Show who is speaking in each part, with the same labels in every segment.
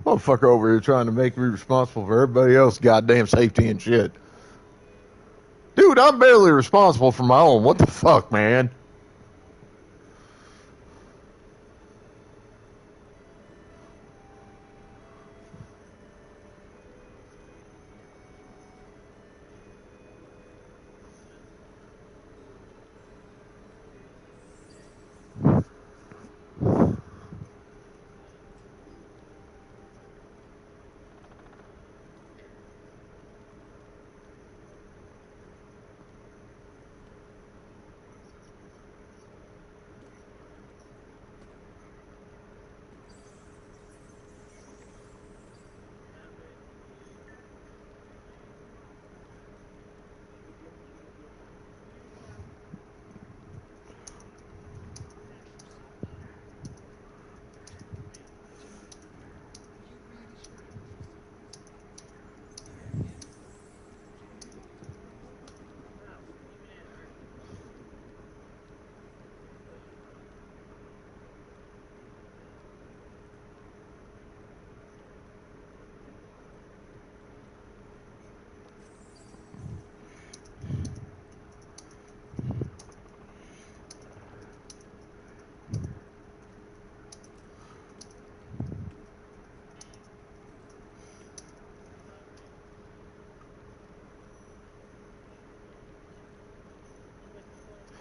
Speaker 1: Motherfucker over here trying to make me responsible for everybody else's goddamn safety and shit. Dude, I'm barely responsible for my own. What the fuck, man?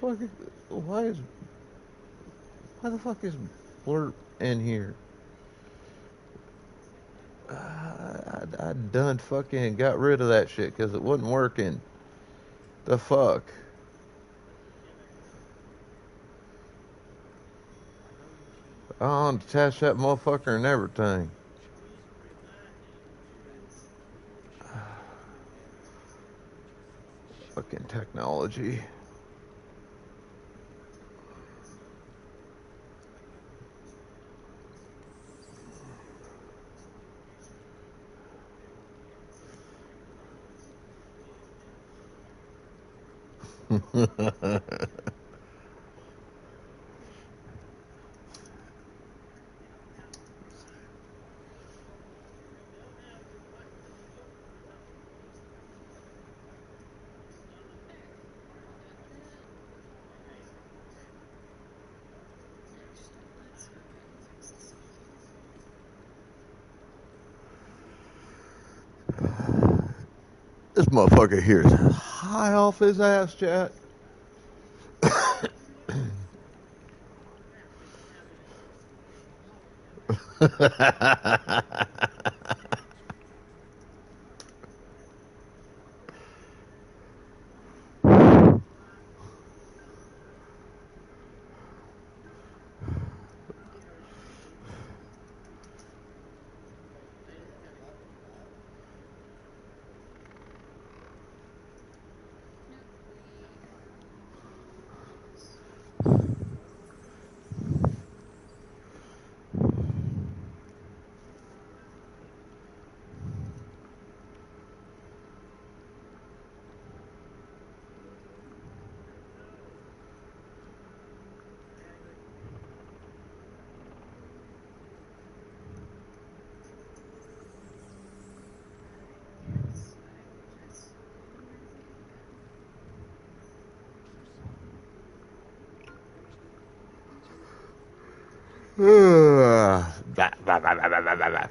Speaker 1: Fuck, why is why the fuck is Blurt in here? I done fucking got rid of that shit because it wasn't working. The fuck? I unattached that motherfucker and everything. Fucking technology. This motherfucker here is high off his ass, chat. Blah, blah, blah, blah, blah, blah, blah.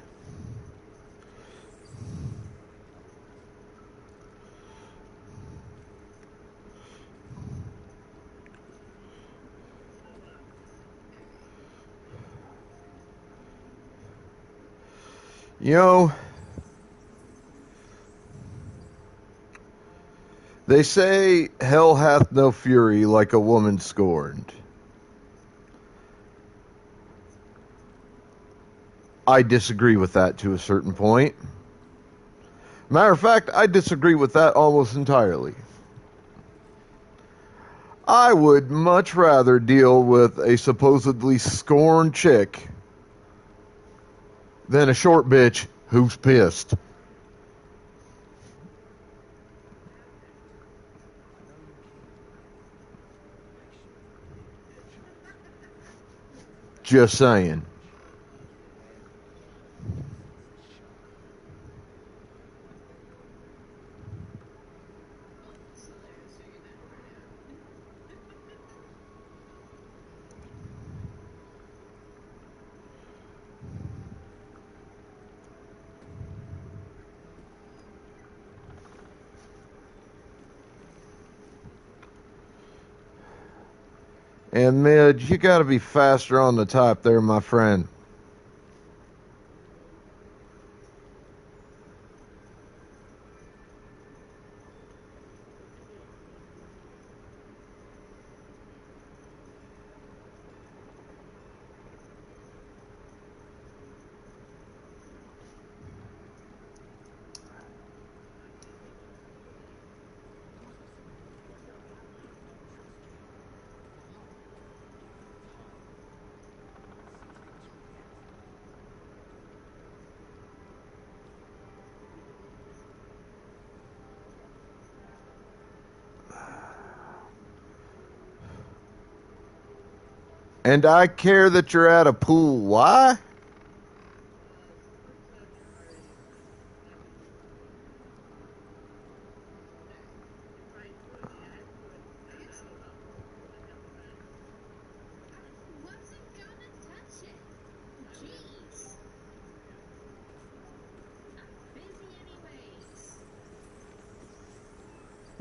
Speaker 1: You know, they say hell hath no fury like a woman scorned. I disagree with that to a certain point. Matter of fact, I disagree with that almost entirely. I would much rather deal with a supposedly scorned chick than a short bitch who's pissed. Just saying. And Midge, you gotta be faster on the type there, my friend. And I care that you're at a pool. Why?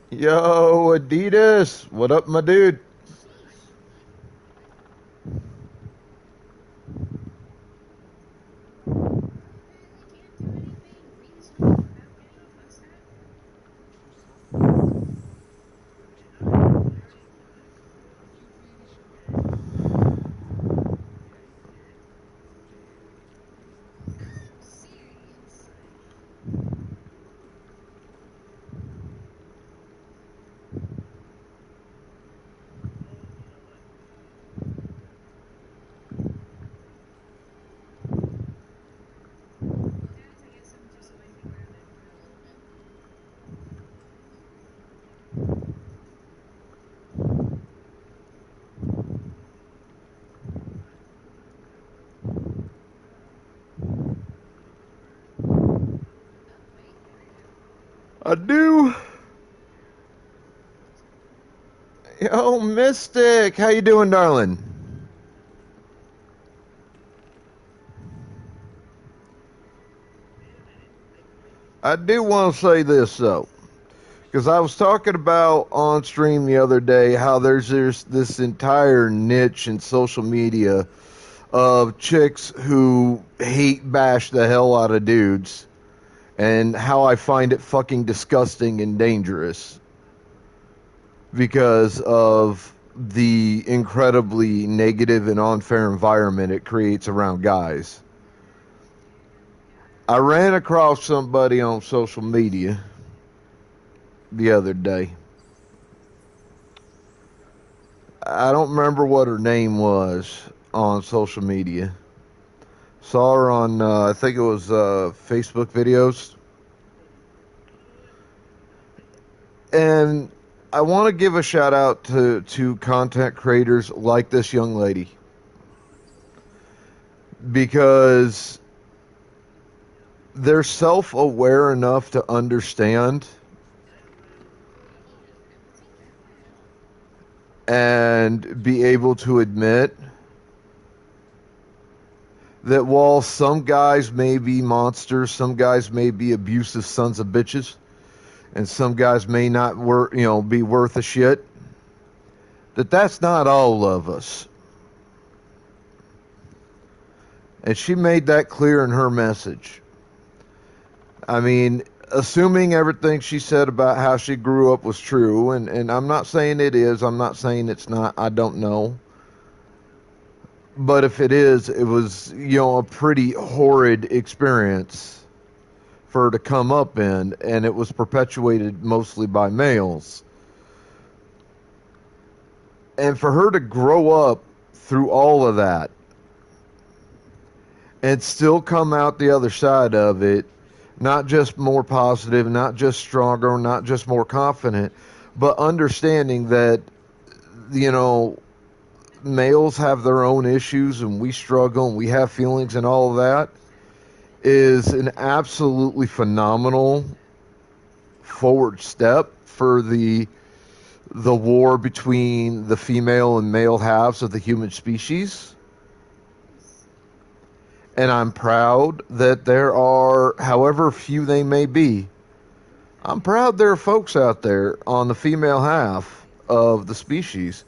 Speaker 1: Yo, Adidas. What up, my dude? I do. Yo, Mystic, how you doing, darling? I do want to say this though, because I was talking about on stream the other day how there's this entire niche in social media of chicks who hate bash the hell out of dudes, and how I find it fucking disgusting and dangerous because of the incredibly negative and unfair environment it creates around guys. I ran across somebody on social media the other day. I don't remember what her name was on social media. Saw her on, I think it was Facebook videos. And I want to give a shout out to content creators like this young lady. Because they're self-aware enough to understand and be able to admit that while some guys may be monsters, some guys may be abusive sons of bitches, and some guys may not be worth a shit, that's not all of us. And she made that clear in her message. I mean, assuming everything she said about how she grew up was true, and I'm not saying it is, I'm not saying it's not, I don't know. But if it is, it was, a pretty horrid experience for her to come up in, and it was perpetuated mostly by males. And for her to grow up through all of that and still come out the other side of it, not just more positive, not just stronger, not just more confident, but understanding that, males have their own issues and we struggle and we have feelings and all of that, is an absolutely phenomenal forward step for the war between the female and male halves of the human species. And I'm proud that there are, however few they may be, I'm proud there are folks out there on the female half of the species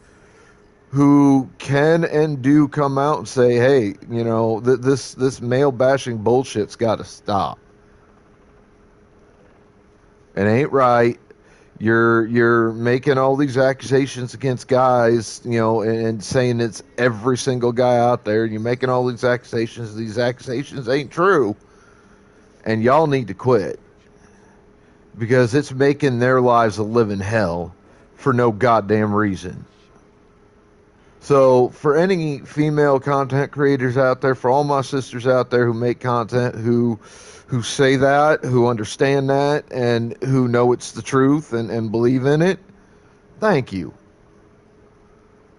Speaker 1: who can and do come out and say, hey, this male bashing bullshit's got to stop. It ain't right. You're making all these accusations against guys, and saying it's every single guy out there. You're making all these accusations. These accusations ain't true. And y'all need to quit. Because it's making their lives a living hell for no goddamn reason. So for any female content creators out there, for all my sisters out there who make content, who say that, who understand that, and who know it's the truth and believe in it, thank you.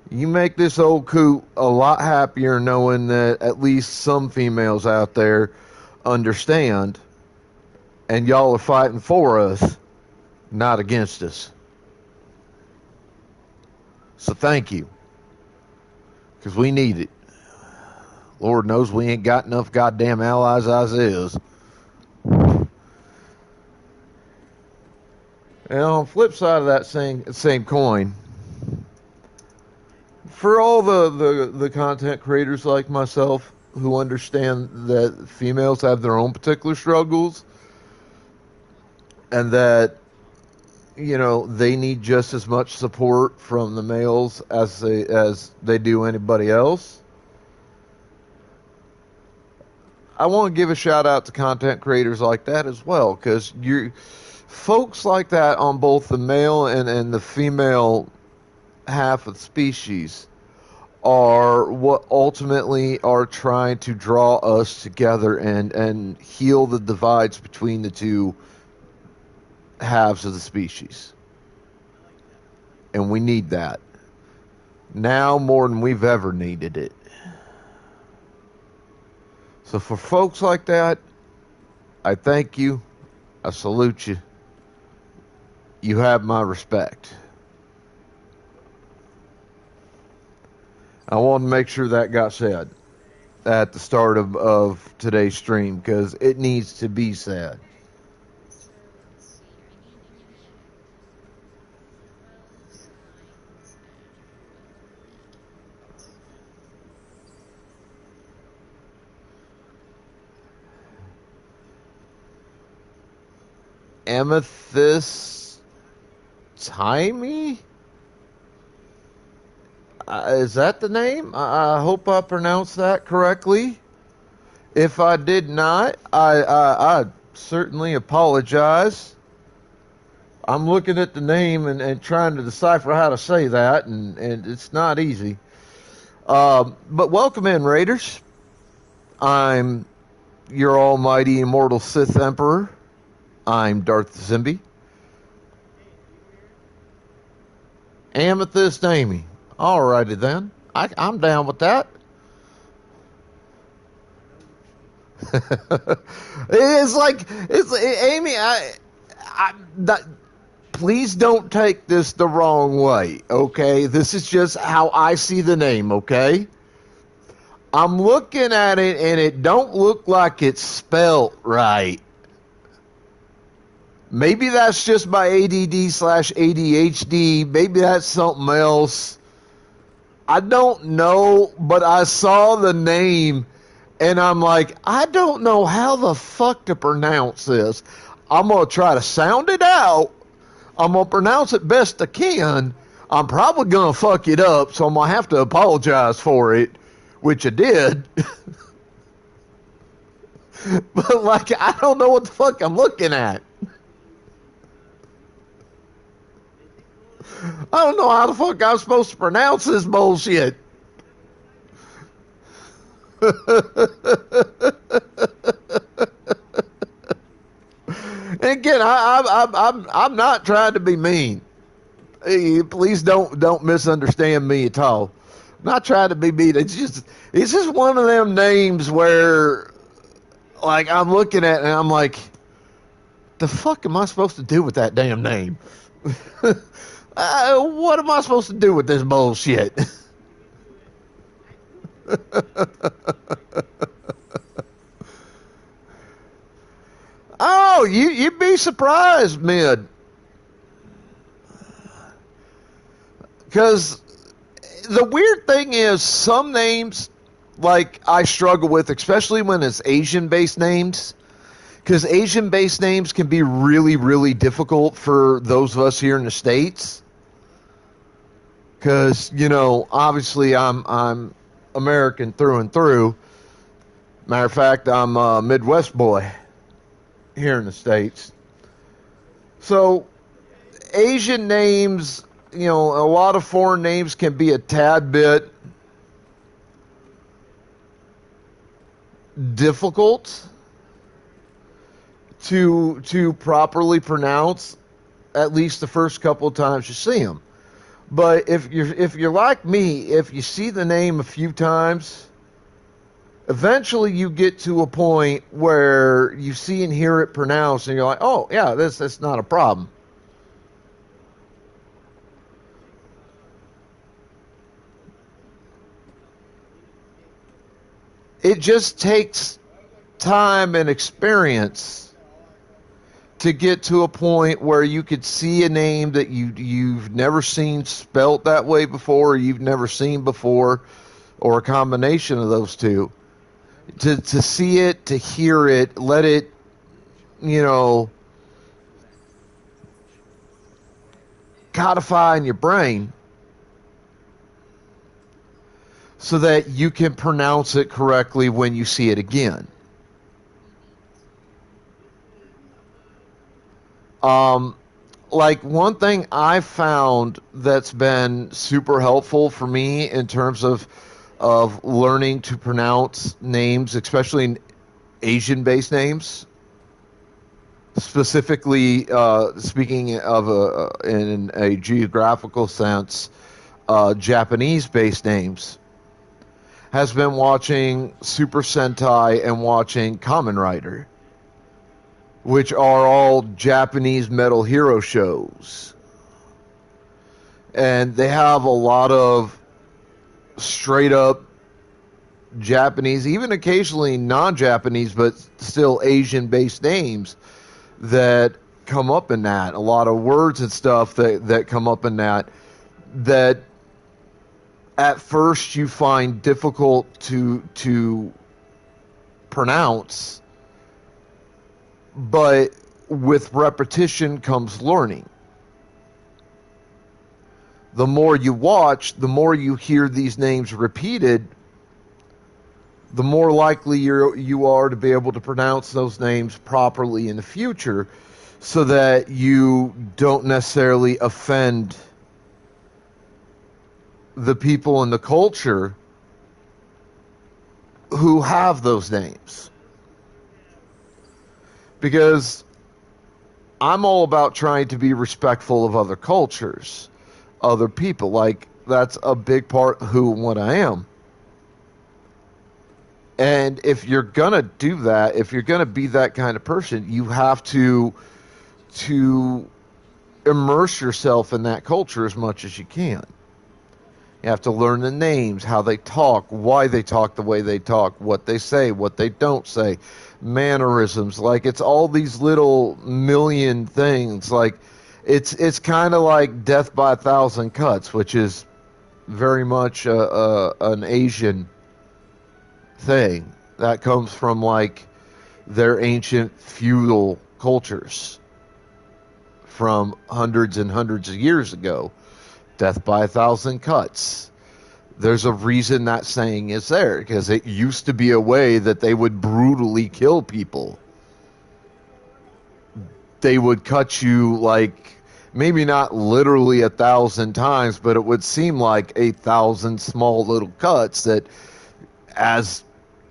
Speaker 1: You make this old coot a lot happier knowing that at least some females out there understand, and y'all are fighting for us, not against us. So thank you. Because we need it. Lord knows we ain't got enough goddamn allies as is. And on the flip side of that same coin, for all the content creators like myself who understand that females have their own particular struggles and that, they need just as much support from the males as they do anybody else, I want to give a shout out to content creators like that as well, because folks like that on both the male and the female half of the species are what ultimately are trying to draw us together and heal the divides between the two halves of the species. And we need that now more than we've ever needed it. So for folks like that, I thank you. I salute you. You have my respect. I want to make sure that got said at the start of today's stream because it needs to be said. Amethyst Timey? Is that the name? I hope I pronounced that correctly. If I did not, I certainly apologize. I'm looking at the name and trying to decipher how to say that, and it's not easy. But welcome in, Raiders. I'm your almighty immortal Sith Emperor. I'm Darth Zimby. Amethyst Amy. Alrighty then. I'm down with that. it's Amy. Please don't take this the wrong way. Okay, this is just how I see the name. Okay, I'm looking at it and it don't look like it's spelt right. Maybe that's just my ADD/ADHD. Maybe that's something else. I don't know, but I saw the name and I'm like, I don't know how the fuck to pronounce this. I'm going to try to sound it out. I'm going to pronounce it best I can. I'm probably going to fuck it up, so I'm going to have to apologize for it, which I did. But, like, I don't know what the fuck I'm looking at. I don't know how the fuck I'm supposed to pronounce this bullshit. And again, I'm not trying to be mean. Please don't misunderstand me at all. I'm not trying to be mean. It's just one of them names where, like, I'm looking at it and I'm like, the fuck am I supposed to do with that damn name? What am I supposed to do with this bullshit? Oh, you'd be surprised, Mid. Because the weird thing is, some names, like, I struggle with, especially when it's Asian-based names. Because Asian-based names can be really, really difficult for those of us here in the States. Because, obviously I'm American through and through. Matter of fact, I'm a Midwest boy here in the States. So, Asian names, a lot of foreign names can be a tad bit difficult to properly pronounce, at least the first couple of times you see them. But if you're like me, if you see the name a few times, eventually you get to a point where you see and hear it pronounced, and you're like, oh yeah, that's not a problem. It just takes time and experience to get to a point where you could see a name that you've never seen spelt that way before, or you've never seen before, or a combination of those two. To see it, to hear it, let it, codify in your brain so that you can pronounce it correctly when you see it again. Like, one thing I found that's been super helpful for me in terms of learning to pronounce names, especially Asian-based names, specifically speaking of in a geographical sense, Japanese-based names, has been watching Super Sentai and watching Kamen Rider. which are all Japanese metal hero shows. And they have a lot of straight up Japanese, even occasionally non-Japanese, but still Asian-based names that come up in that. A lot of words and stuff that come up in that at first you find difficult to pronounce, but with repetition comes learning. The more you watch, the more you hear these names repeated, the more likely you are to be able to pronounce those names properly in the future, so that you don't necessarily offend the people in the culture who have those names. Because I'm all about trying to be respectful of other cultures, other people. Like, that's a big part of who and what I am. And if you're going to do that, if you're going to be that kind of person, you have to immerse yourself in that culture as much as you can. You have to learn the names, how they talk, why they talk the way they talk, what they say, what they don't say, mannerisms. Like, it's all these little million things. Like, it's kind of like Death by a Thousand Cuts, which is very much an Asian thing that comes from like their ancient feudal cultures from hundreds and hundreds of years ago. Death by a thousand cuts. There's a reason that saying is there, because it used to be a way that they would brutally kill people. They would cut you, like, maybe not literally 1,000 times, but it would seem like 1,000 small little cuts that, as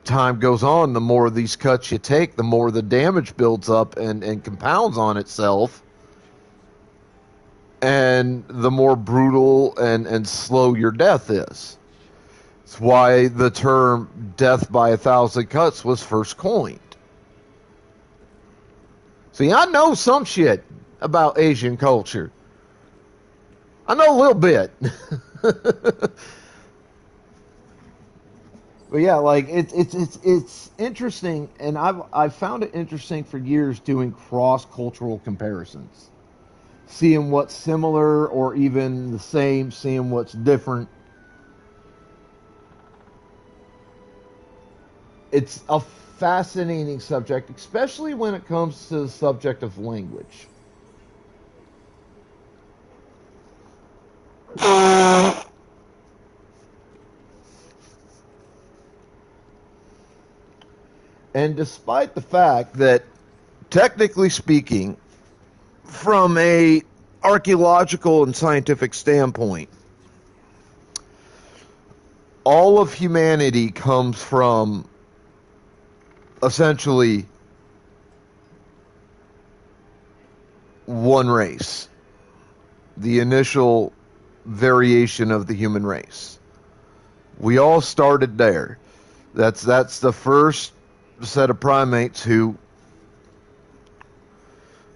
Speaker 1: time goes on, the more of these cuts you take, the more the damage builds up and compounds on itself, and the more brutal and slow your death is. It's why the term death by a thousand cuts was first coined. See, I know some shit about Asian culture. I know a little bit. But yeah, like it's interesting, and I've found it interesting for years doing cross cultural comparisons, seeing what's similar or even the same, seeing what's different. It's a fascinating subject, especially when it comes to the subject of language. And despite the fact that, technically speaking, from a archaeological and scientific standpoint, all of humanity comes from essentially one race, the initial variation of the human race. We all started there. That's the first set of primates who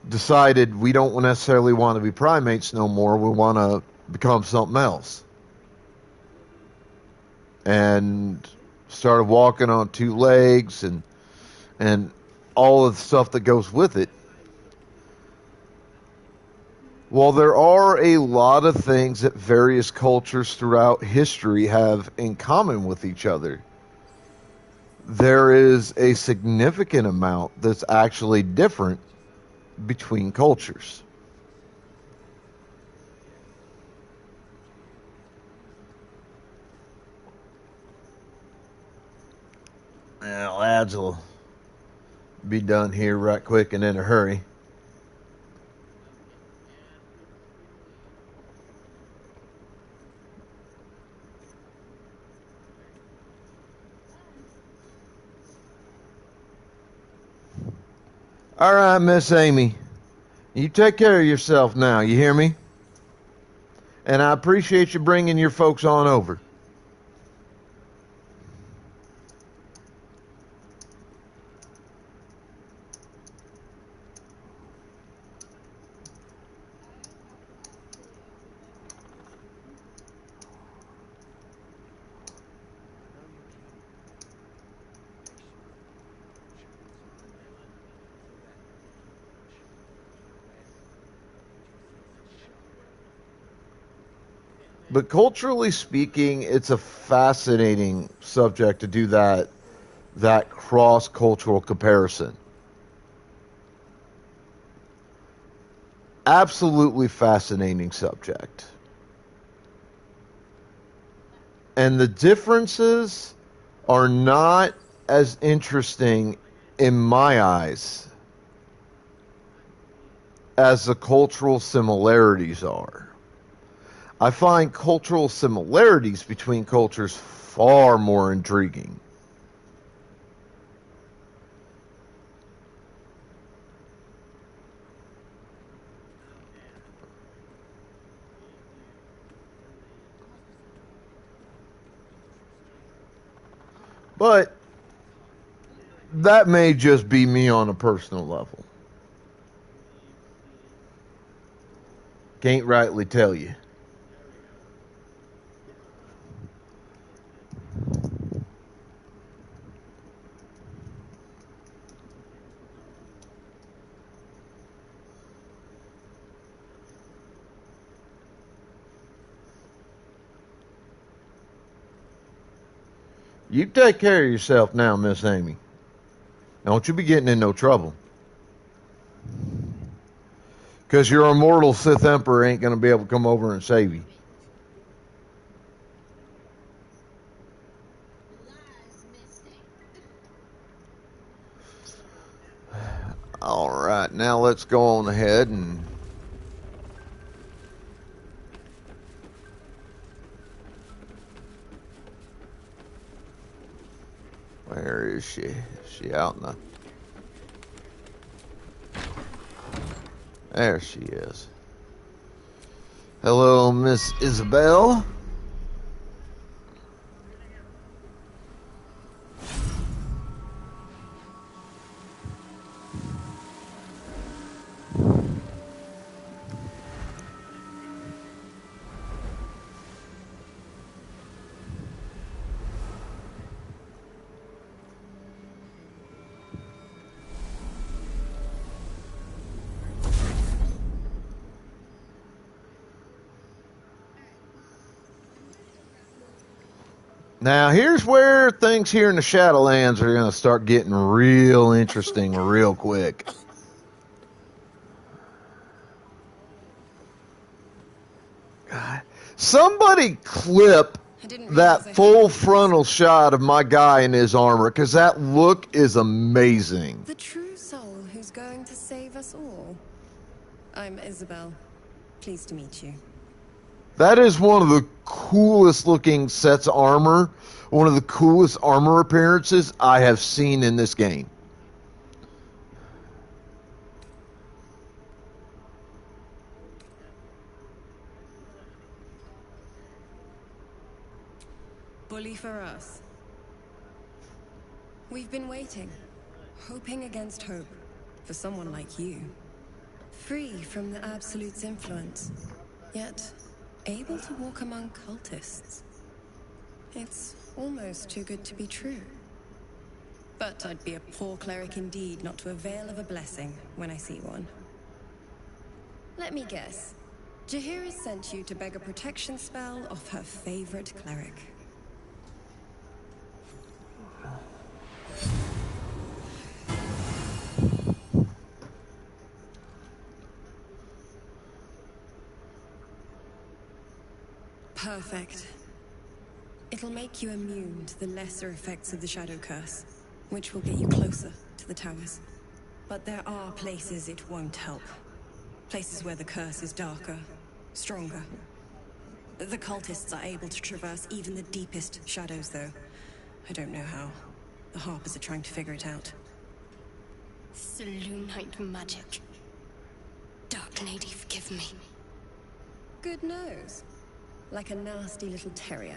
Speaker 1: decided we don't necessarily want to be primates no more. We want to become something else. And started walking on two legs and all of the stuff that goes with it. While there are a lot of things that various cultures throughout history have in common with each other, there is a significant amount that's actually different between cultures. Well, ads will be done here right quick and in a hurry. All right, Miss Amy, you take care of yourself now, you hear me? And I appreciate you bringing your folks on over. But culturally speaking, it's a fascinating subject to do that cross-cultural comparison. Absolutely fascinating subject. And the differences are not as interesting in my eyes as the cultural similarities are. I find cultural similarities between cultures far more intriguing. But that may just be me on a personal level. Can't rightly tell you. You take care of yourself now, Miss Amy. Don't you be getting in no trouble. Because your immortal Sith Emperor ain't going to be able to come over and save you. All right, now let's go on ahead and where is she? Is she out in the... There she is. Hello, Miss Isabel. Now, here's where things here in the Shadowlands are going to start getting real interesting real quick. God. Somebody clip that full frontal shot of my guy in his armor, because that look is amazing.
Speaker 2: The true soul who's going to save us all. I'm Isabel. Pleased to meet you.
Speaker 1: That is one of the coolest looking sets of armor, one of the coolest armor appearances I have seen in this game.
Speaker 2: Bully for us. We've been waiting, hoping against hope, for someone like you. Free from the Absolute's influence, yet able to walk among cultists. It's almost too good to be true. But I'd be a poor cleric indeed not to avail of a blessing when I see one. Let me guess. Jaheira sent you to beg a protection spell off her favorite cleric. Perfect. It'll make you immune to the lesser effects of the Shadow Curse, which will get you closer to the towers. But there are places it won't help. Places where the curse is darker, stronger. The cultists are able to traverse even the deepest shadows, though. I don't know how. The Harpers are trying to figure it out.
Speaker 3: Selûnite magic. Dark Lady, forgive me.
Speaker 2: Good nose. Like a nasty little terrier.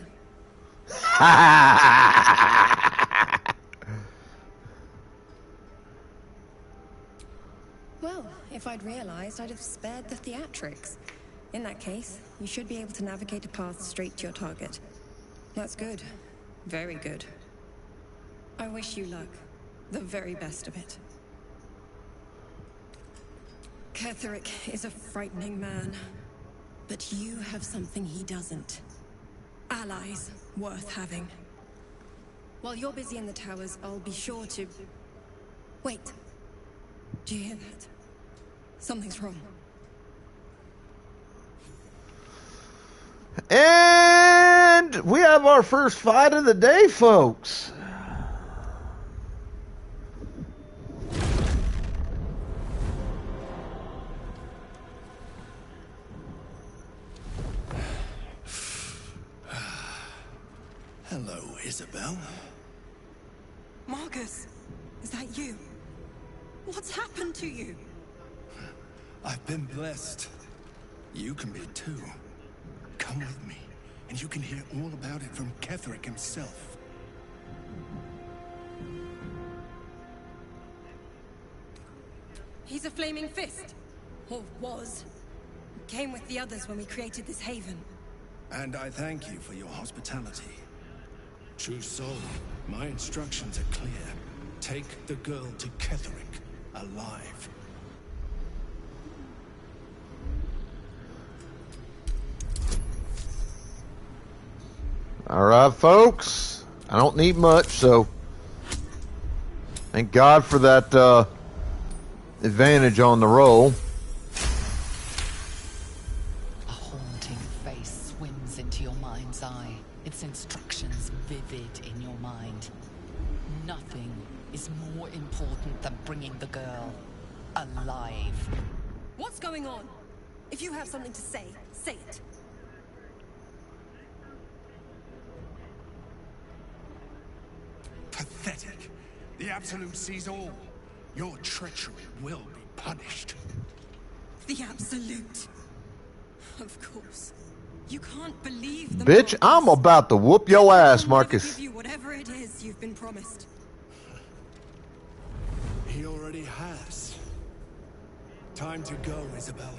Speaker 2: Well, if I'd realized, I'd have spared the theatrics. In that case, you should be able to navigate a path straight to your target. That's good. Very good. I wish you luck. The very best of it. Ketheric is a frightening man. But you have something he doesn't. Allies worth having. While you're busy in the towers, I'll be sure to... Wait. Do you hear that? Something's wrong.
Speaker 1: And we have our first fight of the day, folks.
Speaker 4: Hello, Isabel.
Speaker 2: Marcus, is that you? What's happened to you?
Speaker 4: I've been blessed. You can be too. Come with me, and you can hear all about it from Ketherick himself.
Speaker 2: He's a flaming fist. Or was. Came with the others when we created this haven.
Speaker 4: And I thank you for your hospitality. True soul, my instructions are clear. Take the girl to Ketherick, alive.
Speaker 1: All right, folks. I don't need much, so thank God for that advantage on the roll.
Speaker 5: A haunting face swims into your mind's eye, its instructions vivid in your mind. Nothing is more important than bringing the girl alive.
Speaker 2: What's going on? If you have something to say, say it.
Speaker 4: Pathetic. The Absolute sees all. Your treachery will be punished.
Speaker 2: The Absolute. Of course. You can't believe the
Speaker 1: Bitch, I'm about to whoop your ass, Marcus.
Speaker 2: Give you whatever it is you've been promised.
Speaker 4: He already has. Time to go, Isabel.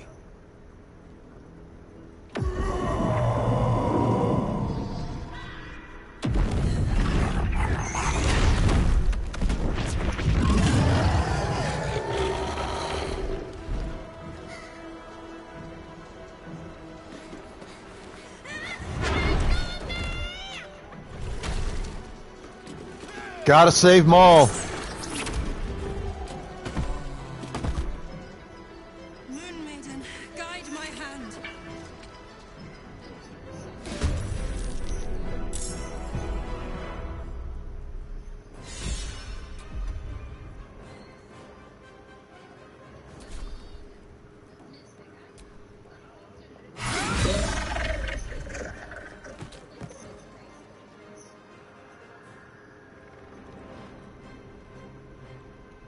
Speaker 1: Gotta save them all.
Speaker 2: Moon Maiden, guide my hand.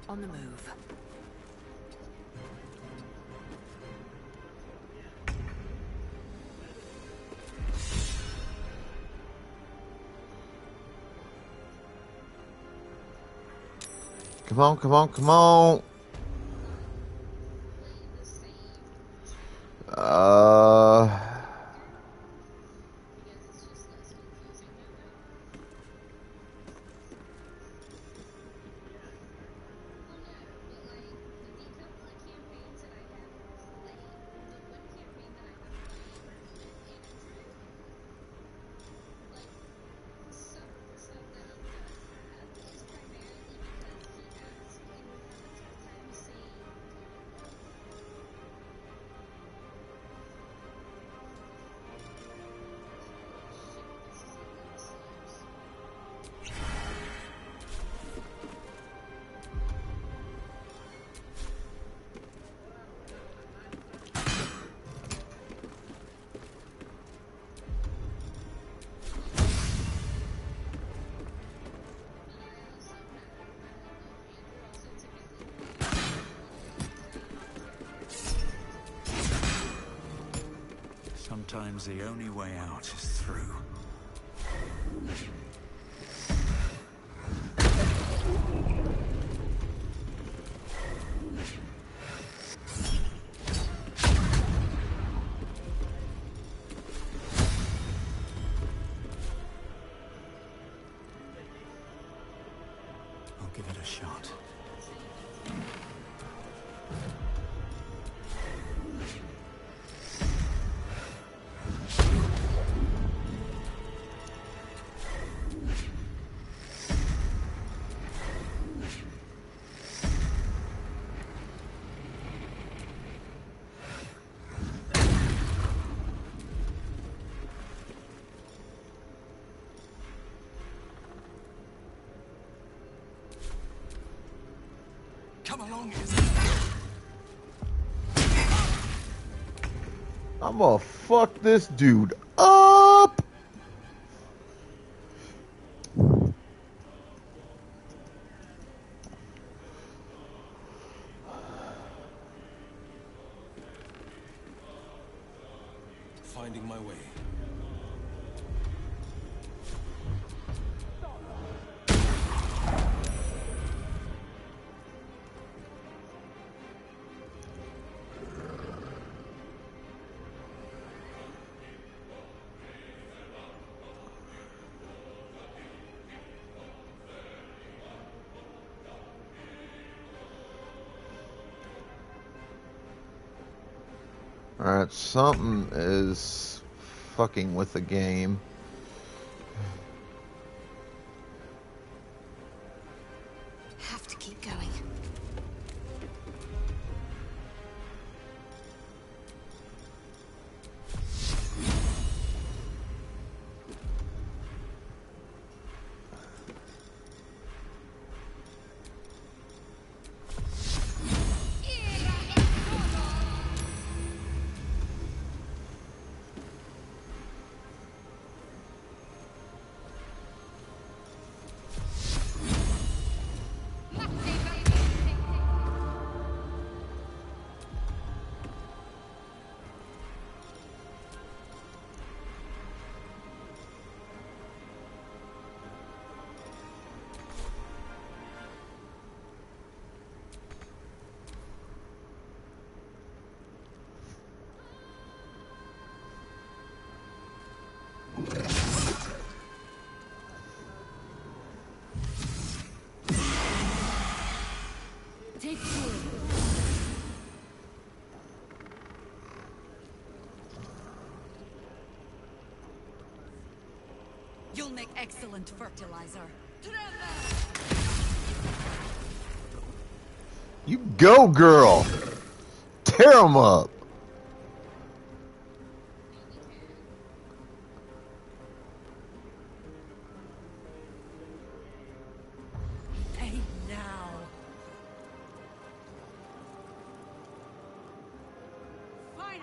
Speaker 5: On the move.
Speaker 1: Come on, come on, come on.
Speaker 6: Sometimes the only way out is through. I'll give it a shot.
Speaker 4: Come along, Isabel.
Speaker 1: I'm gonna fuck this dude up.
Speaker 4: Finding my way.
Speaker 1: Alright, something is fucking with the game.
Speaker 3: Have to keep going.
Speaker 7: Take two. You'll make excellent fertilizer.
Speaker 1: You go, girl. Tear him up.
Speaker 7: Hey, now. Fine.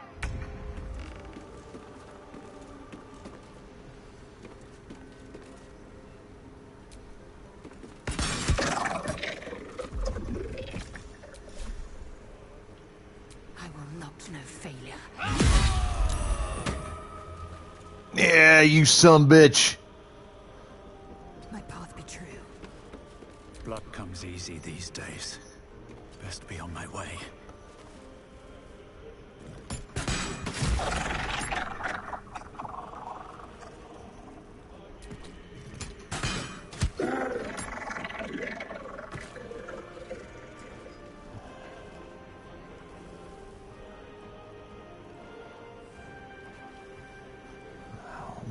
Speaker 7: I will not know failure.
Speaker 1: Yeah, you son bitch.
Speaker 7: My path be true.
Speaker 6: Blood comes easy these days. Best be on my way.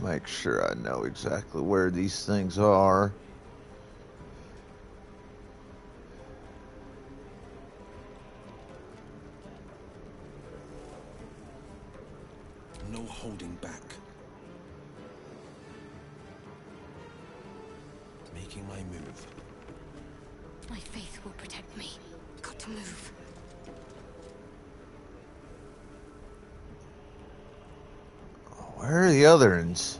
Speaker 1: Make sure I know exactly where these things are.
Speaker 4: No holding back. Making my move.
Speaker 3: My faith will protect me. Got to move.
Speaker 1: Where are the other ones?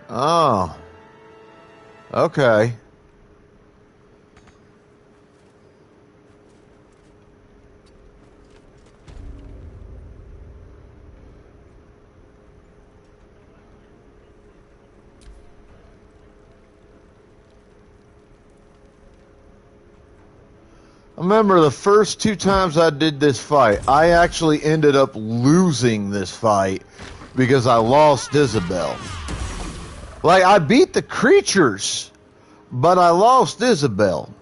Speaker 1: Oh. Okay. I remember the first two times I did this fight, I actually ended up losing this fight because I lost Isabel. Like, I beat the creatures, but I lost Isabel.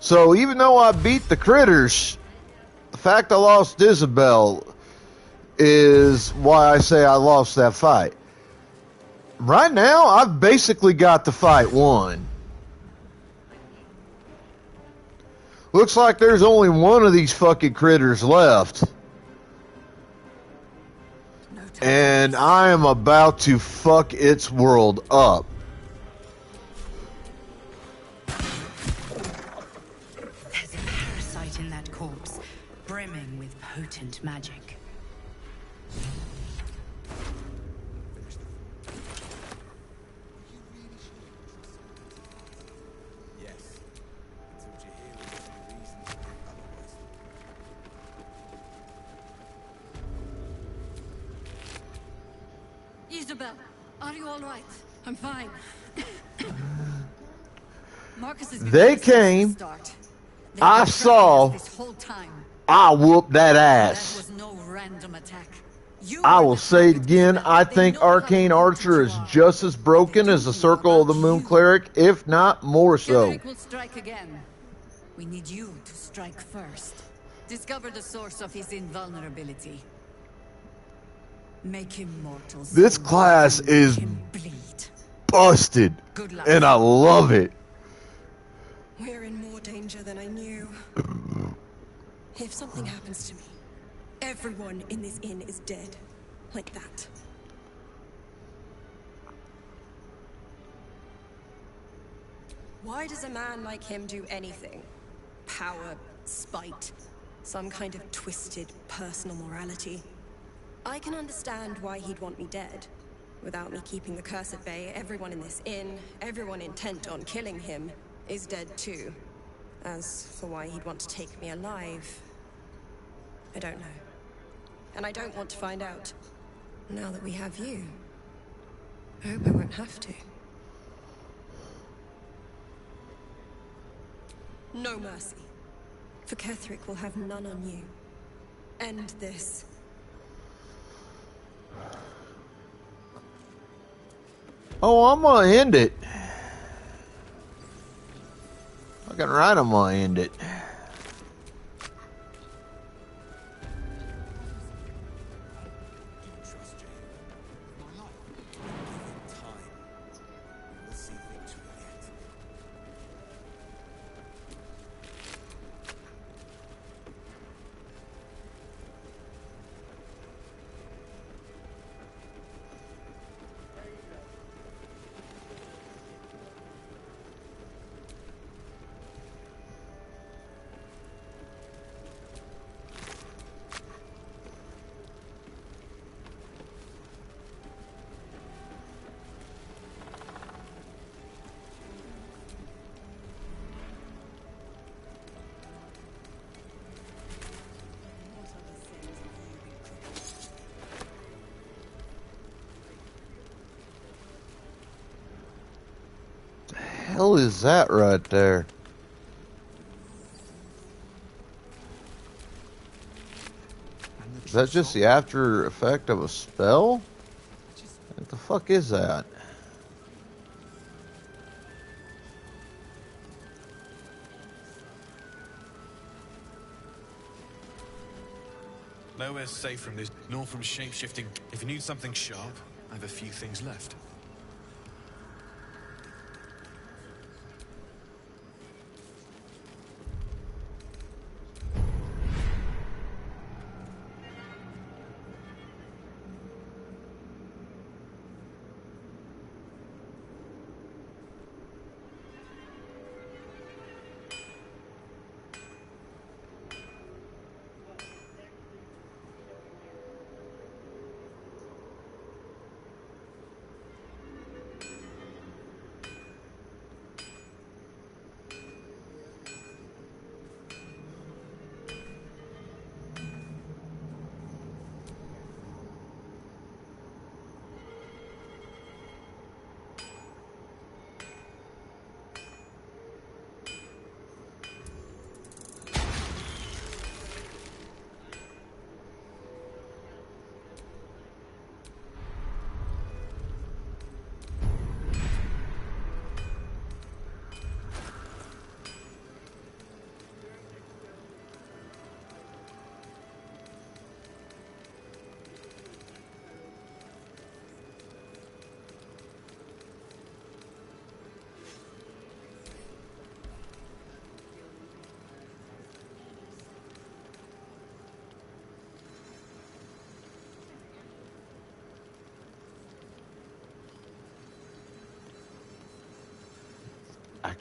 Speaker 1: So even though I beat the critters, the fact I lost Isabel is why I say I lost that fight. Right now, I've basically got the fight won. Looks like there's only one of these fucking critters left. And I am about to fuck its world up.
Speaker 7: There's a parasite in that corpse, brimming with potent magic.
Speaker 3: Isabel, are you all right? I'm fine. Marcus has been
Speaker 1: They
Speaker 3: with us since the
Speaker 1: came.
Speaker 3: start. They've
Speaker 1: I
Speaker 3: been tracking
Speaker 1: saw.
Speaker 3: us this whole time.
Speaker 1: I whooped that
Speaker 3: That
Speaker 1: ass.
Speaker 3: was no random attack. You
Speaker 1: I
Speaker 3: were
Speaker 1: will
Speaker 3: the
Speaker 1: say it
Speaker 3: target,
Speaker 1: again.
Speaker 3: Isabel.
Speaker 1: I
Speaker 3: They
Speaker 1: think
Speaker 3: know how
Speaker 1: Arcane
Speaker 3: important
Speaker 1: Archer
Speaker 3: you
Speaker 1: is
Speaker 3: are.
Speaker 1: just as broken
Speaker 3: They
Speaker 1: as the
Speaker 3: don't know
Speaker 1: Circle of the
Speaker 3: about
Speaker 1: Moon
Speaker 3: you.
Speaker 1: Cleric, if not more so.
Speaker 3: Ketherick will strike again. We need you to strike first. Discover the source of his invulnerability. Make him mortal.
Speaker 1: This
Speaker 3: so
Speaker 1: class
Speaker 3: you can
Speaker 1: is
Speaker 3: make him bleed.
Speaker 1: Busted.
Speaker 3: Good luck.
Speaker 1: And I love it.
Speaker 2: We're in more danger than I knew. If something happens to me, everyone in this inn is dead. Like that. Why does a man like him do anything? Power, spite, some kind of twisted personal morality. I can understand why he'd want me dead. Without me keeping the curse at bay, everyone in this inn, everyone intent on killing him, is dead too. As for why he'd want to take me alive, I don't know. And I don't want to find out. Now that we have you, I hope I won't have to. No mercy. For Ketherick will have none on you. End this.
Speaker 1: Oh, I'm gonna end it. Fucking right, I'm gonna end it. Hell is that right there? Is that just the after effect of a spell? What the fuck is that?
Speaker 8: Nowhere's safe from this, nor from shape-shifting. If you need something sharp, I have a few things left.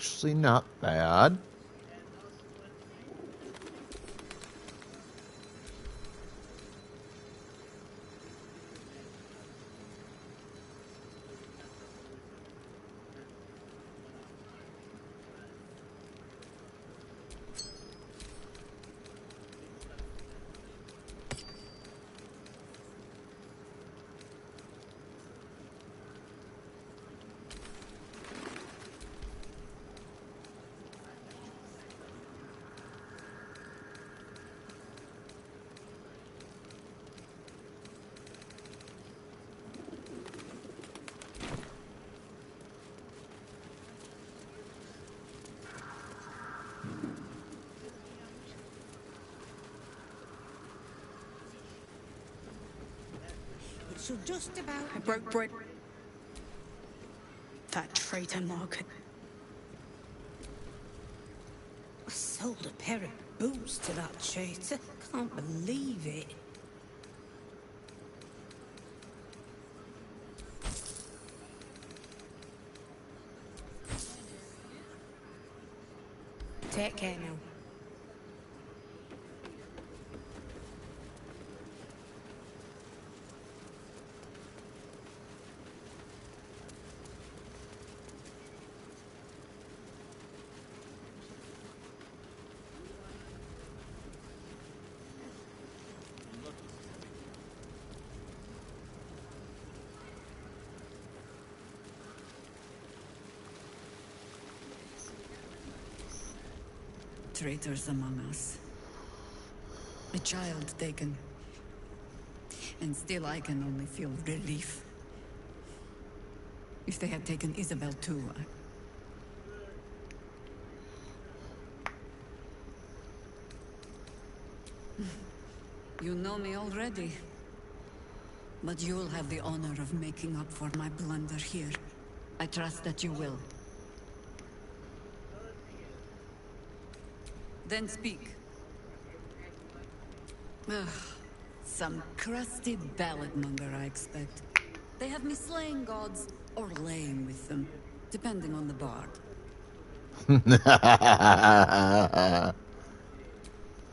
Speaker 1: actually not bad.
Speaker 7: It should just about. I broke bread. That traitor Mark. I sold a pair of boots to that traitor. Can't believe it. Take care now.
Speaker 3: Traitors among us. A child taken. And still I can only feel relief. If they had taken Isabel too, You know me already. But you'll have the honor of making up for my blunder here. I trust that you will. Then speak. Ugh, some crusty balladmonger, I expect. They have me slaying gods or laying with them, depending on the bard.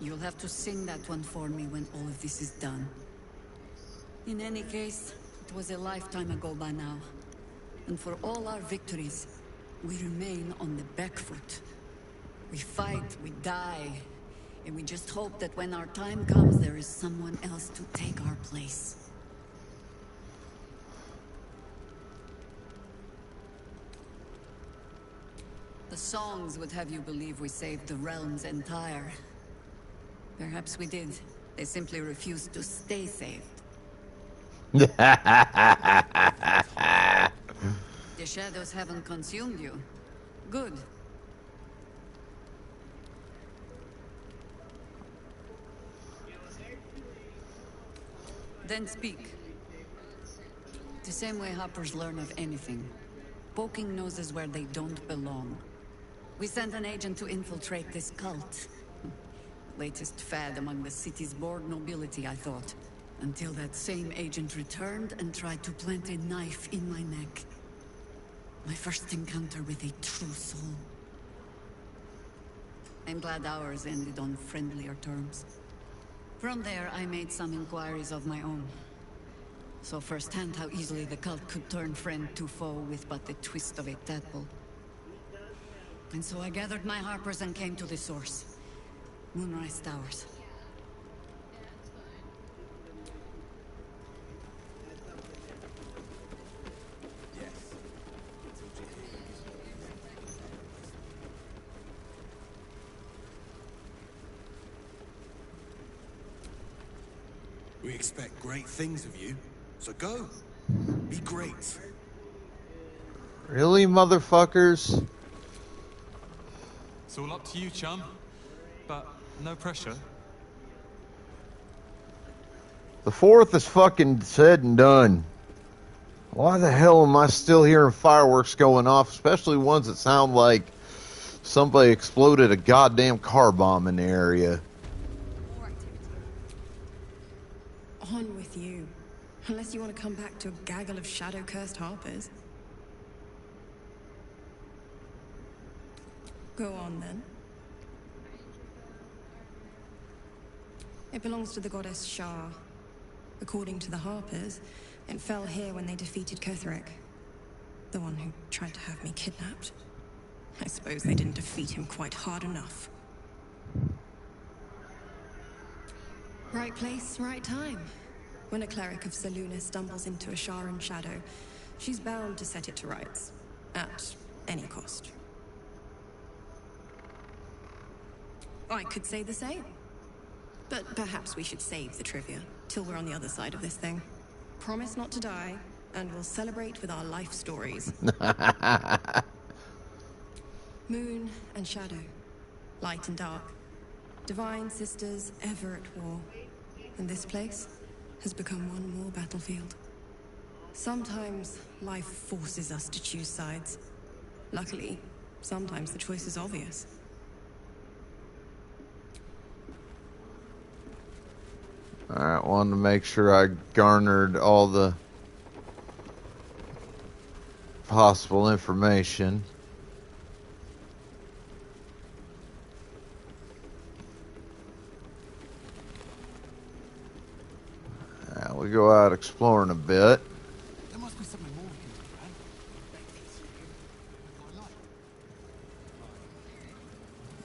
Speaker 3: You'll have to sing that one for me when all of this is done. In any case, it was a lifetime ago by now. And for all our victories, we remain on the back foot. We fight, we die, and we just hope that when our time comes, there is someone else to take our place. The songs would have you believe we saved the realm's entire. Perhaps we did. They simply refused to stay saved. The shadows haven't consumed you. Good. Then speak. The same way hoppers learn of anything. Poking noses where they don't belong. We sent an agent to infiltrate this cult. Latest fad among the city's bored nobility, I thought. Until that same agent returned and tried to plant a knife in my neck. My first encounter with a true soul. I'm glad ours ended on friendlier terms. From there, I made some inquiries of my own. Saw firsthand how easily the cult could turn friend to foe with but the twist of a tadpole. And so I gathered my harpers and came to the source. Moonrise Towers.
Speaker 4: We expect great things of you, so go. Be great.
Speaker 1: Really, motherfuckers?
Speaker 8: It's all up to you, chum. But no pressure.
Speaker 1: The 4th is fucking said and done. Why the hell am I still hearing fireworks going off, especially ones that sound like somebody exploded a goddamn car bomb in the area?
Speaker 2: On with you. Unless you want to come back to a gaggle of shadow-cursed harpers. Go on, then. It belongs to the goddess Shah. According to the Harpers, it fell here when they defeated Ketheric, the one who tried to have me kidnapped. I suppose they didn't defeat him quite hard enough. Right place, right time. When a cleric of Selûne stumbles into a Sharan shadow, she's bound to set it to rights, at any cost. I could say the same. But perhaps we should save the trivia till we're on the other side of this thing. Promise not to die, and we'll celebrate with our life stories. Moon and shadow, light and dark, divine sisters ever at war. And this place has become one more battlefield. Sometimes life forces us to choose sides. Luckily, sometimes the choice is obvious.
Speaker 1: Alright, wanted to make sure I garnered all the possible information. We go out exploring a bit.
Speaker 6: There must be something more we can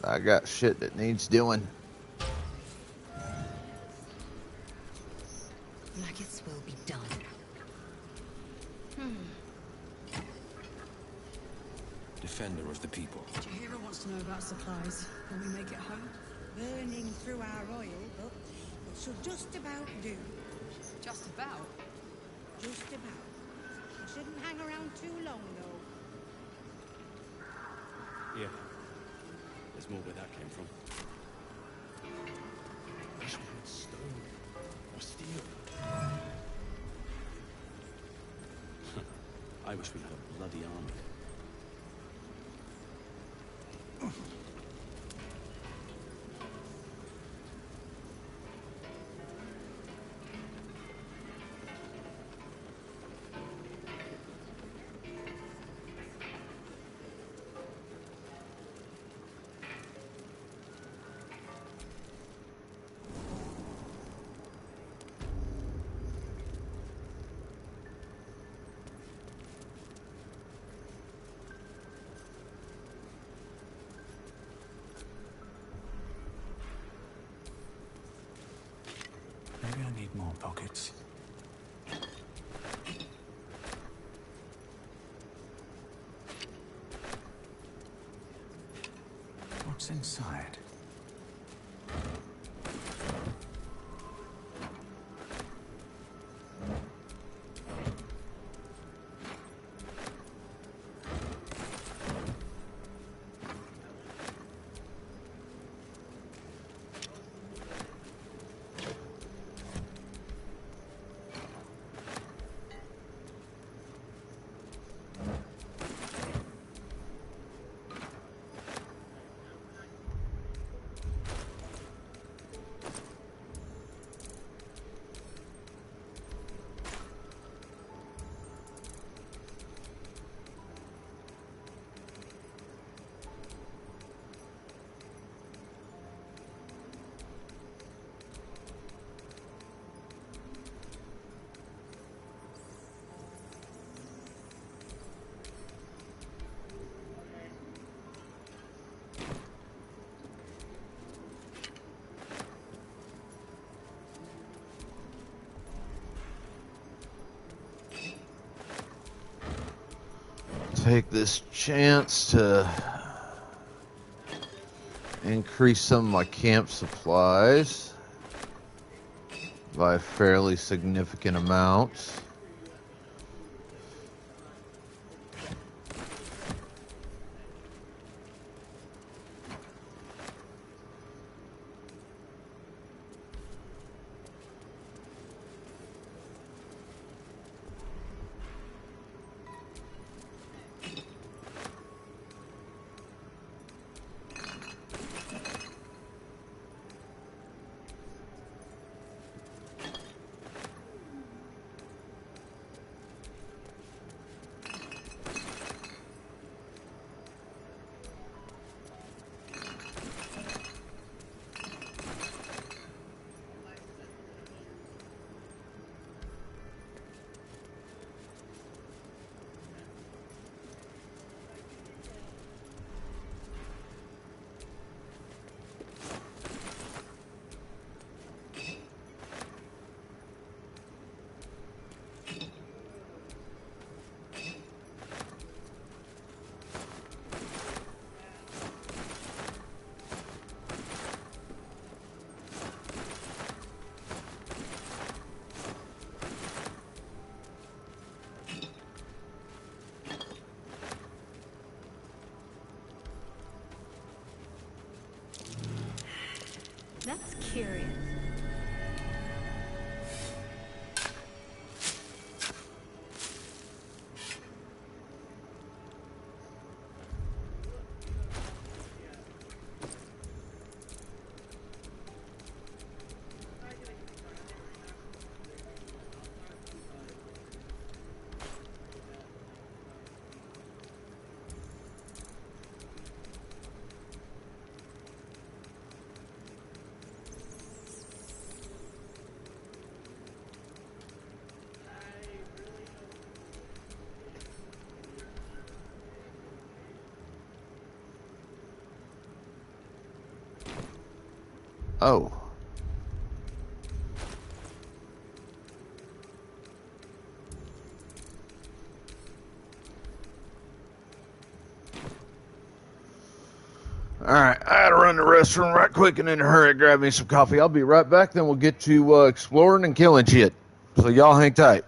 Speaker 6: do,
Speaker 1: I got shit that needs doing.
Speaker 7: Maggots will be done.
Speaker 4: Defender of the people.
Speaker 9: Jahira wants to know about supplies when we make it home.
Speaker 10: Burning through our oil, but it should just about do.
Speaker 5: Just about.
Speaker 10: Just about. I shouldn't hang around too long, though.
Speaker 4: Yeah. There's more where that came from. Wish we had stone or steel. I wish we had a bloody army.
Speaker 6: Maybe I need more pockets. What's inside?
Speaker 1: Take this chance to increase some of my camp supplies by fairly significant amounts.
Speaker 10: It's curious.
Speaker 1: Oh. All right, I gotta run to the restroom right quick and in a hurry, grab me some coffee. I'll be right back. Then we'll get to exploring and killing shit. So y'all hang tight.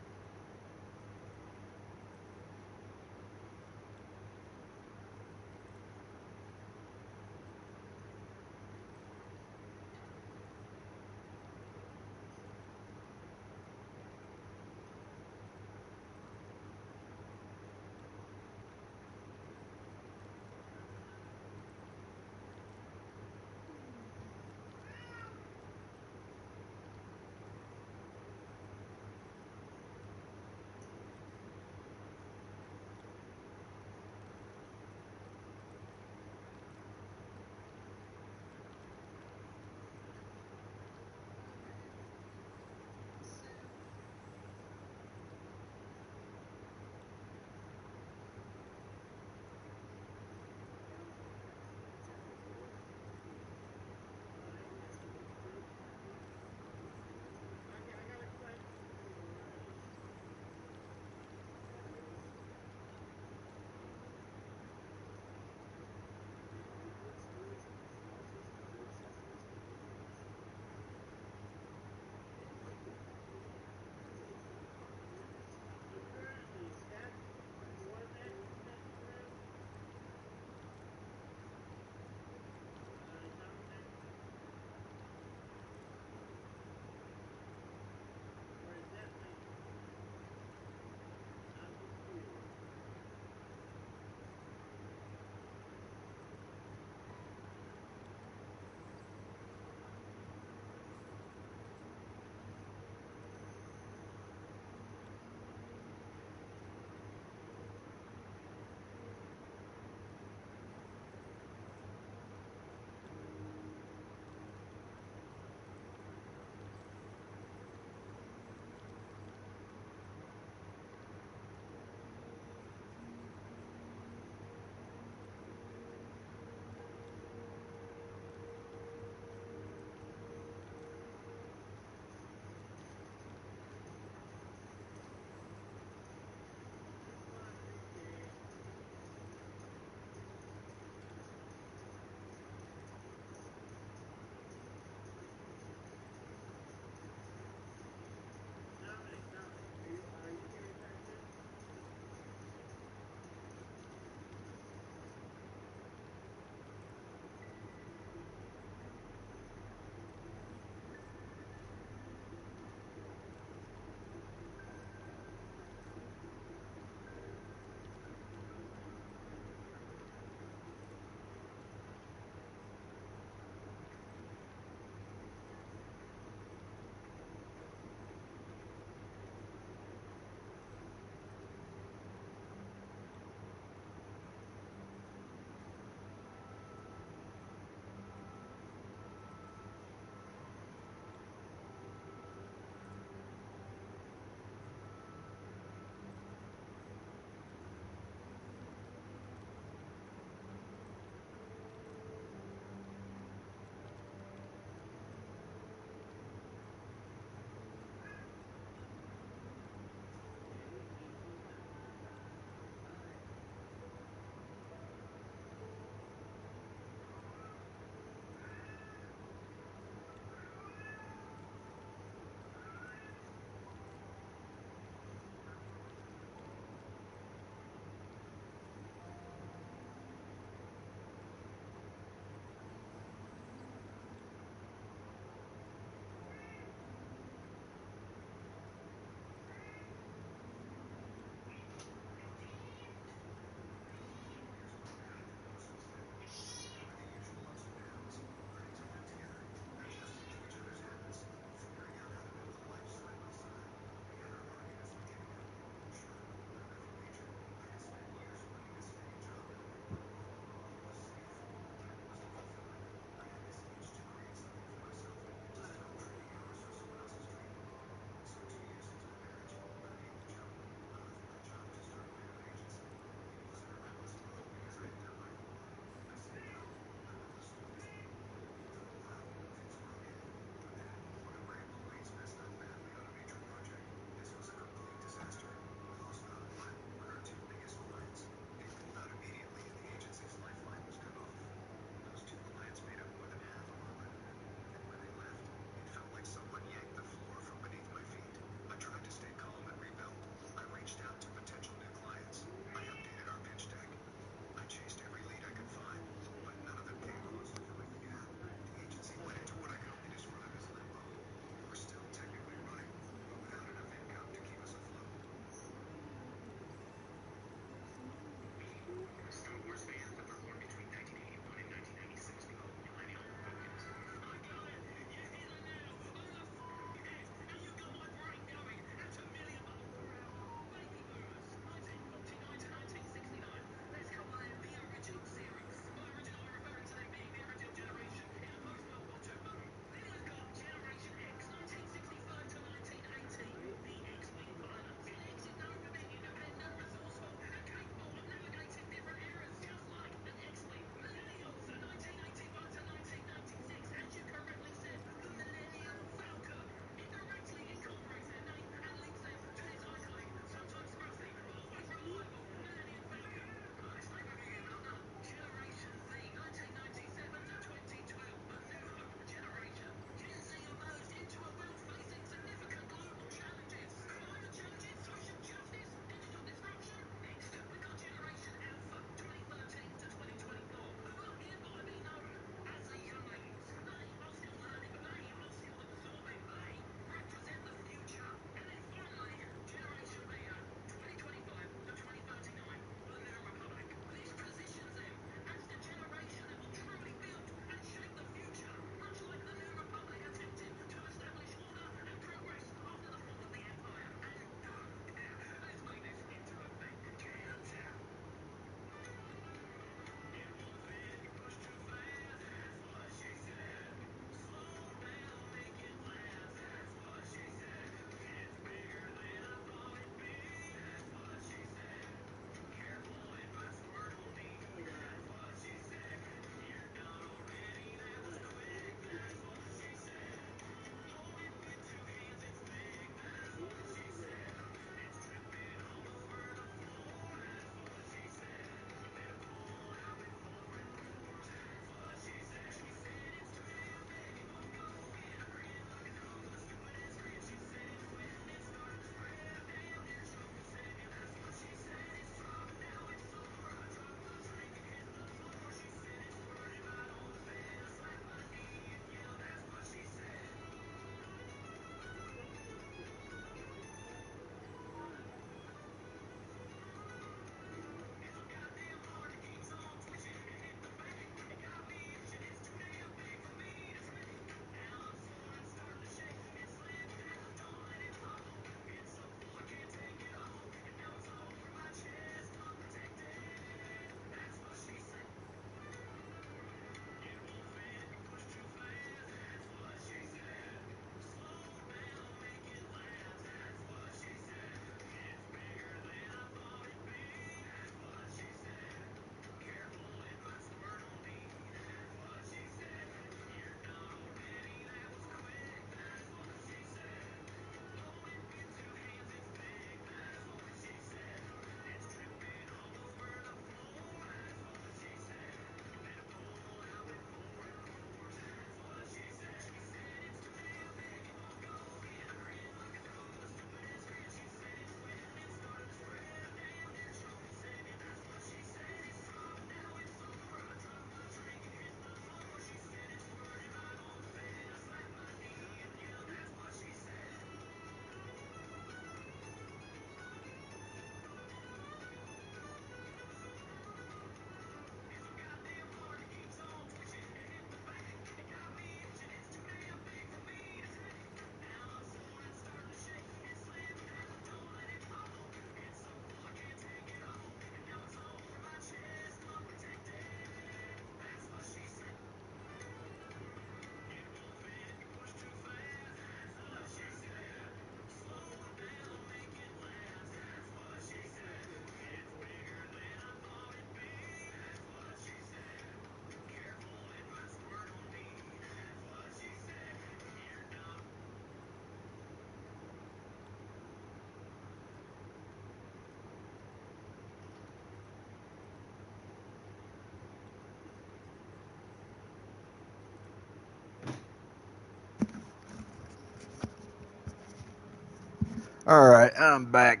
Speaker 1: Alright, I'm back.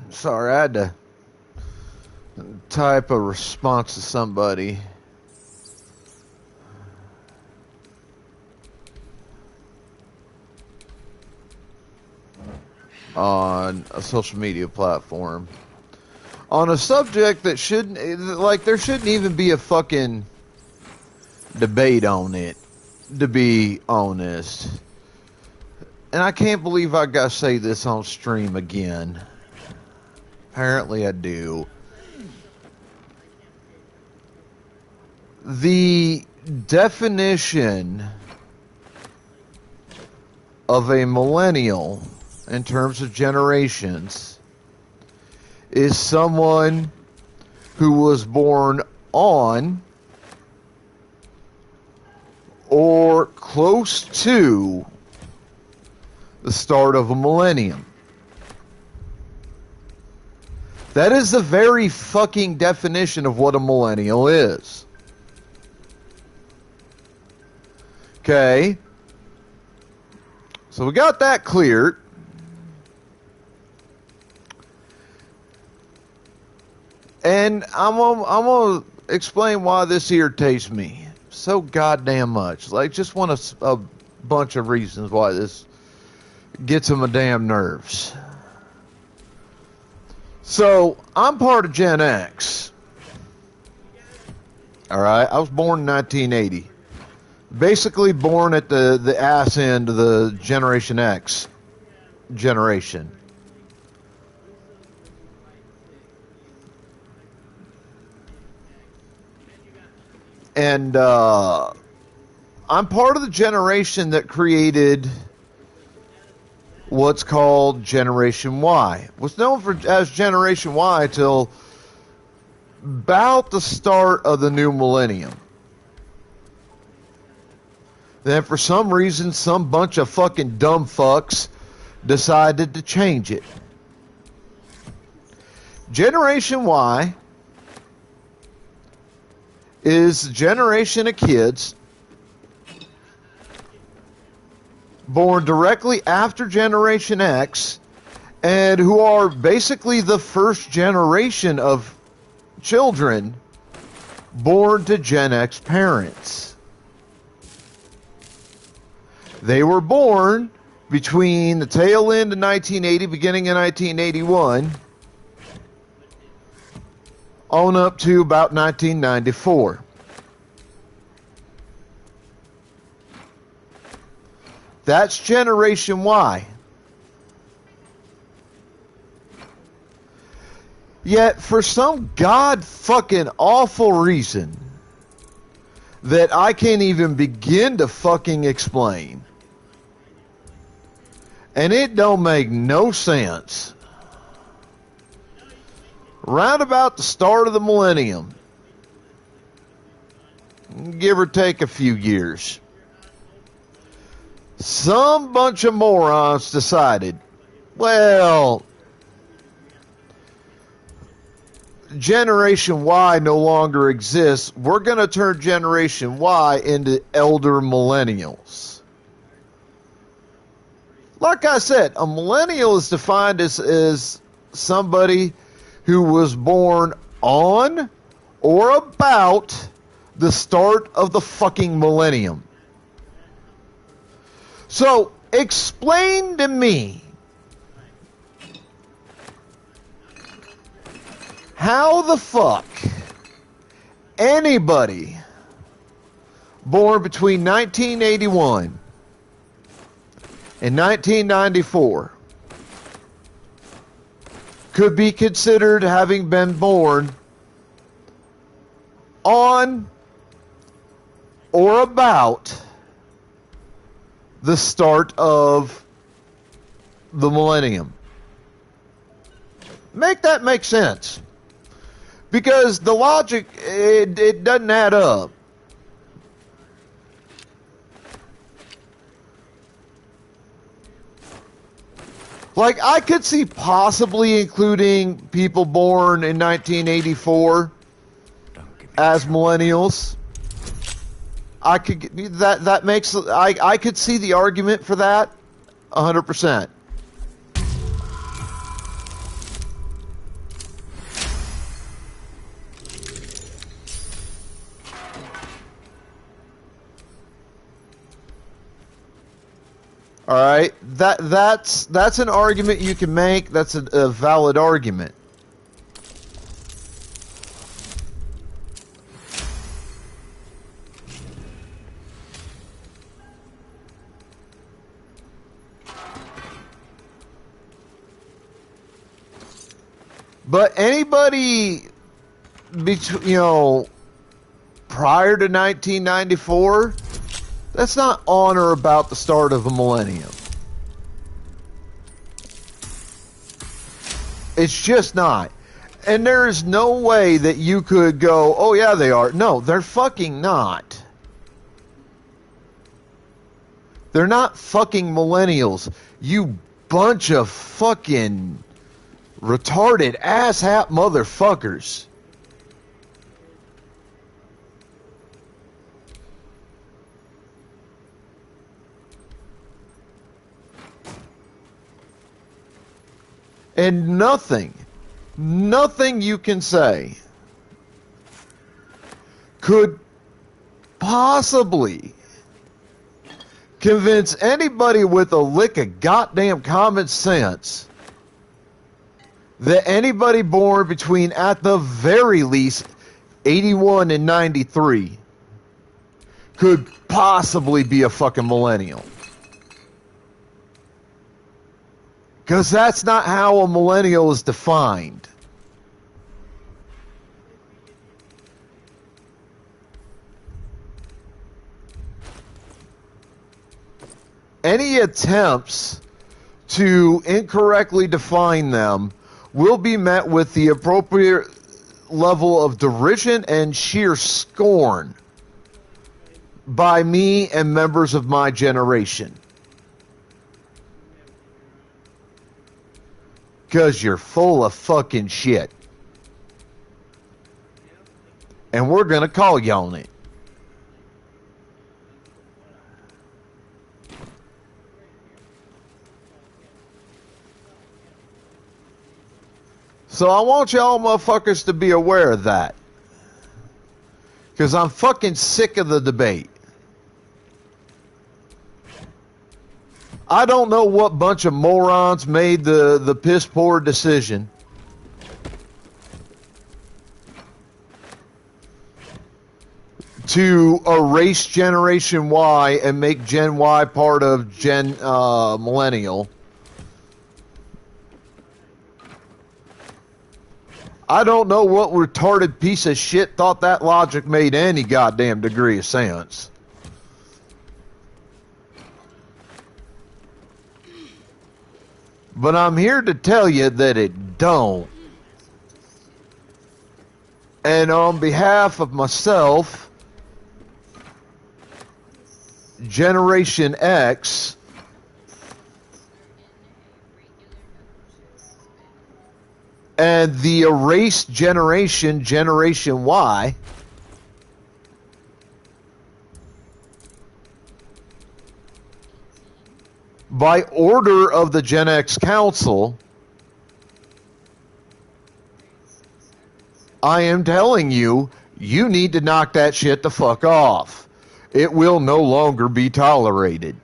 Speaker 1: Sorry, I had to type a response to somebody. On a social media platform. On a subject that shouldn't, like, there shouldn't even be a fucking debate on it, to be honest. And I can't believe I gotta say this on stream again. Apparently I do. The definition of a millennial in terms of generations is someone who was born on or close to the start of a millennium. That is the very fucking definition of what a millennial is. Okay. So we got that cleared. And I'm gonna explain why this irritates me so goddamn much. Like, just want a bunch of reasons why this gets on my damn nerves. So, I'm part of Gen X. Alright, I was born in 1980. Basically born at the ass end of the Generation X generation. And I'm part of the generation that created what's called Generation Y. Was known as Generation Y till about the start of the new millennium. Then for some reason, some bunch of fucking dumb fucks decided to change it. Generation Y is the generation of kids born directly after Generation X and who are basically the first generation of children born to Gen X parents. They were born between the tail end of 1980, beginning of 1981, on up to about 1994. That's Generation Y. Yet, for some god fucking awful reason that I can't even begin to fucking explain, and it don't make no sense, round about the start of the millennium, give or take a few years, some bunch of morons decided, well, Generation Y no longer exists. We're going to turn Generation Y into elder millennials. Like I said, a millennial is defined as somebody who was born on or about the start of the fucking millennium. So, explain to me how the fuck anybody born between 1981 and 1994 could be considered having been born on or about the start of the millennium. Make that make sense. Because the logic, it doesn't add up. Like, I could see possibly including people born in 1984 as millennials. I could that makes I could see the argument for that 100%. All right, that's an argument you can make. That's a valid argument. But anybody, prior to 1994, that's not on or about the start of a millennium. It's just not. And there is no way that you could go, oh yeah, they are. No, they're fucking not. They're not fucking millennials. You bunch of fucking retarded asshat motherfuckers. And nothing you can say could possibly convince anybody with a lick of goddamn common sense that anybody born between, at the very least, 81 and 93 could possibly be a fucking millennial. Because that's not how a millennial is defined. Any attempts to incorrectly define them will be met with the appropriate level of derision and sheer scorn by me and members of my generation. Because you're full of fucking shit. And we're going to call you on it. So I want y'all motherfuckers to be aware of that. Because I'm fucking sick of the debate. I don't know what bunch of morons made the piss poor decision to erase Generation Y and make Gen Y part of Gen Millennial. I don't know what retarded piece of shit thought that logic made any goddamn degree of sense. But I'm here to tell you that it don't. And on behalf of myself, Generation X, and the erased generation, Generation Y, by order of the Gen X Council, I am telling you, you need to knock that shit the fuck off. It will no longer be tolerated.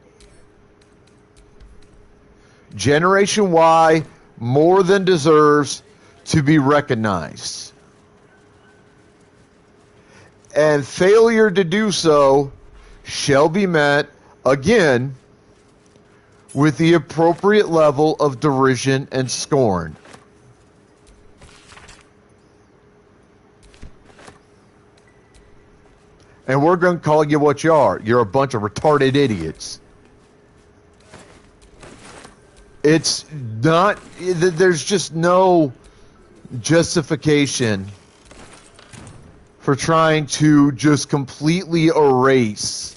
Speaker 1: Generation Y more than deserves to be recognized. And failure to do so shall be met, again, with the appropriate level of derision and scorn. And we're going to call you what you are. You're a bunch of retarded idiots. It's not, there's just no justification for trying to just completely erase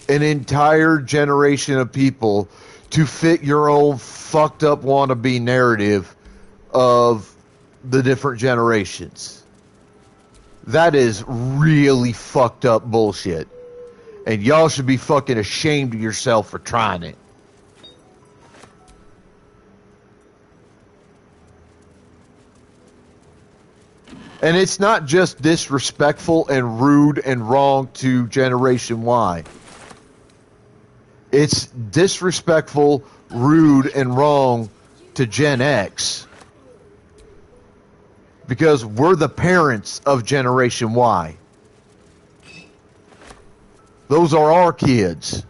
Speaker 1: an entire generation of people to fit your own fucked up wannabe narrative of the different generations. That is really fucked up bullshit. And y'all should be fucking ashamed of yourself for trying it. And it's not just disrespectful and rude and wrong to Generation Y. It's disrespectful, rude, and wrong to Gen X. Because we're the parents of Generation Y. Those are our kids.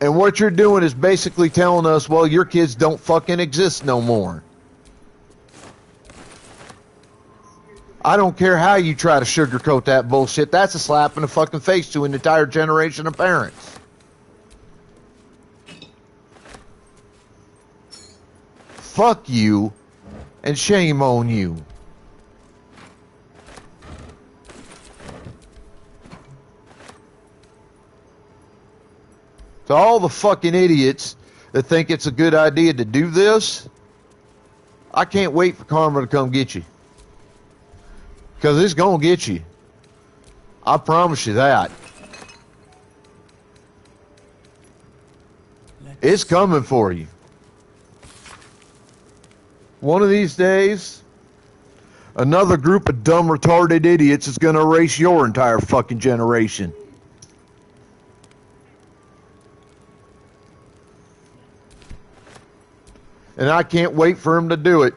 Speaker 1: And what you're doing is basically telling us, well, your kids don't fucking exist no more. I don't care how you try to sugarcoat that bullshit. That's a slap in the fucking face to an entire generation of parents. Fuck you, and shame on you. To all the fucking idiots that think it's a good idea to do this, I can't wait for karma to come get you. Because it's going to get you. I promise you that. It's coming for you. One of these days, another group of dumb, retarded idiots is going to erase your entire fucking generation. And I can't wait for him to do it.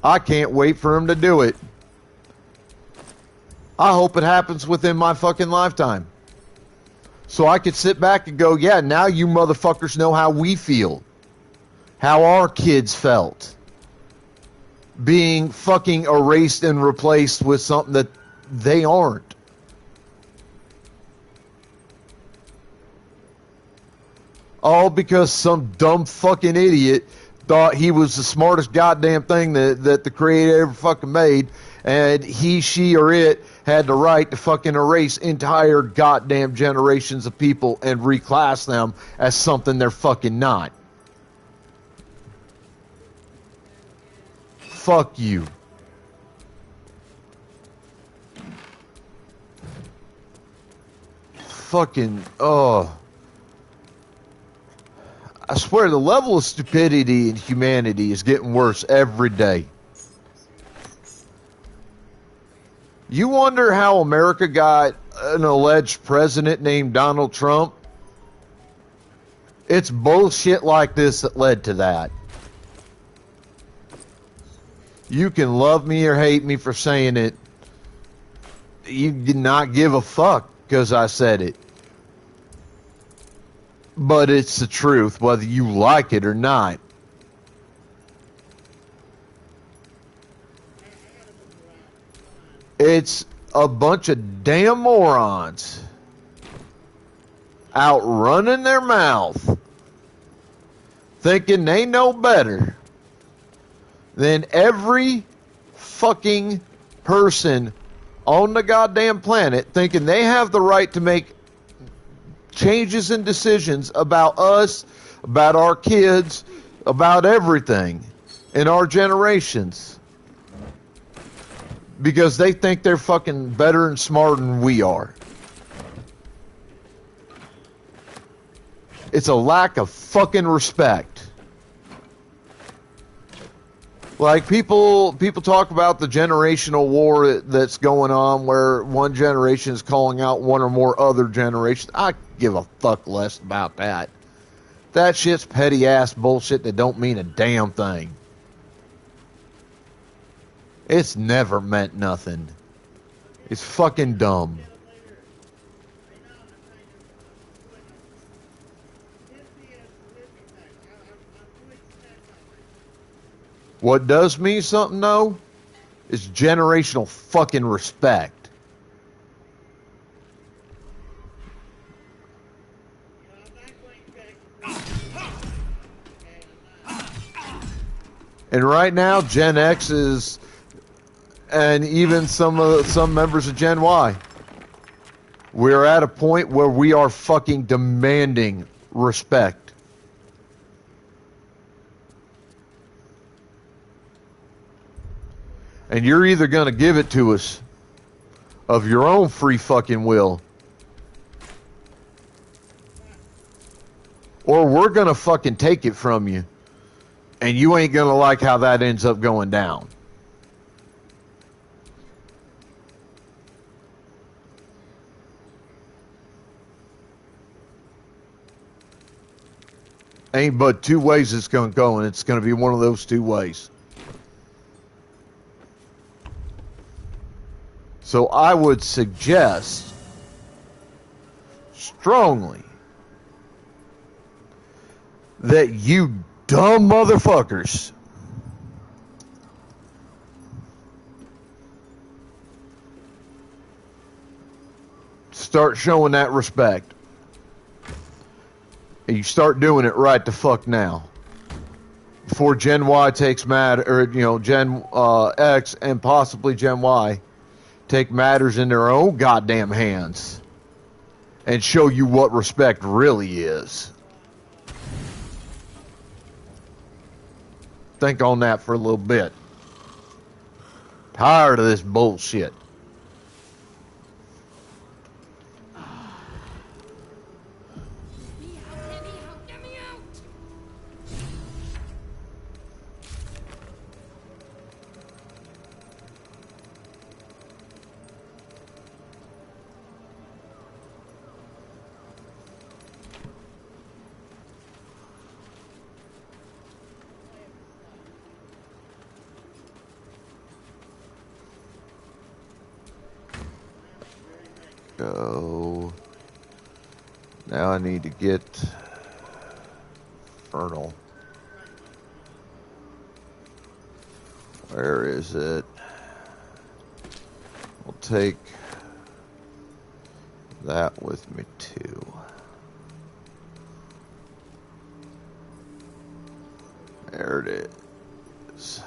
Speaker 1: I can't wait for him to do it. I hope it happens within my fucking lifetime. So I could sit back and go, yeah, now you motherfuckers know how we feel. How our kids felt. Being fucking erased and replaced with something that they aren't. All because some dumb fucking idiot thought he was the smartest goddamn thing that the creator ever fucking made, and he, she, or it had the right to fucking erase entire goddamn generations of people and reclass them as something they're fucking not. Fuck you. Fucking, oh. I swear the level of stupidity and humanity is getting worse every day. You wonder how America got an alleged president named Donald Trump? It's bullshit like this that led to that. You can love me or hate me for saying it. You did not give a fuck because I said it. But it's the truth, whether you like it or not. It's a bunch of damn morons out running their mouth, thinking they know better than every fucking person on the goddamn planet, thinking they have the right to make changes and decisions about us, about our kids, about everything in our generations. Because they think they're fucking better and smarter than we are. It's a lack of fucking respect. Like, people talk about the generational war that's going on where one generation is calling out one or more other generations. I give a fuck less about that. That shit's petty ass bullshit that don't mean a damn thing. It's never meant nothing. It's fucking dumb. What does mean something, though, is generational fucking respect. And right now, Gen X is, and even some members of Gen Y, we're at a point where we are fucking demanding respect. And you're either going to give it to us of your own free fucking will, or we're going to fucking take it from you And you ain't going to like how that ends up going down. Ain't but two ways it's going to go, and it's going to be one of those two ways. So I would suggest strongly that you dumb motherfuckers start showing that respect. And you start doing it right the fuck now. Before Gen Y takes Gen X and possibly Gen Y take matters in their own goddamn hands and show you what respect really is. Think on that for a little bit. Tired of this bullshit. Go. Now I need to get Fertile. Where is it? I'll take that with me too. There it is.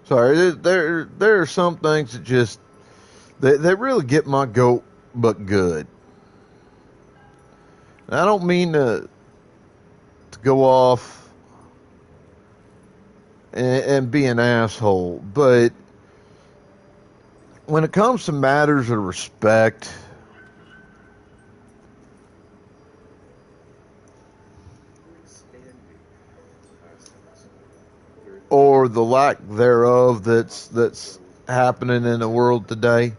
Speaker 1: Sorry, there are some things that just that really get my goat, but good. And I don't mean to go off and be an asshole, but when it comes to matters of respect, or the lack thereof that's happening in the world today,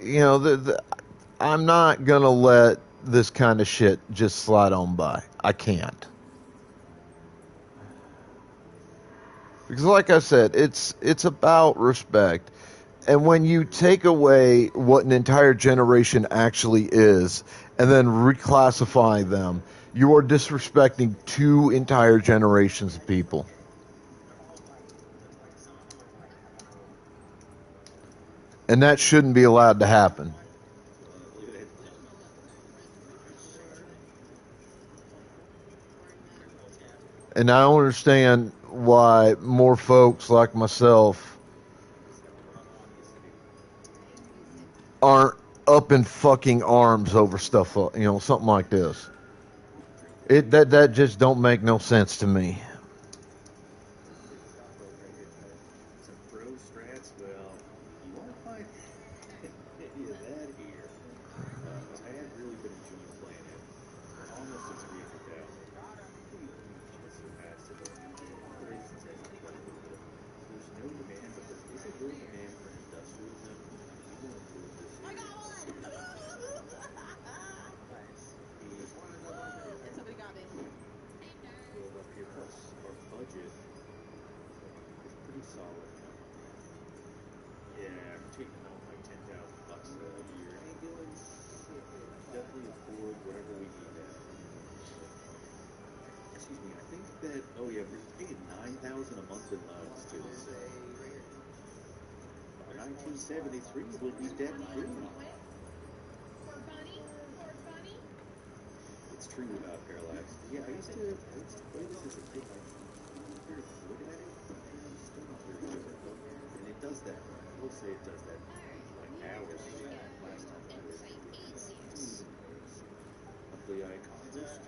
Speaker 1: you know, I'm not gonna let this kind of shit just slide on by. I can't. Because like I said, it's about respect. And when you take away what an entire generation actually is and then reclassify them, you are disrespecting two entire generations of people. And that shouldn't be allowed to happen. And I don't understand why more folks like myself aren't up in fucking arms over stuff, something like this. That just don't make no sense to me.
Speaker 11: Excuse me, I think that, oh yeah, we're paying 9,000 a month in loans to by 1973, we'll be debt free. It's true about parallax. Yeah, I used to play this as a kid. Like, very good at it, but I'm still not very good at it. And it does that. I will say it does that. Like hours last time I did it. Hopefully I accomplished.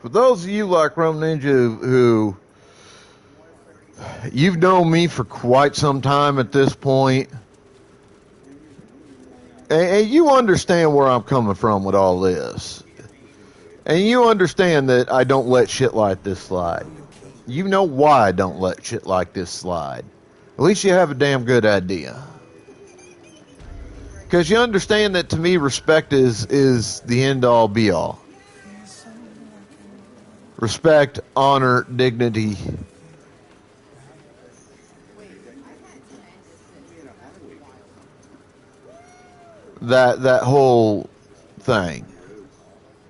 Speaker 1: For those of you like Rum Ninja who you've known me for quite some time at this point, and you understand where I'm coming from with all this. And you understand that I don't let shit like this slide. You know why I don't let shit like this slide. At least you have a damn good idea. Because you understand that to me, respect is the end-all, be-all. Respect, honor, dignity. That whole thing.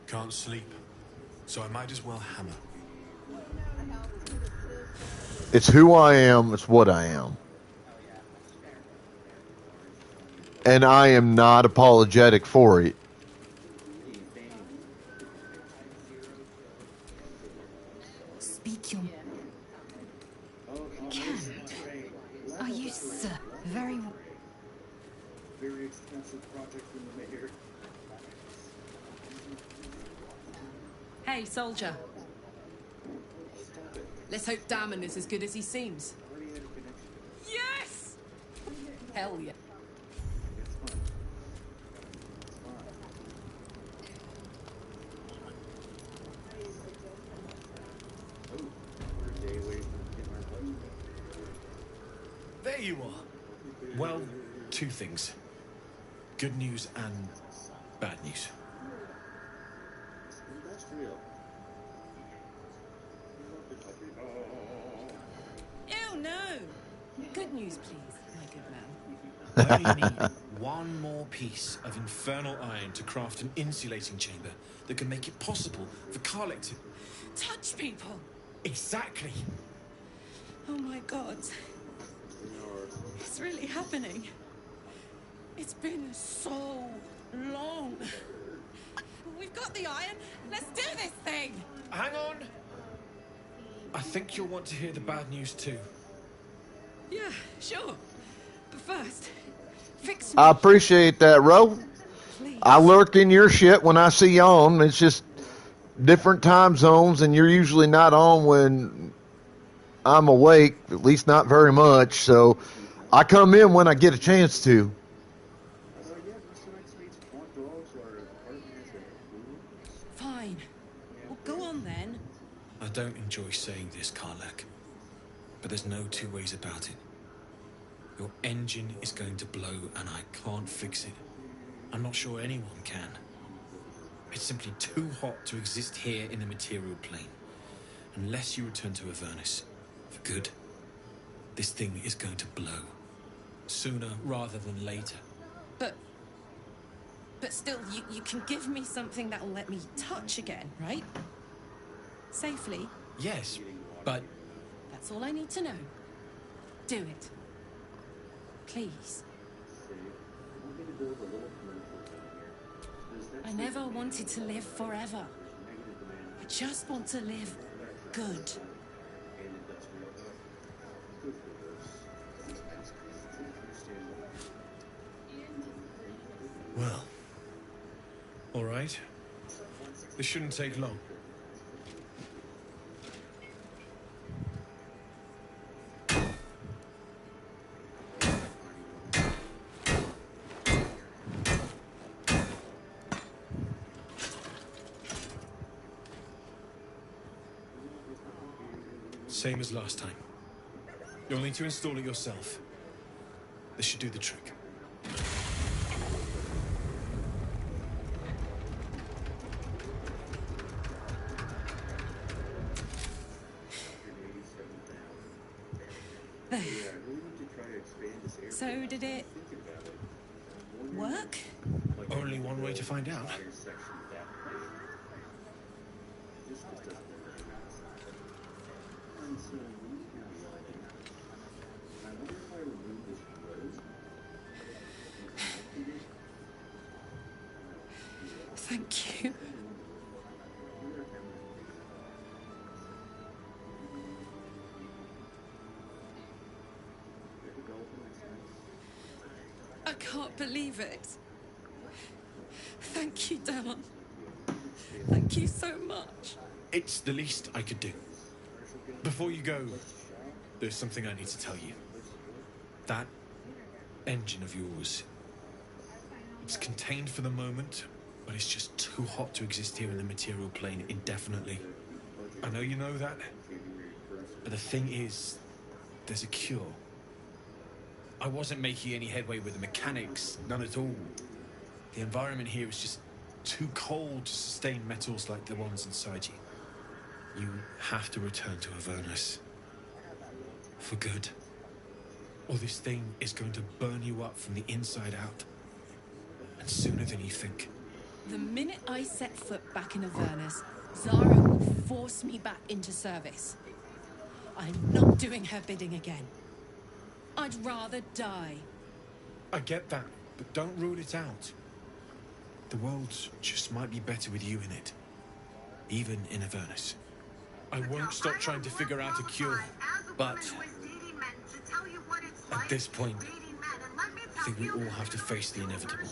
Speaker 8: Can't sleep, so I might as well hammer.
Speaker 1: It's who I am, it's what I am. And I am not apologetic for it.
Speaker 7: Speak your... Ken, are you, sir? Very
Speaker 11: expensive project from the mayor.
Speaker 9: Hey, soldier. Let's hope Damon is as good as he seems. Yes! Hell yeah.
Speaker 8: There you are. Well, two things. Good news and bad news.
Speaker 9: Ew, no! Good news, please, my good man.
Speaker 8: I only need one more piece of infernal iron to craft an insulating chamber that can make it possible for Karlach to...
Speaker 9: Touch people!
Speaker 8: Exactly!
Speaker 9: Oh my god. It's really happening. It's been so long. We've got the iron. Let's do this thing!
Speaker 8: Hang on! I think you'll want to hear the bad news too.
Speaker 9: Yeah, sure. But first, fix me.
Speaker 1: I appreciate that, Ro.
Speaker 9: Please.
Speaker 1: I lurk in your shit when I see you on. It's just different time zones, and you're usually not on when I'm awake, at least not very much. So I come in when I get a chance to.
Speaker 9: Fine. Well, go on then.
Speaker 8: I don't enjoy saying this, Karlach, but there's no two ways about it. Your engine is going to blow, and I can't fix it. I'm not sure anyone can. It's simply too hot to exist here in the material plane. Unless you return to Avernus for good, this thing is going to blow. Sooner rather than later.
Speaker 9: But still, you can give me something that'll let me touch again, right? Safely.
Speaker 8: Yes, but...
Speaker 9: That's all I need to know. Do it. Please. I never wanted to live forever. I just want to live good.
Speaker 8: Well, all right. This shouldn't take long. Same as last time. You'll need to install it yourself. This should do the trick.
Speaker 9: There.
Speaker 11: Yeah, I really need to try to expand this area.
Speaker 9: So did it
Speaker 11: Thinking about it.
Speaker 9: work?
Speaker 11: Like
Speaker 8: Only one way to find out.
Speaker 11: entire section of that place. This just doesn't look like and so we can realize. I wonder if I remove this road.
Speaker 9: Thank you. I can't believe it. Thank you, Damon. Thank you so much.
Speaker 8: It's the least I could do. Before you go, there's something I need to tell you. That engine of yours, it's contained for the moment, but it's just too hot to exist here in the material plane indefinitely. I know you know that, but the thing is, there's a cure. I wasn't making any headway with the mechanics, none at all. The environment here is just too cold to sustain metals like the ones inside you. You have to return to Avernus. For good. Or this thing is going to burn you up from the inside out. And sooner than you think.
Speaker 9: The minute I set foot back in Avernus, Zara will force me back into service. I'm not doing her bidding again. I'd rather die.
Speaker 8: I get that, but don't rule it out. The world just might be better with you in it. Even in Avernus. I won't stop trying to figure out a cure, but at this point, I think we all have to face the inevitable.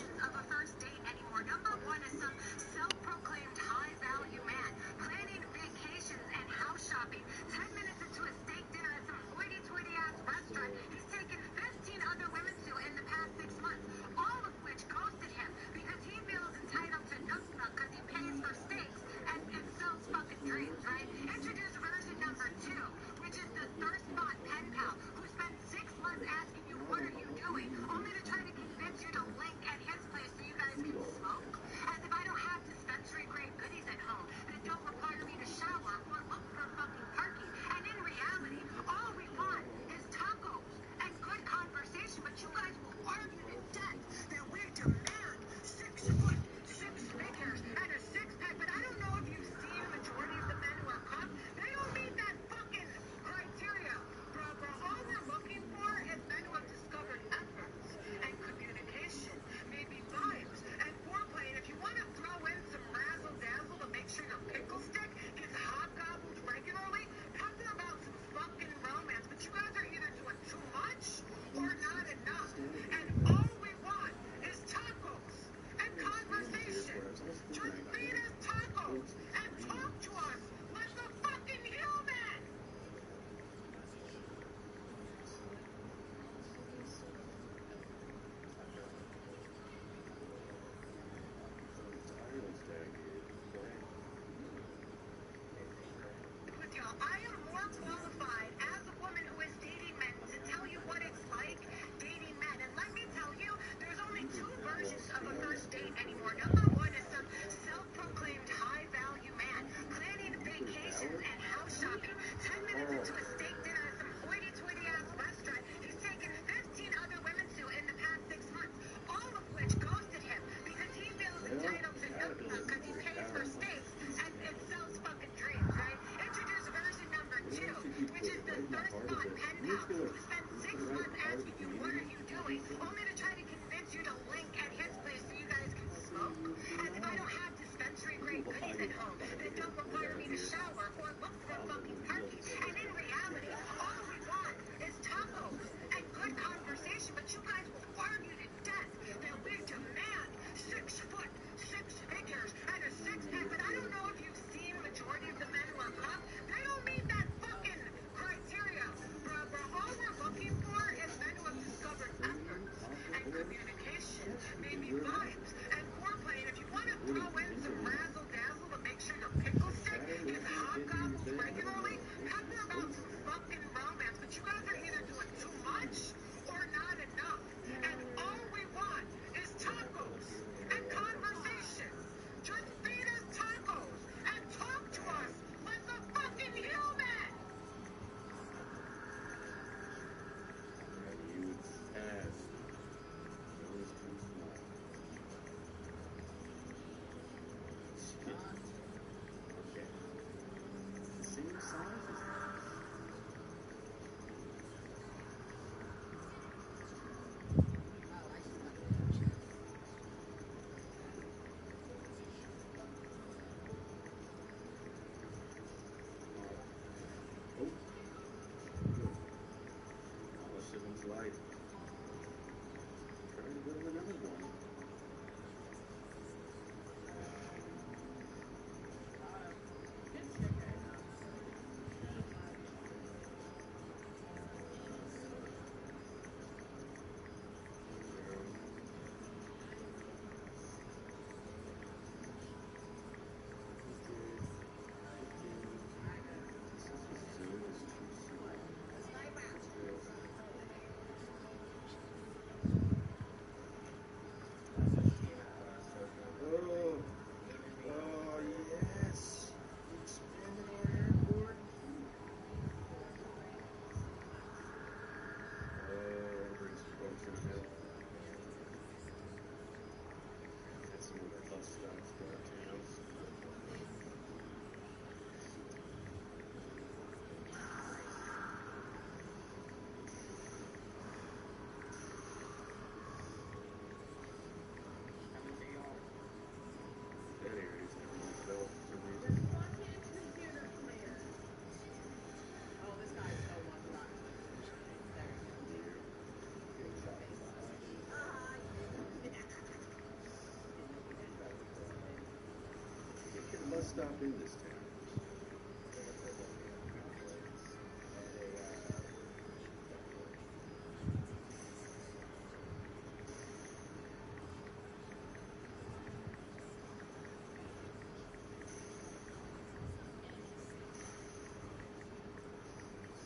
Speaker 11: bus stop in this town.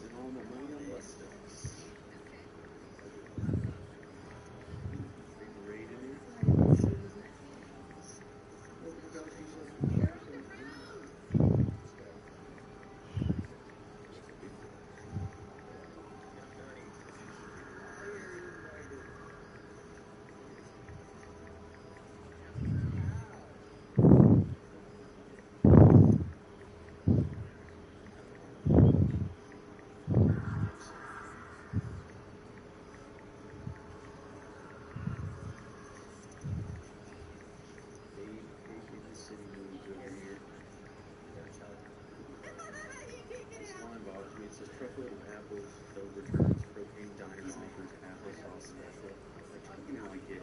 Speaker 11: And all the money on bus stops. Big raid in here. It's a truckload of apples, Dover turnips, propane diamond-makers, applesauce special. You know, I get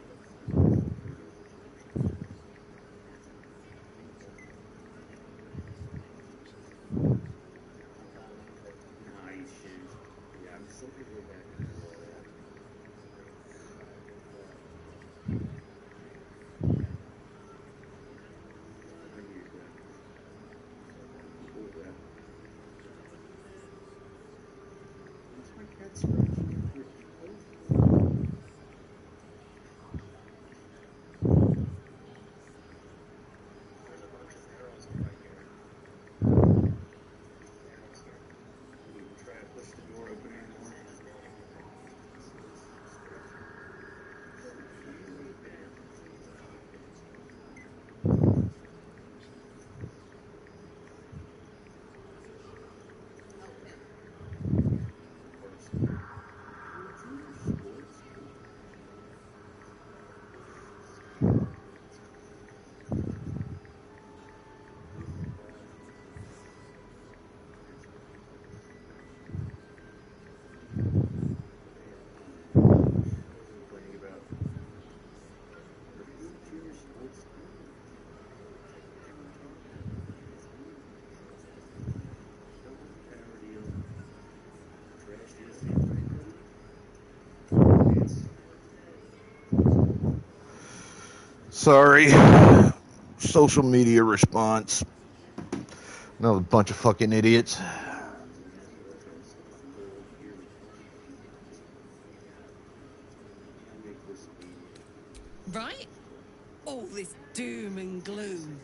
Speaker 11: nice shoes. Yeah, I'm still gonna go back and do all that. I need that. Hold that. What's my cat scratching your foot? There's a bunch of arrows right here. You try to push the door open anymore.
Speaker 1: Sorry. Social media response. Another bunch of fucking idiots.
Speaker 9: Right? All this doom and gloom.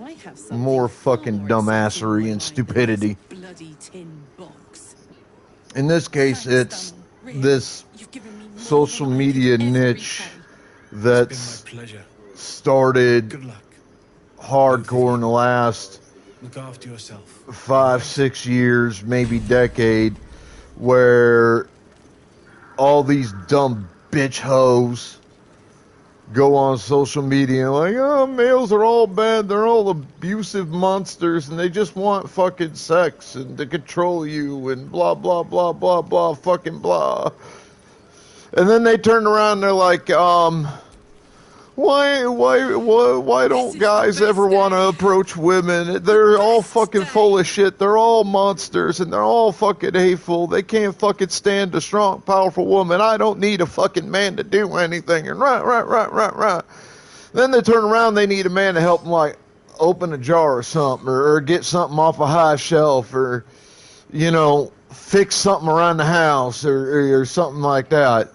Speaker 9: I have something
Speaker 1: More
Speaker 9: far
Speaker 1: fucking
Speaker 9: more
Speaker 1: dumbassery
Speaker 9: exciting
Speaker 1: and
Speaker 9: in my life than
Speaker 1: stupidity.
Speaker 9: this bloody tin box.
Speaker 1: In this case,
Speaker 9: Thanks,
Speaker 1: it's
Speaker 9: Donald. Really,
Speaker 1: this
Speaker 9: you've given me more
Speaker 1: social
Speaker 9: than I could
Speaker 1: media
Speaker 9: ever
Speaker 1: niche
Speaker 9: repay.
Speaker 1: that's
Speaker 8: It's been my pleasure.
Speaker 1: started
Speaker 8: Good luck.
Speaker 1: hardcore in the last
Speaker 8: Look after yourself.
Speaker 1: 5, 6 years, maybe decade, where all these dumb bitch hoes go on social media and like, oh, males are all bad, they're all abusive monsters, and they just want fucking sex and to control you and blah blah blah blah blah fucking blah. And then they turn around and they're like, why don't guys ever want to approach women? They're all fucking full of shit. They're all monsters and they're all fucking hateful. They can't fucking stand a strong, powerful woman. I don't need a fucking man to do anything. And right. Then they turn around, they need a man to help them, like, open a jar or something, or get something off a high shelf, or, you know, fix something around the house, or something like that.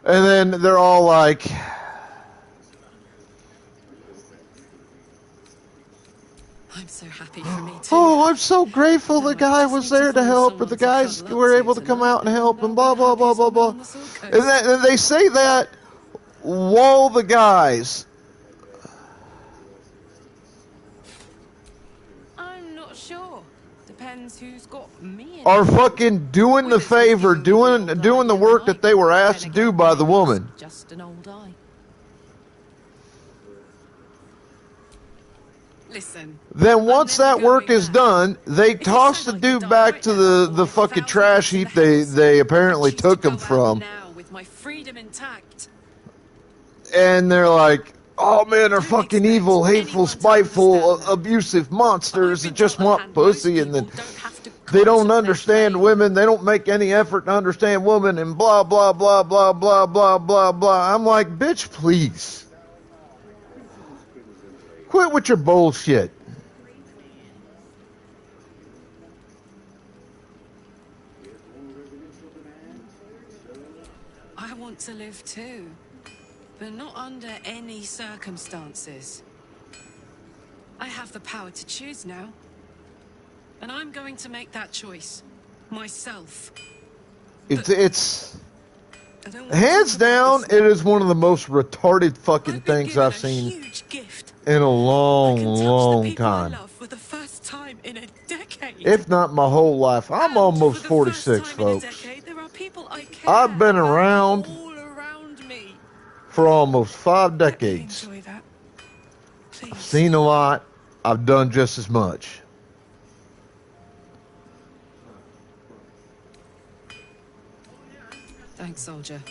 Speaker 1: And then they're all like,
Speaker 9: I'm so happy for me too.
Speaker 1: oh, I'm so grateful the guy was there to help, or the guys were able to come out and help, and blah, blah, blah, blah, blah. And they say that while the guys
Speaker 9: I'm not sure. Depends who's got me in
Speaker 1: are
Speaker 9: it.
Speaker 1: fucking doing the favor, doing the work that they were asked to do by the woman.
Speaker 9: Just an old eye. Listen.
Speaker 1: Then once that work is done, they toss the dude back to the fucking trash heap they apparently took him from.
Speaker 9: Now with my freedom intact.
Speaker 1: And they're like, oh man, they're
Speaker 9: Don't
Speaker 1: fucking
Speaker 9: expect
Speaker 1: evil, hateful,
Speaker 9: anyone to
Speaker 1: spiteful,
Speaker 9: understand that.
Speaker 1: abusive monsters
Speaker 9: I've
Speaker 1: that
Speaker 9: been
Speaker 1: just
Speaker 9: told a
Speaker 1: want
Speaker 9: hand most
Speaker 1: pussy, and
Speaker 9: people
Speaker 1: then
Speaker 9: don't have to
Speaker 1: they don't
Speaker 9: contemplate
Speaker 1: understand
Speaker 9: playing.
Speaker 1: women. They don't make any effort to understand women, and blah blah blah blah blah blah blah blah. I'm like, bitch, please quit with your bullshit.
Speaker 9: I want to live too, but not under any circumstances. I have the power to choose now, and I'm going to make that choice myself.
Speaker 1: It's
Speaker 9: I don't want to
Speaker 1: hands
Speaker 9: talk about
Speaker 1: down,
Speaker 9: this
Speaker 1: it
Speaker 9: now.
Speaker 1: is one of the most retarded fucking
Speaker 9: I've been
Speaker 1: things
Speaker 9: given
Speaker 1: I've
Speaker 9: a
Speaker 1: seen
Speaker 9: huge gift.
Speaker 1: in a
Speaker 9: I
Speaker 1: long,
Speaker 9: can touch the
Speaker 1: long
Speaker 9: people I
Speaker 1: time.
Speaker 9: love for the first time in a decade.
Speaker 1: If not my whole life. I'm
Speaker 9: And
Speaker 1: almost
Speaker 9: for the first
Speaker 1: 46,
Speaker 9: time in a
Speaker 1: folks.
Speaker 9: decade, there are people I
Speaker 1: I've
Speaker 9: care
Speaker 1: been
Speaker 9: about
Speaker 1: around
Speaker 9: all around me.
Speaker 1: for almost 5
Speaker 9: Let me
Speaker 1: decades.
Speaker 9: enjoy that,
Speaker 1: I've
Speaker 9: please.
Speaker 1: seen a lot. I've done just as much.
Speaker 9: Thanks, soldier.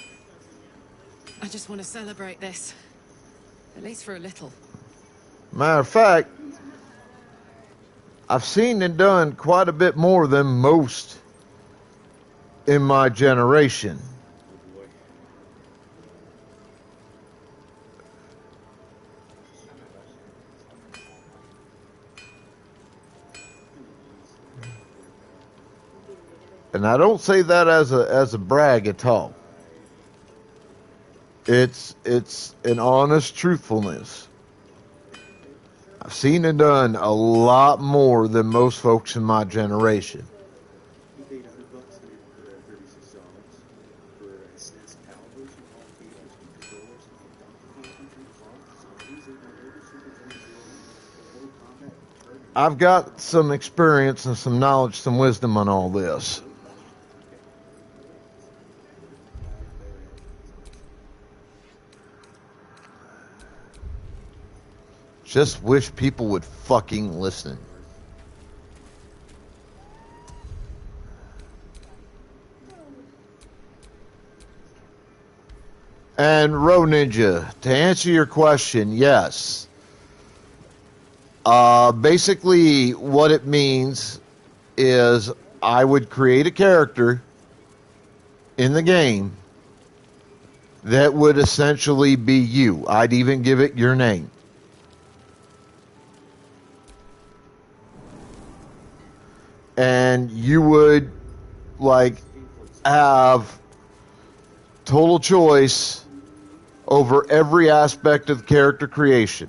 Speaker 9: I just want to celebrate this, at least for a little.
Speaker 1: Matter of fact, I've seen and done quite a bit more than most in my generation. And I don't say that as a brag at all. It's an honest truthfulness. I've seen and done a lot more than most folks in my generation.
Speaker 11: He paid $100 for the $36 for a SNES Calibers and all cables and controllers and Donkey Kong Country zombies and Marvel Super Mortal Kombat.
Speaker 1: I've got some experience and some knowledge, some wisdom on all this. Just wish people would fucking listen. And Ro Ninja, to answer your question, yes. Basically, what it means is I would create a character in the game that would essentially be you. I'd even give it your name. And you would, like, have total choice over every aspect of character creation.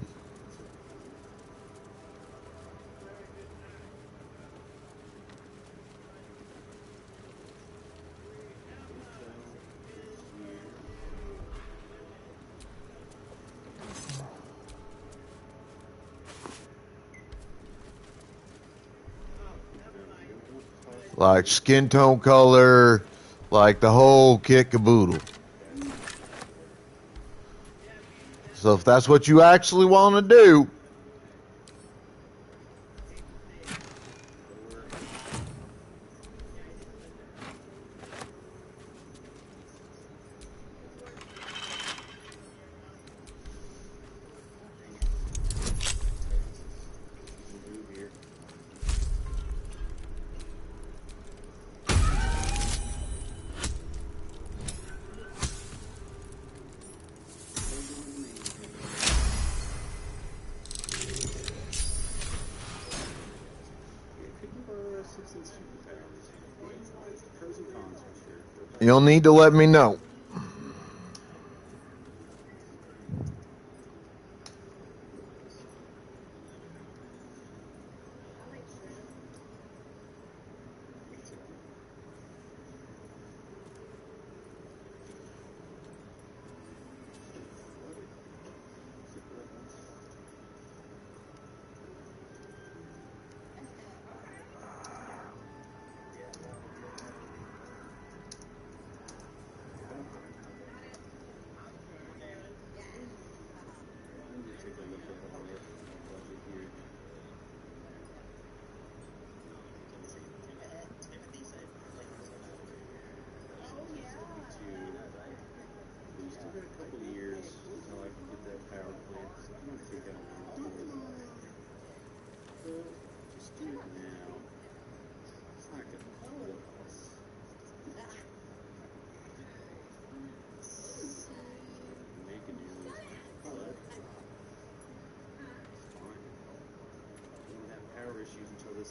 Speaker 1: Like skin tone color, like the whole kit caboodle. So if that's what you actually want to do, you'll need to let me know.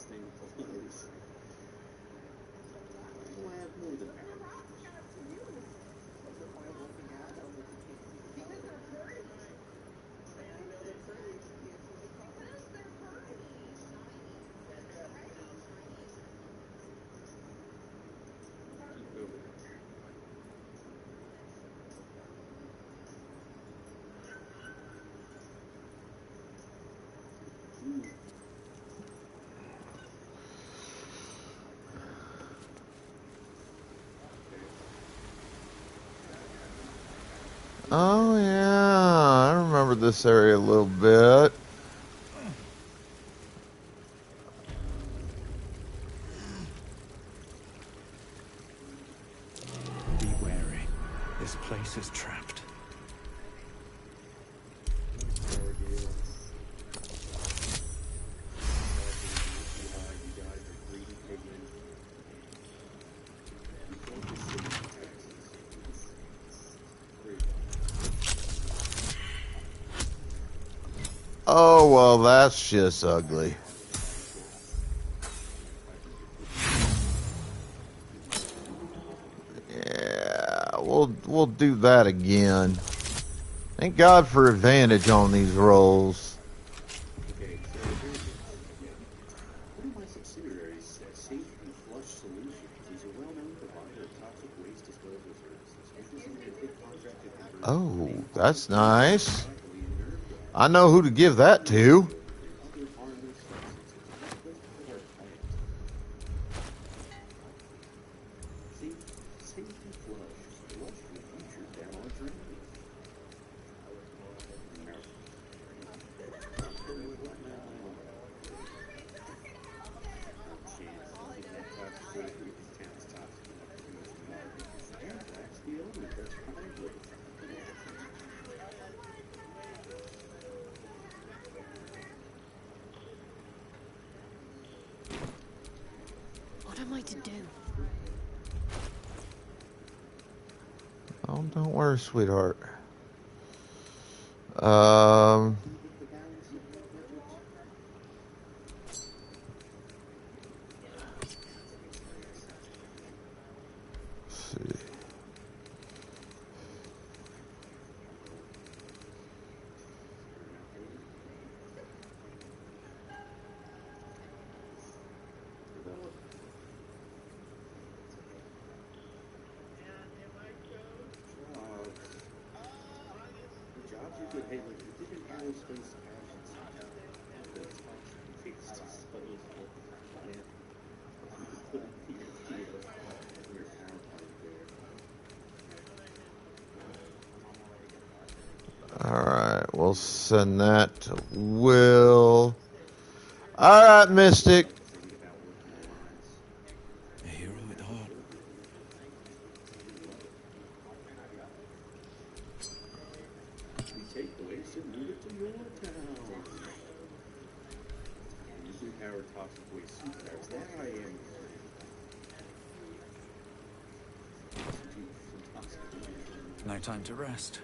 Speaker 11: this thing flows. We'll have more than that.
Speaker 1: Oh yeah, I remember this area a little bit.
Speaker 6: Be wary. This place is trapped.
Speaker 1: Oh well, that's just ugly. Yeah, we'll do that again. Thank God for advantage on these rolls.
Speaker 11: Okay, so one of my subsidiaries, Safe and Flush Solutions, is a well-known provider of toxic waste disposal services. Interestingly, a big contract to convert
Speaker 1: Oh, that's nice. I know who to give that to.
Speaker 11: other harmless substances. Let's put our plant. Safe and Flush. Flush your future down our drain.
Speaker 9: What am I to do?
Speaker 1: Oh, don't worry, sweetheart. Let's see.
Speaker 11: Jobs are good. Hey, look, you did an aerospace passion center. That's disposal. Yeah. Put up your power plant there.
Speaker 1: Alright, we'll send that to Will. Alright, Mystic.
Speaker 8: A hero at heart.
Speaker 11: We take the waste and move it to your town. Using power toxic waste superpowers. That I am.
Speaker 8: No time to rest.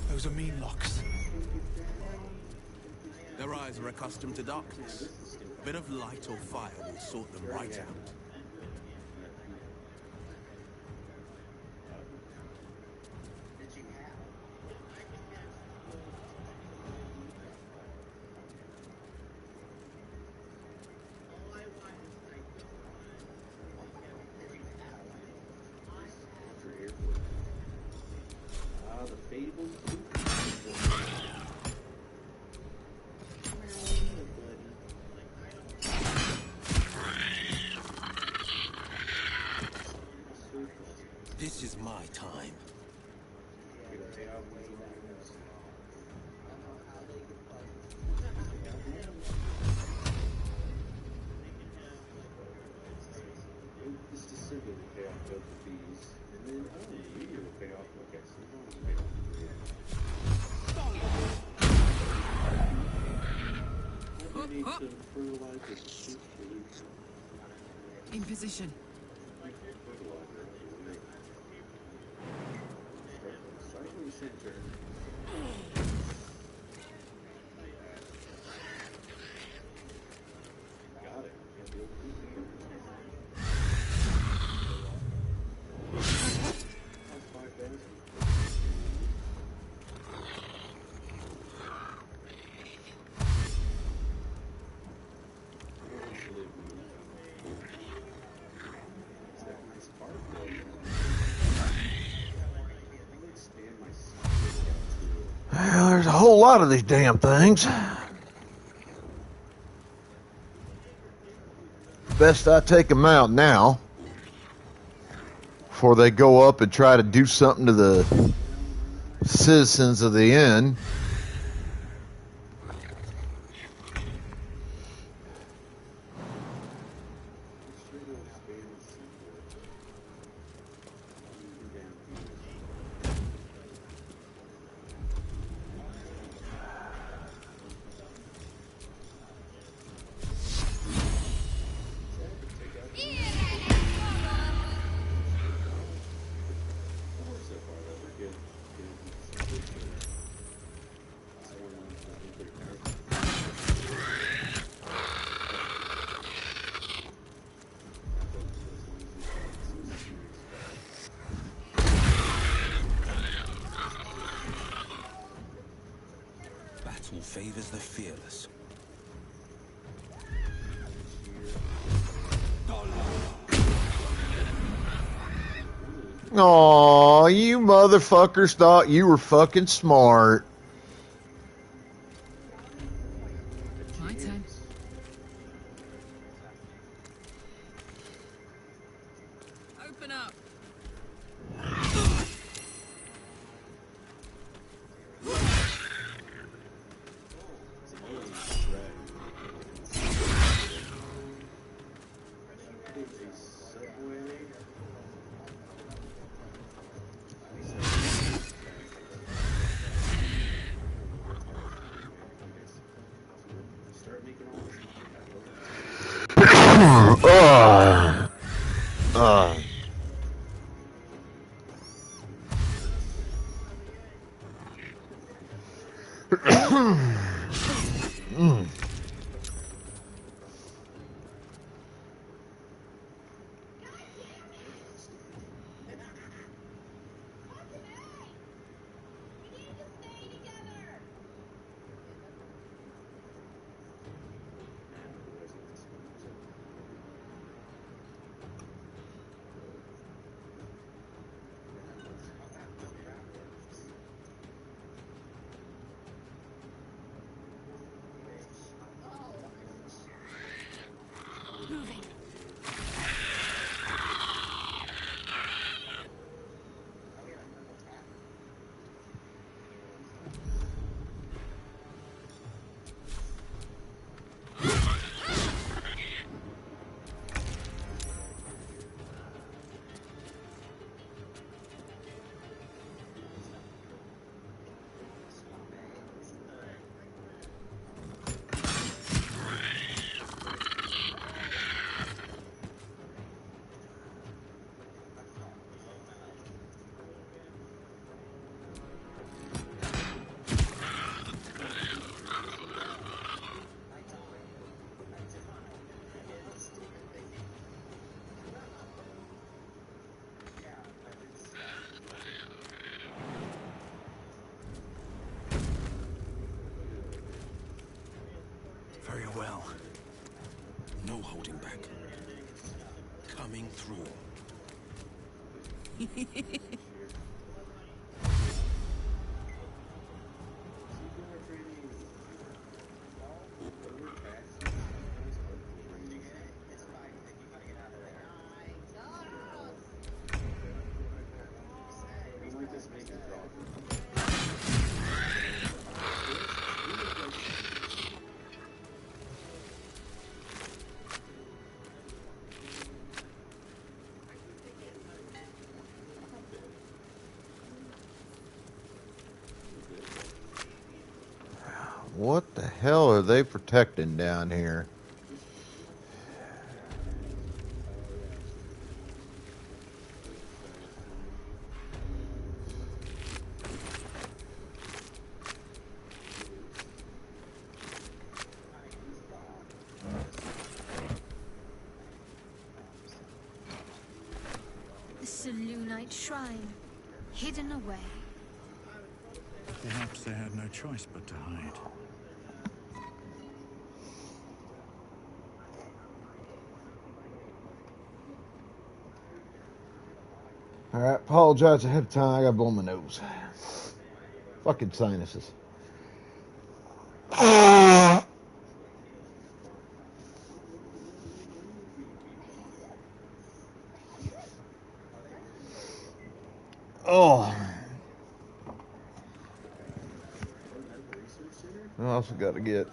Speaker 8: Those are mean locks.
Speaker 12: Their eyes are accustomed to darkness. A bit of light or fire will sort them right out.
Speaker 11: The fabled
Speaker 12: This is my time.
Speaker 11: This December will pay off both the fees, and then New Year will pay off. Okay, so you don't pay off the need to fertilize the soup solution.
Speaker 9: In position.
Speaker 11: Cycling center. Got it. That's 5,000. Is that nice park?
Speaker 1: Well, there's a whole lot of these damn things. Best I take them out now before they go up and try to do something to the citizens of the inn.
Speaker 12: Battle favors the fearless.
Speaker 1: Aw, you motherfuckers thought you were fucking smart.
Speaker 5: My turn.
Speaker 9: Open up.
Speaker 12: Very well. No holding back. Coming through.
Speaker 1: What the hell are they protecting down here?
Speaker 13: ancient shrine, hidden away.
Speaker 6: Perhaps they had no choice but to hide.
Speaker 1: Alright, apologize ahead of time. I gotta blow my nose. Fucking sinuses. Oh. I also got to get.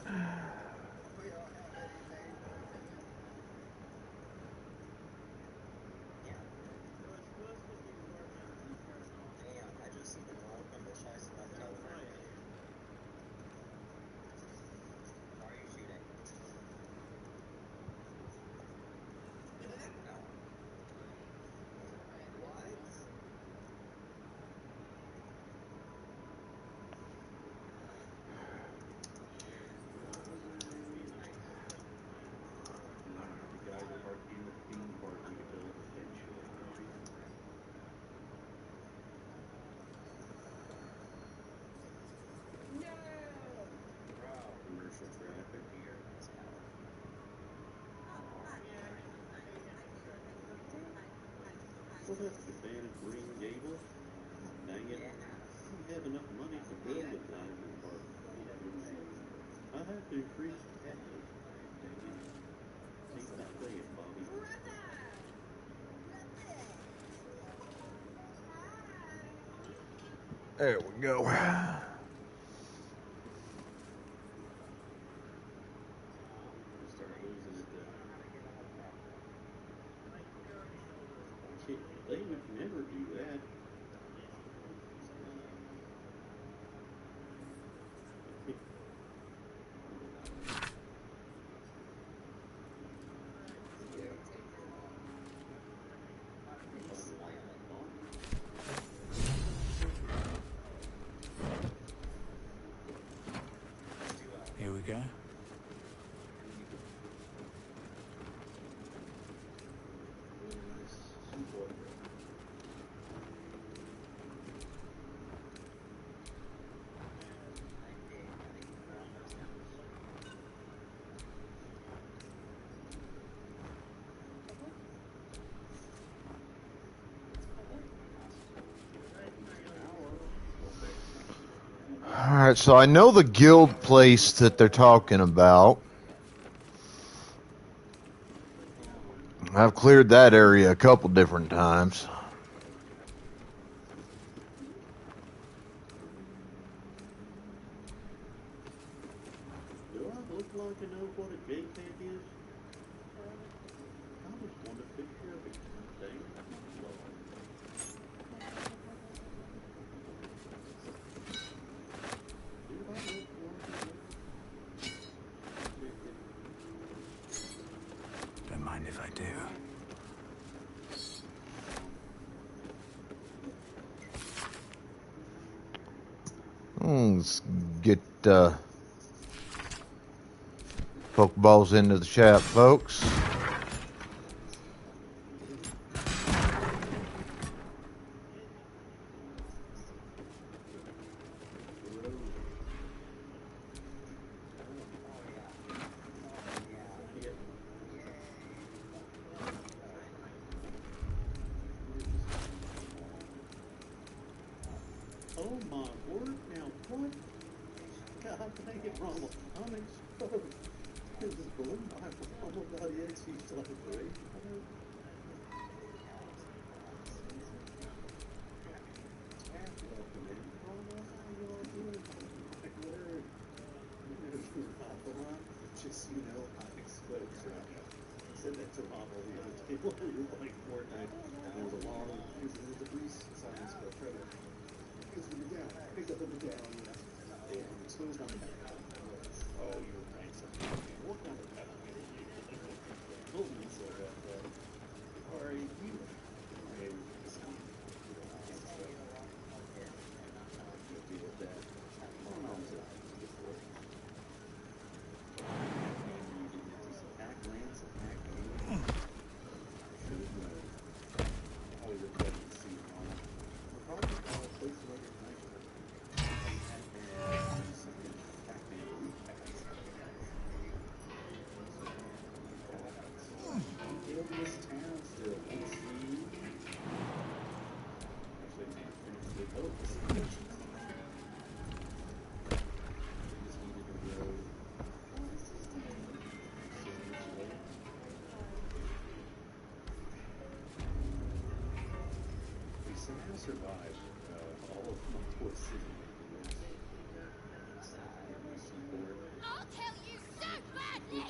Speaker 11: Well, that's the fan of Green Gables. Dang it. We have enough money to build a diamond park. I have to increase the taxes. Dang it. Ain't that saying, Bobby?
Speaker 1: There we go.
Speaker 11: Start losing it. They would never do that.
Speaker 6: Here we go.
Speaker 1: Alright, so I know the guild place that they're talking about. I've cleared that area a couple different times.
Speaker 11: Do I look like I know what a JCAT is? I just want a picture of it. Dang it.
Speaker 6: Don't mind if I do.
Speaker 1: Let's get Pokeballs into the chat, folks.
Speaker 11: Oh my word, now what? God dang it, Rommel. I'm exposed. This is balloon Bible. Rommel.exe /3. Just, you know, I'm exposed right now. I said that to Rommel the other day while we were playing Fortnite. And there was a long, there's a police science go predator. Because we were down, picked up the medallion, and exposed on the back. Oh, you're right. What kind of medallion? Told me so that, or you, and deal with that. My mom's a hack lance, hack should have known. I was expecting to see Mom I survived all of my poor city.
Speaker 13: I'll tell you so badly!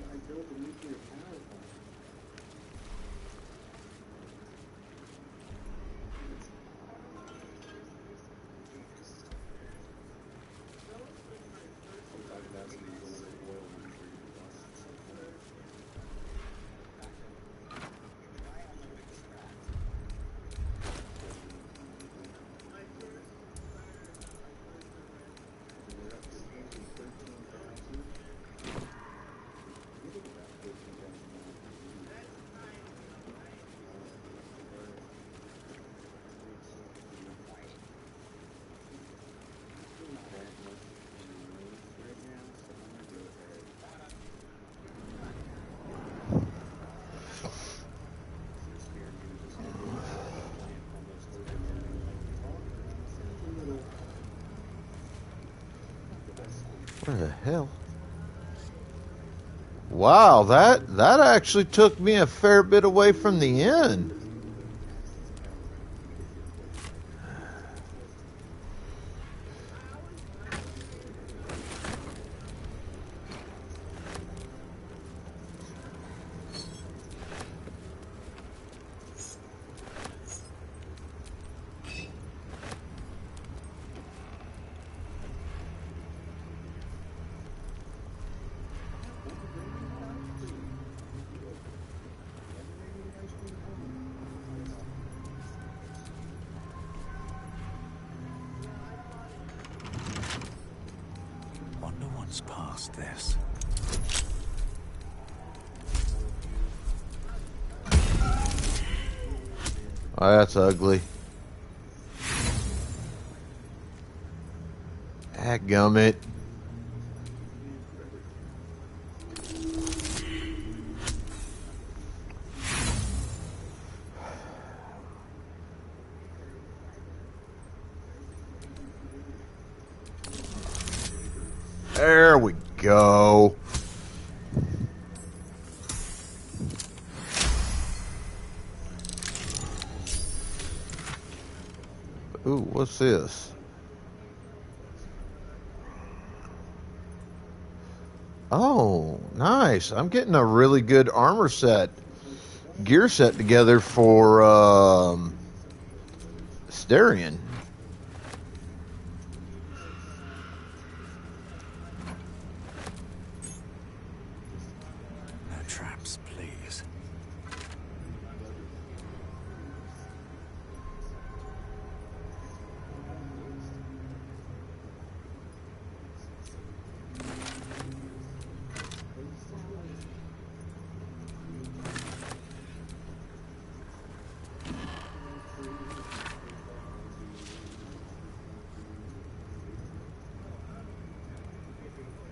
Speaker 11: I built a nuclear power plant.
Speaker 1: What the hell? Wow, that actually took me a fair bit away from the end.
Speaker 6: Wonder what's past this.
Speaker 1: Oh, that's ugly. Dadgummit. There we go. Ooh, what's this? Oh, nice. I'm getting a really good armor set, gear set together for Starion.
Speaker 6: No traps, please.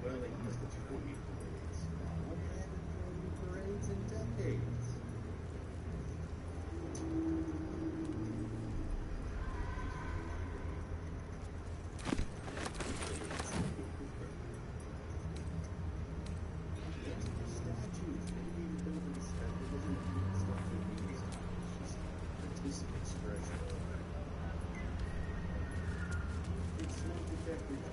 Speaker 11: Well, they used the 20 parades. Parades in decades. Artistic expression. It's smoke detectors.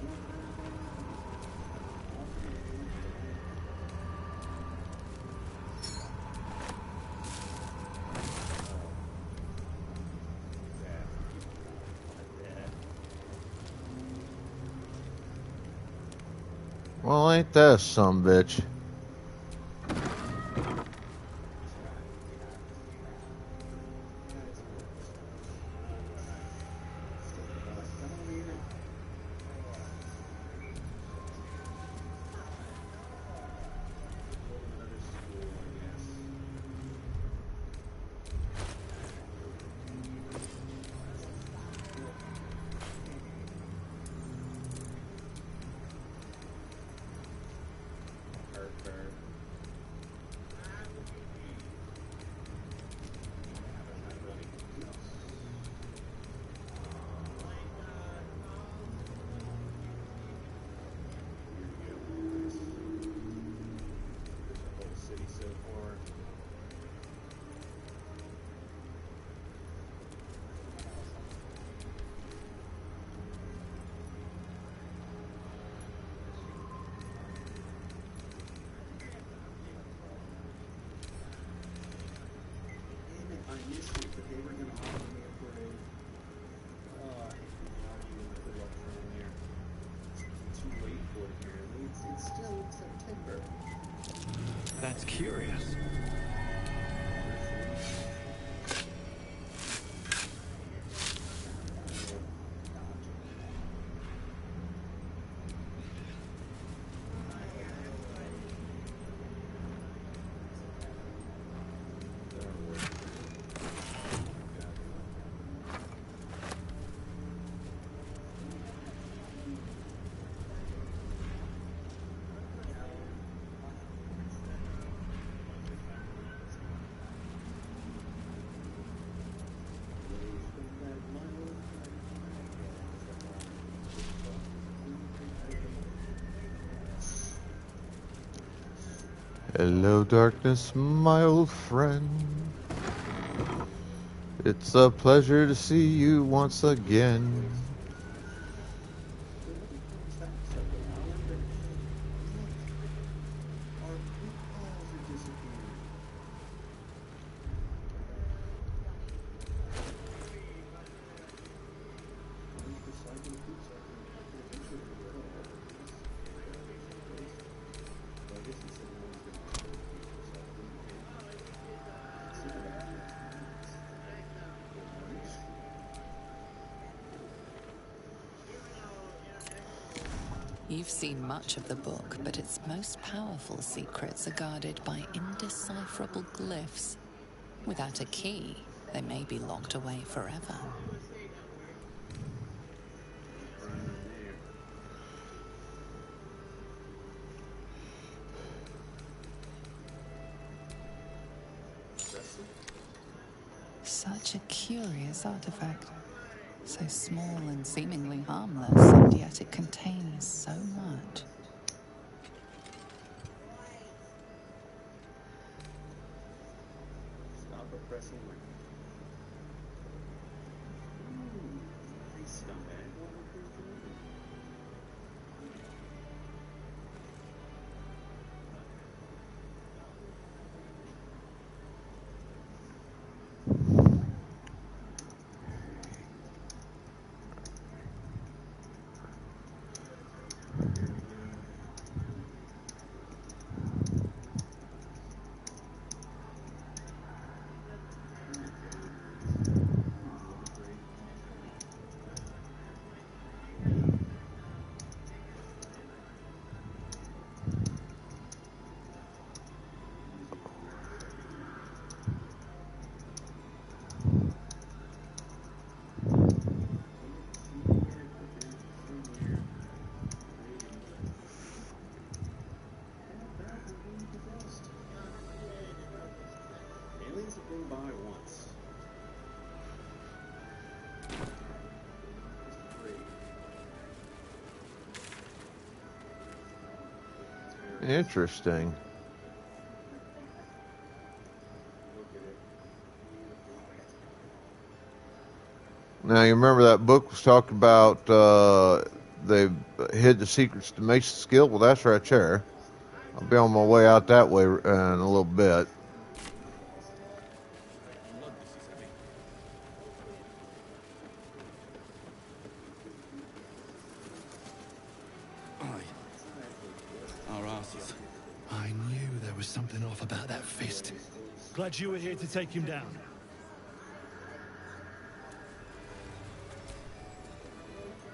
Speaker 1: Well, ain't that some bitch?
Speaker 6: That's curious.
Speaker 1: Hello, darkness, my old friend. It's a pleasure to see you once again.
Speaker 5: You've seen much of the book, but its most powerful secrets are guarded by indecipherable glyphs. Without a key, they may be locked away forever. Such a curious artifact. So small and seemingly harmless, and yet it contains so much.
Speaker 11: Stop oppressing women. Hey, scumbag. Aliens have been by once.
Speaker 1: Interesting. Now, you remember that book was talking about they hid the secrets to Mace's skill? Well, that's right there. I'll be on my way out that way in a little bit.
Speaker 12: Our asses. I knew there was something off about that fist.
Speaker 6: Glad you were here to take him down.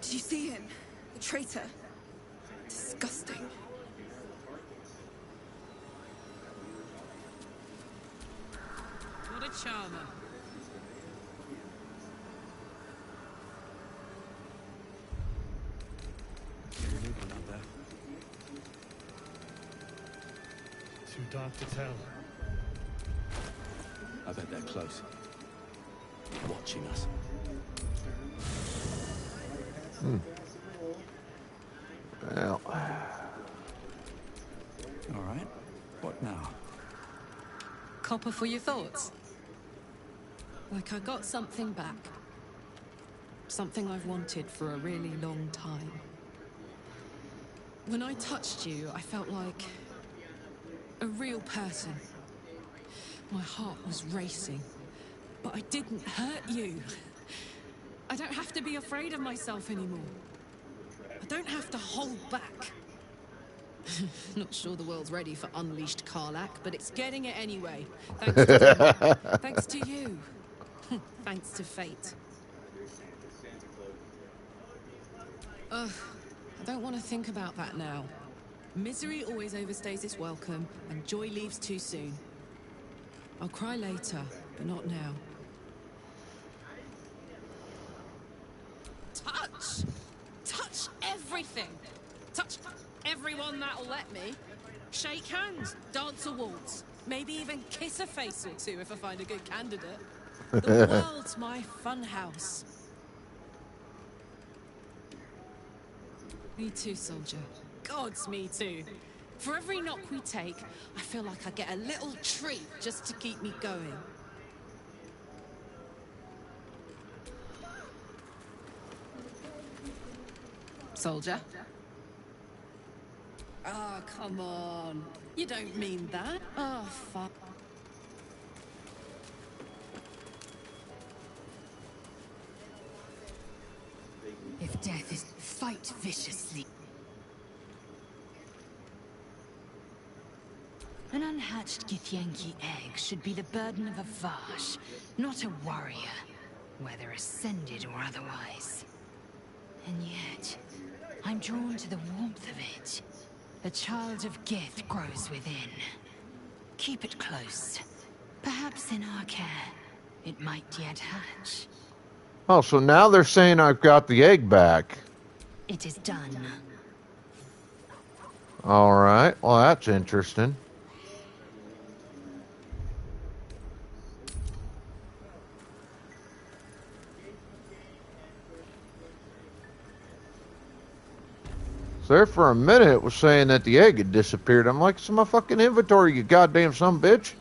Speaker 2: Did you see him? The traitor? Disgusting.
Speaker 9: What a charmer.
Speaker 12: Moving up there.
Speaker 6: Too dark to tell.
Speaker 12: I bet they're close. Watching us.
Speaker 1: Well,
Speaker 12: All right. What now?
Speaker 9: Copper for your thoughts? Like I got something back. Something I've wanted for a really long time. When I touched you, I felt like a real person. My heart was racing, but I didn't hurt you. I don't have to be afraid of myself anymore. I don't have to hold back. Not sure the world's ready for unleashed Karlach, but it's getting it anyway. Thanks to them. Thanks to you. Thanks to fate. Ugh, I don't want to think about that now. Misery always overstays its welcome, and joy leaves too soon. I'll cry later, but not now. Touch! Touch everything! Touch everyone that'll let me. Shake hands, dance a waltz, maybe even kiss a face or two if I find a good candidate. The world's my funhouse. Me too, soldier. Gods, me too. For every knock we take, I feel like I get a little treat just to keep me going. Soldier? Oh, come on. You don't mean that. Oh, fuck.
Speaker 7: If death is, fight viciously. An unhatched Githyanki egg should be the burden of a Vash, not a warrior, whether ascended or otherwise. And yet, I'm drawn to the warmth of it. The child of Gith grows within. Keep it close. Perhaps in our care, it might yet hatch.
Speaker 1: Oh, so now they're saying I've got the egg back.
Speaker 7: It is done.
Speaker 1: All right. Well, that's interesting. So there for a minute it was saying that the egg had disappeared. I'm like, it's in my fucking inventory, you goddamn son of a bitch.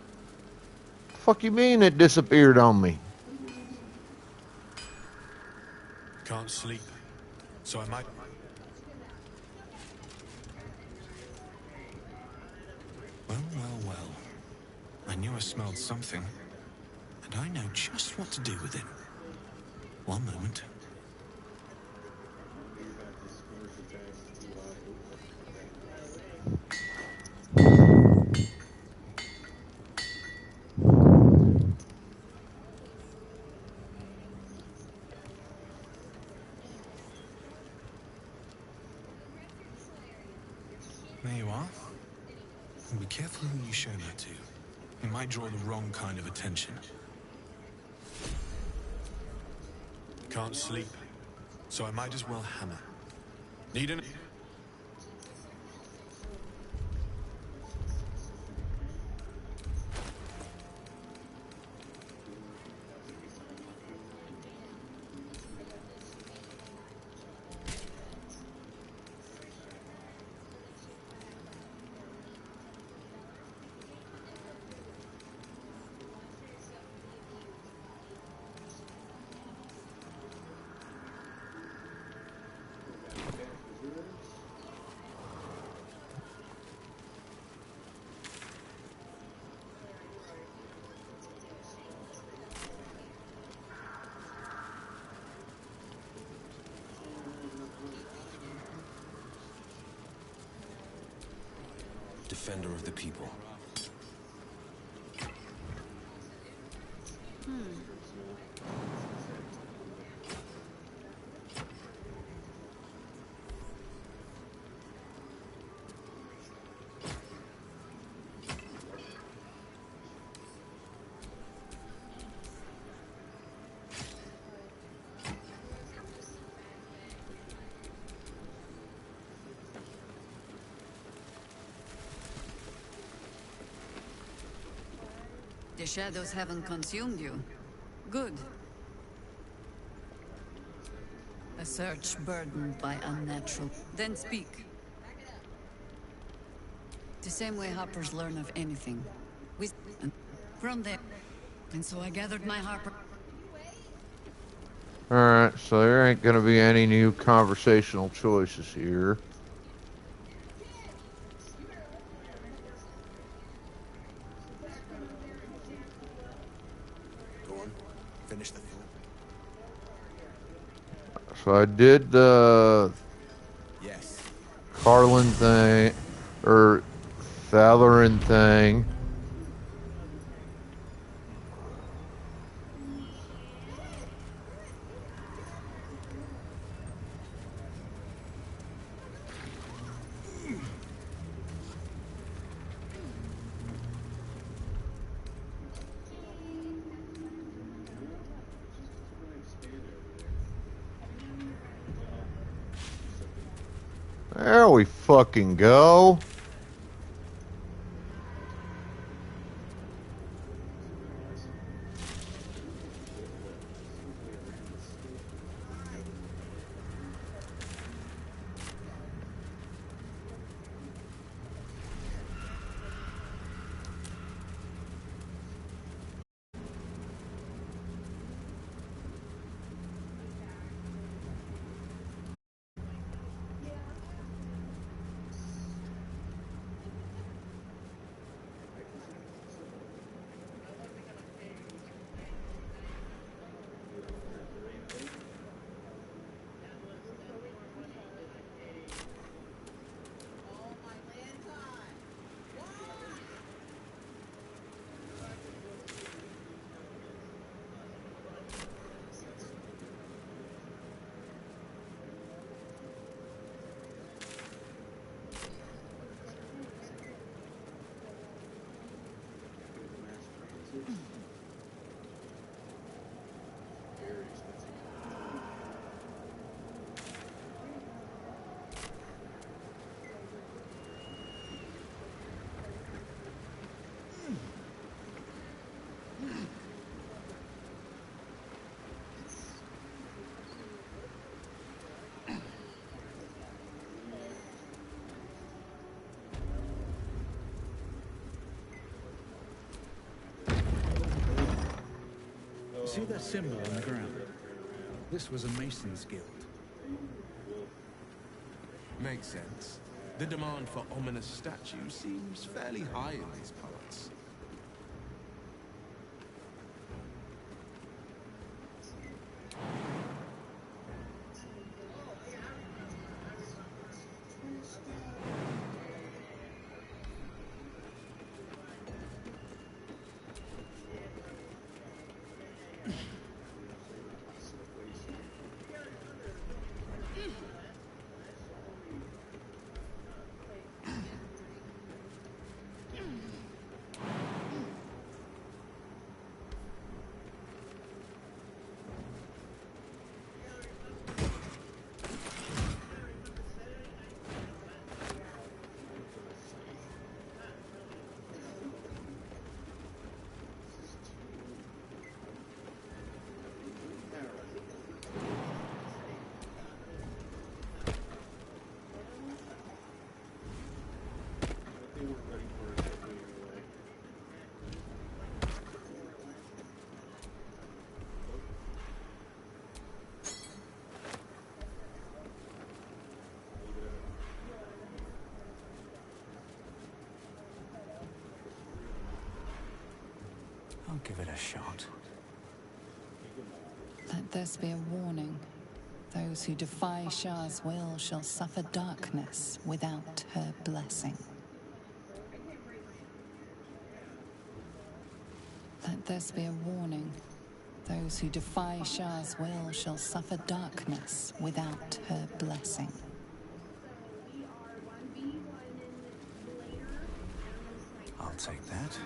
Speaker 1: The fuck you mean it disappeared on me?
Speaker 8: Can't sleep, so I might... Well. I knew I smelled something, and I know just what to do with it. One moment. There you are. And be careful who you show that to. It might draw the wrong kind of attention. Can't sleep, so I might as well hammer. Need an...
Speaker 14: Defender of the people.
Speaker 3: The shadows haven't consumed you. Good. A search burdened by unnatural... Then speak. The same way hoppers learn of anything. From there. And so I gathered my harper...
Speaker 1: Alright, so there ain't gonna be any new conversational choices here.
Speaker 12: Finish the thought.
Speaker 1: So I did the
Speaker 12: Yes.
Speaker 1: Carlin thing. or Thalarin thing. There we fucking go.
Speaker 6: See that symbol on the ground? This was a Mason's guild.
Speaker 12: Makes sense. The demand for ominous statues seems fairly high in these parts.
Speaker 6: I'll give it a shot.
Speaker 5: Let this be a warning. Those who defy Shah's will shall suffer darkness without her blessing. Let this be a warning. Those who defy Shah's will shall suffer darkness without her blessing.
Speaker 6: I'll take that.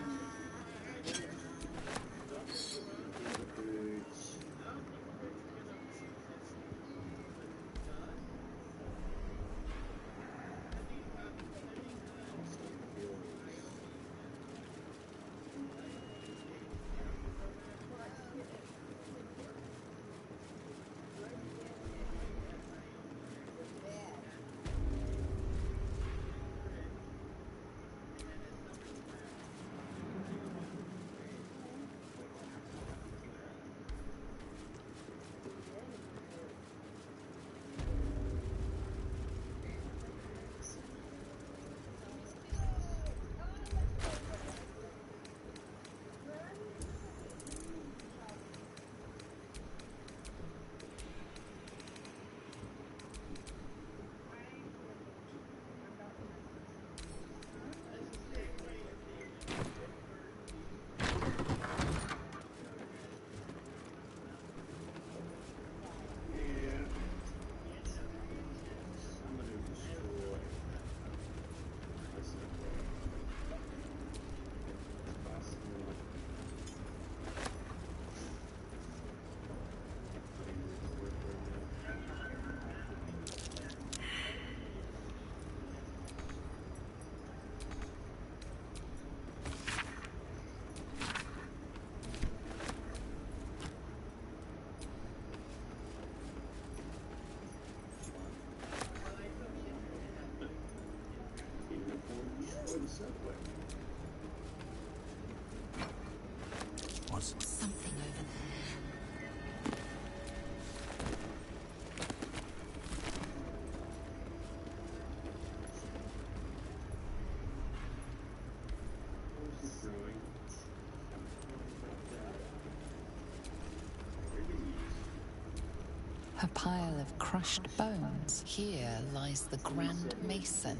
Speaker 5: A pile of crushed bones. Here lies the Grand Mason,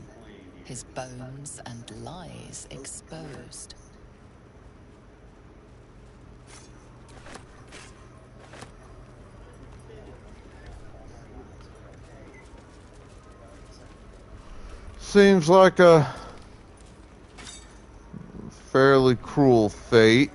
Speaker 5: his bones and lies exposed.
Speaker 1: Seems like a fairly cruel fate.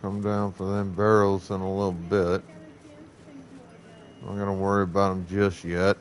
Speaker 1: Come down for them barrels in a little bit. I'm not gonna worry about them just yet.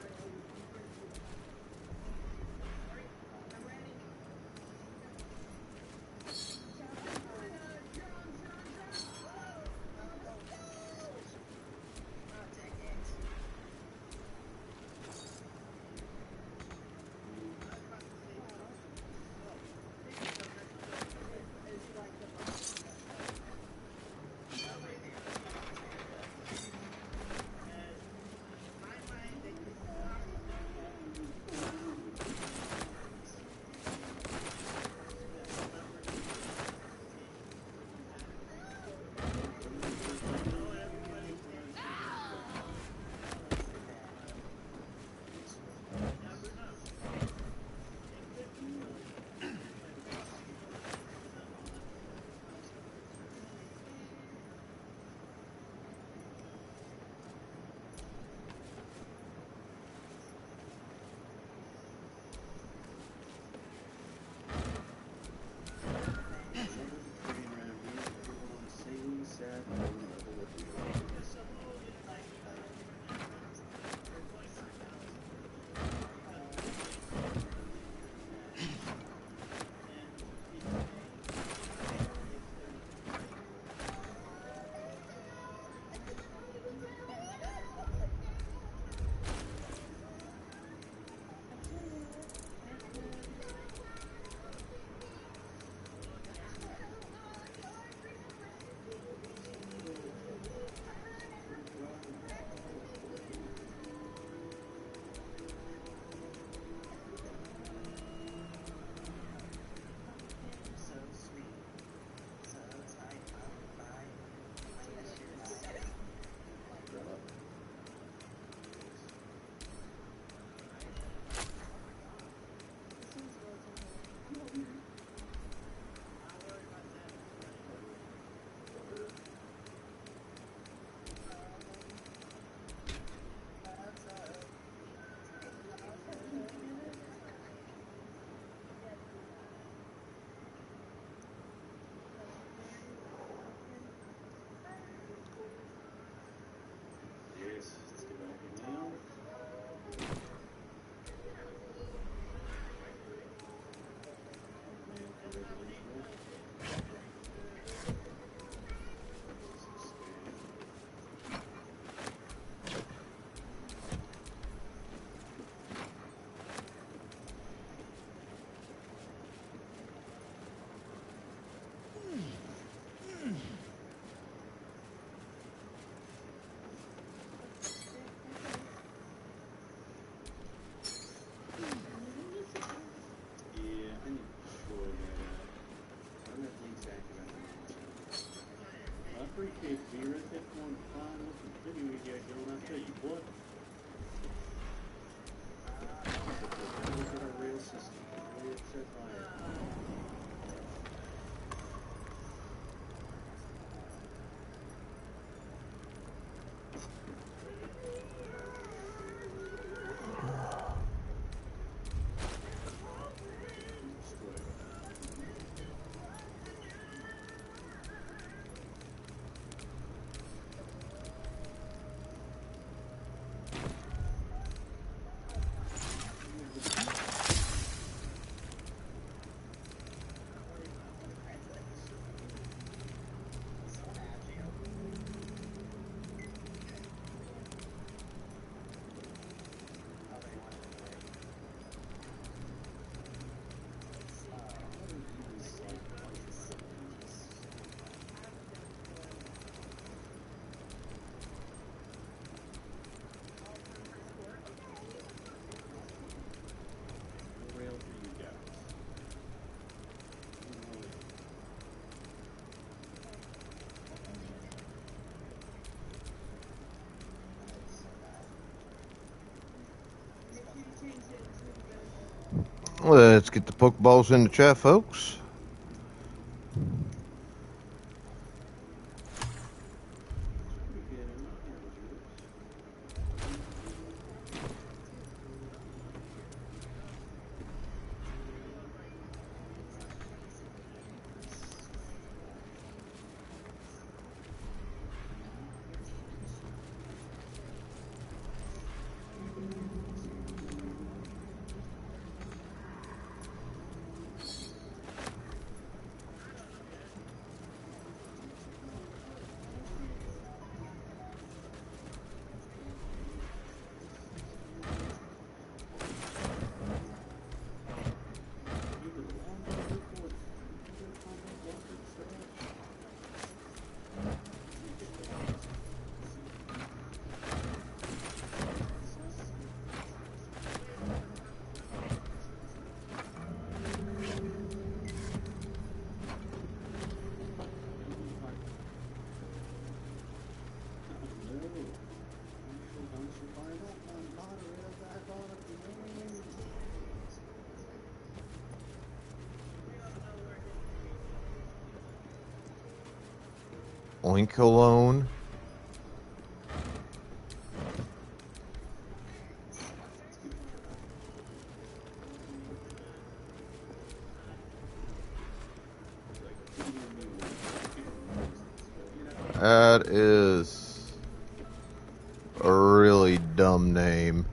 Speaker 11: Appreciate you. That's one fine looking video you got going. I tell you what. Look at our rail system. Really upset by it.
Speaker 1: Let's get the Pokeballs in the chat, folks. Oink alone. That is a really dumb name.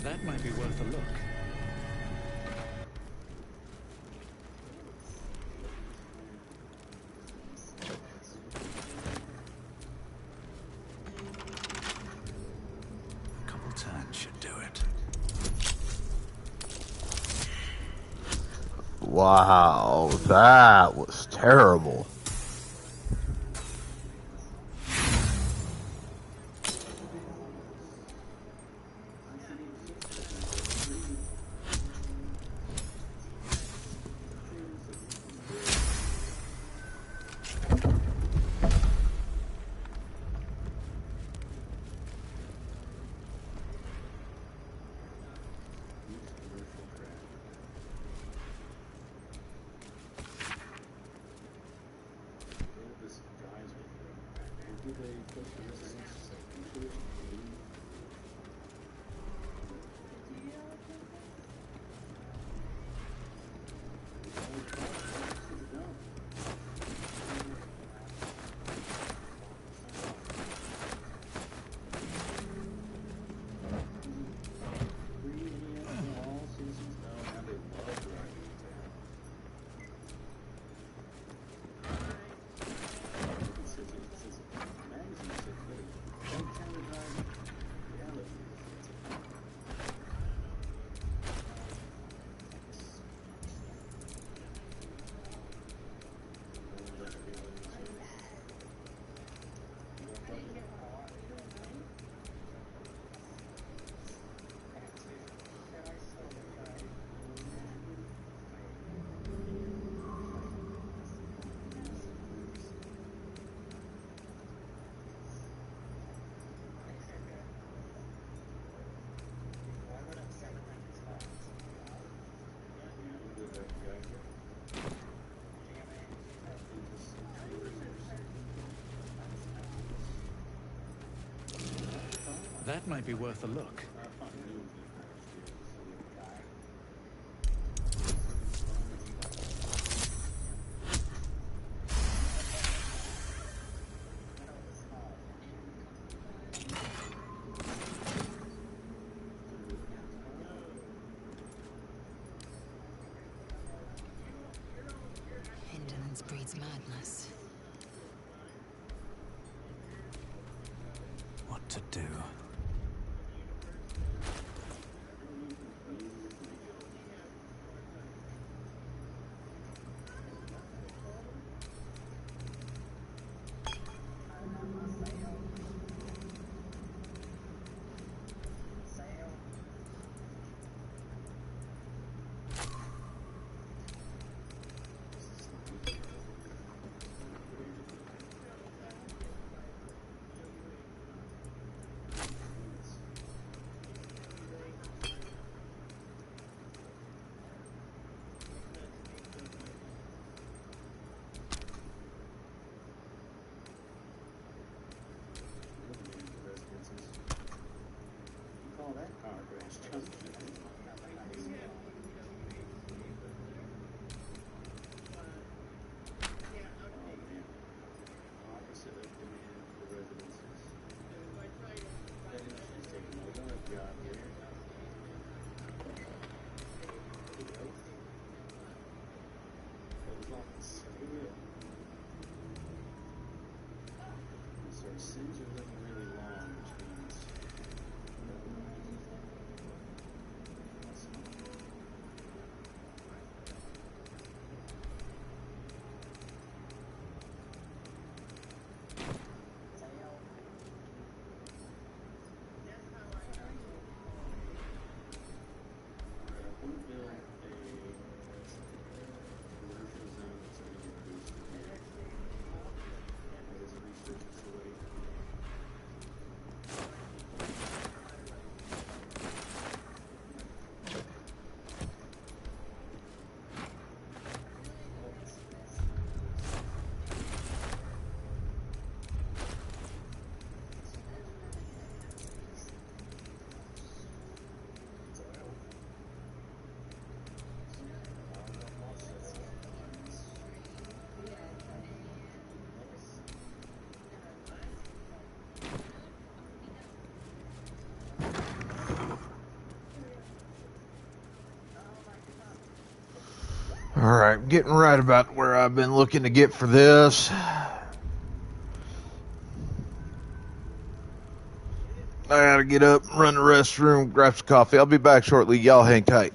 Speaker 6: That might be worth a look. A couple turns should do it.
Speaker 1: Wow, that was terrible.
Speaker 6: That might be worth a look.
Speaker 5: It's madness.
Speaker 6: What to do?
Speaker 11: Call that car crash junction. Opposite of demand for residences. That industry's taking over a job here. Close office. So sins are looking really long, which means
Speaker 1: All right, getting right about where I've been looking to get for this. I gotta get up, run the restroom, grab some coffee. I'll be back shortly. Y'all hang tight.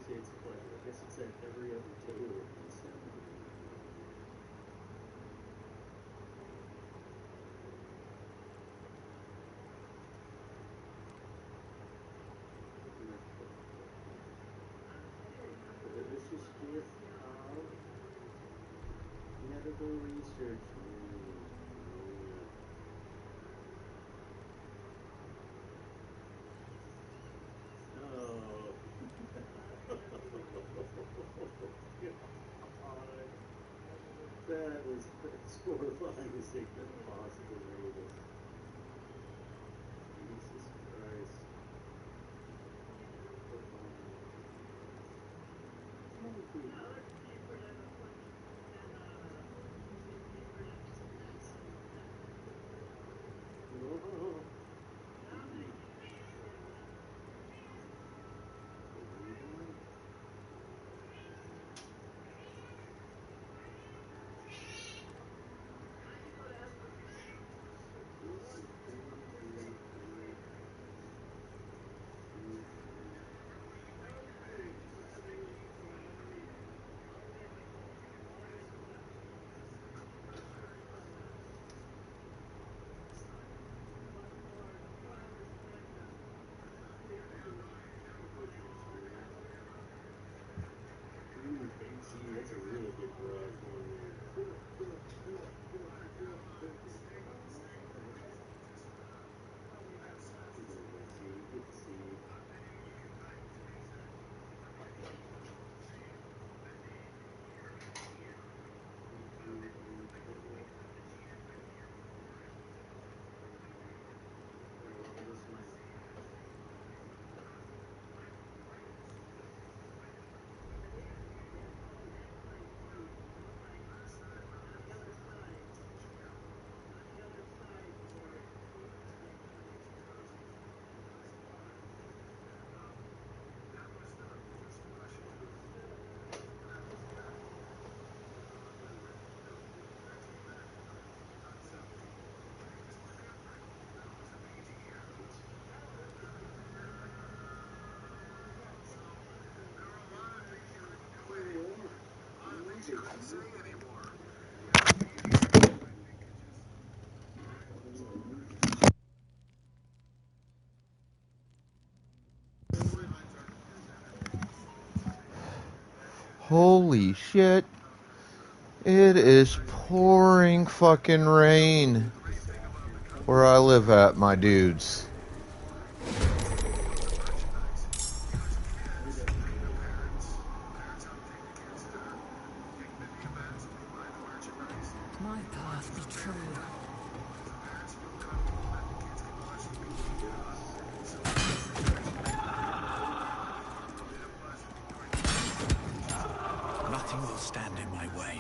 Speaker 11: say it's a pleasure. I guess it's at every other table in the ceremony. Delicious gift of medical research. Oh. That was that's horrifying as they could possibly made it. Jesus Christ. That's a really good garage one there. Let's see.
Speaker 1: Holy shit. It is pouring fucking rain where I live at, my dudes.
Speaker 5: My path be true.
Speaker 6: Nothing will stand in my way.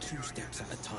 Speaker 8: Two steps at a time.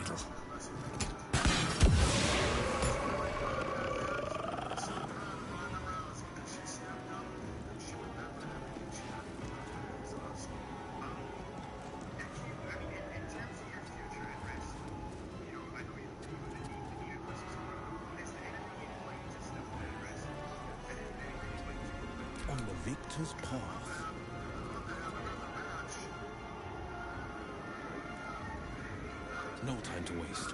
Speaker 8: battle.
Speaker 12: On the victor's path. No time to waste.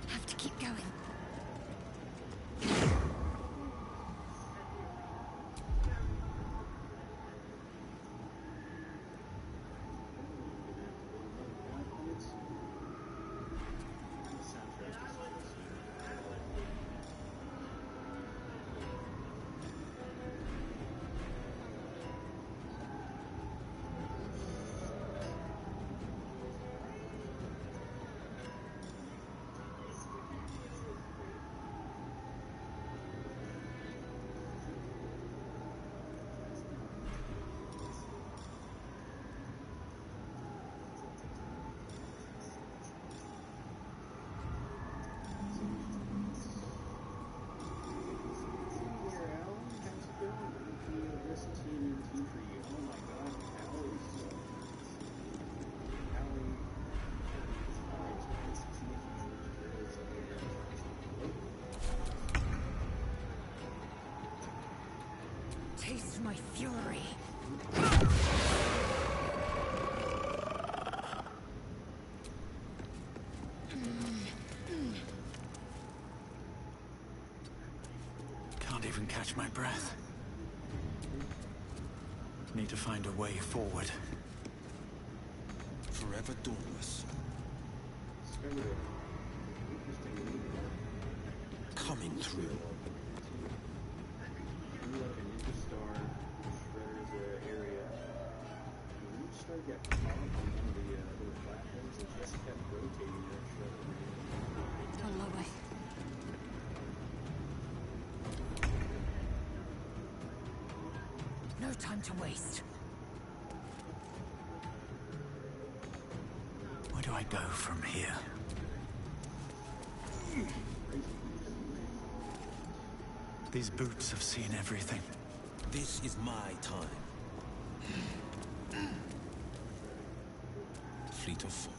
Speaker 7: Have to keep going. Taste my fury.
Speaker 6: Can't even catch my breath. Need to find a way forward.
Speaker 12: Forever dauntless. Coming through.
Speaker 7: No time to waste.
Speaker 6: Where do I go from here? These boots have seen everything.
Speaker 12: This is my time. Fleet of foot.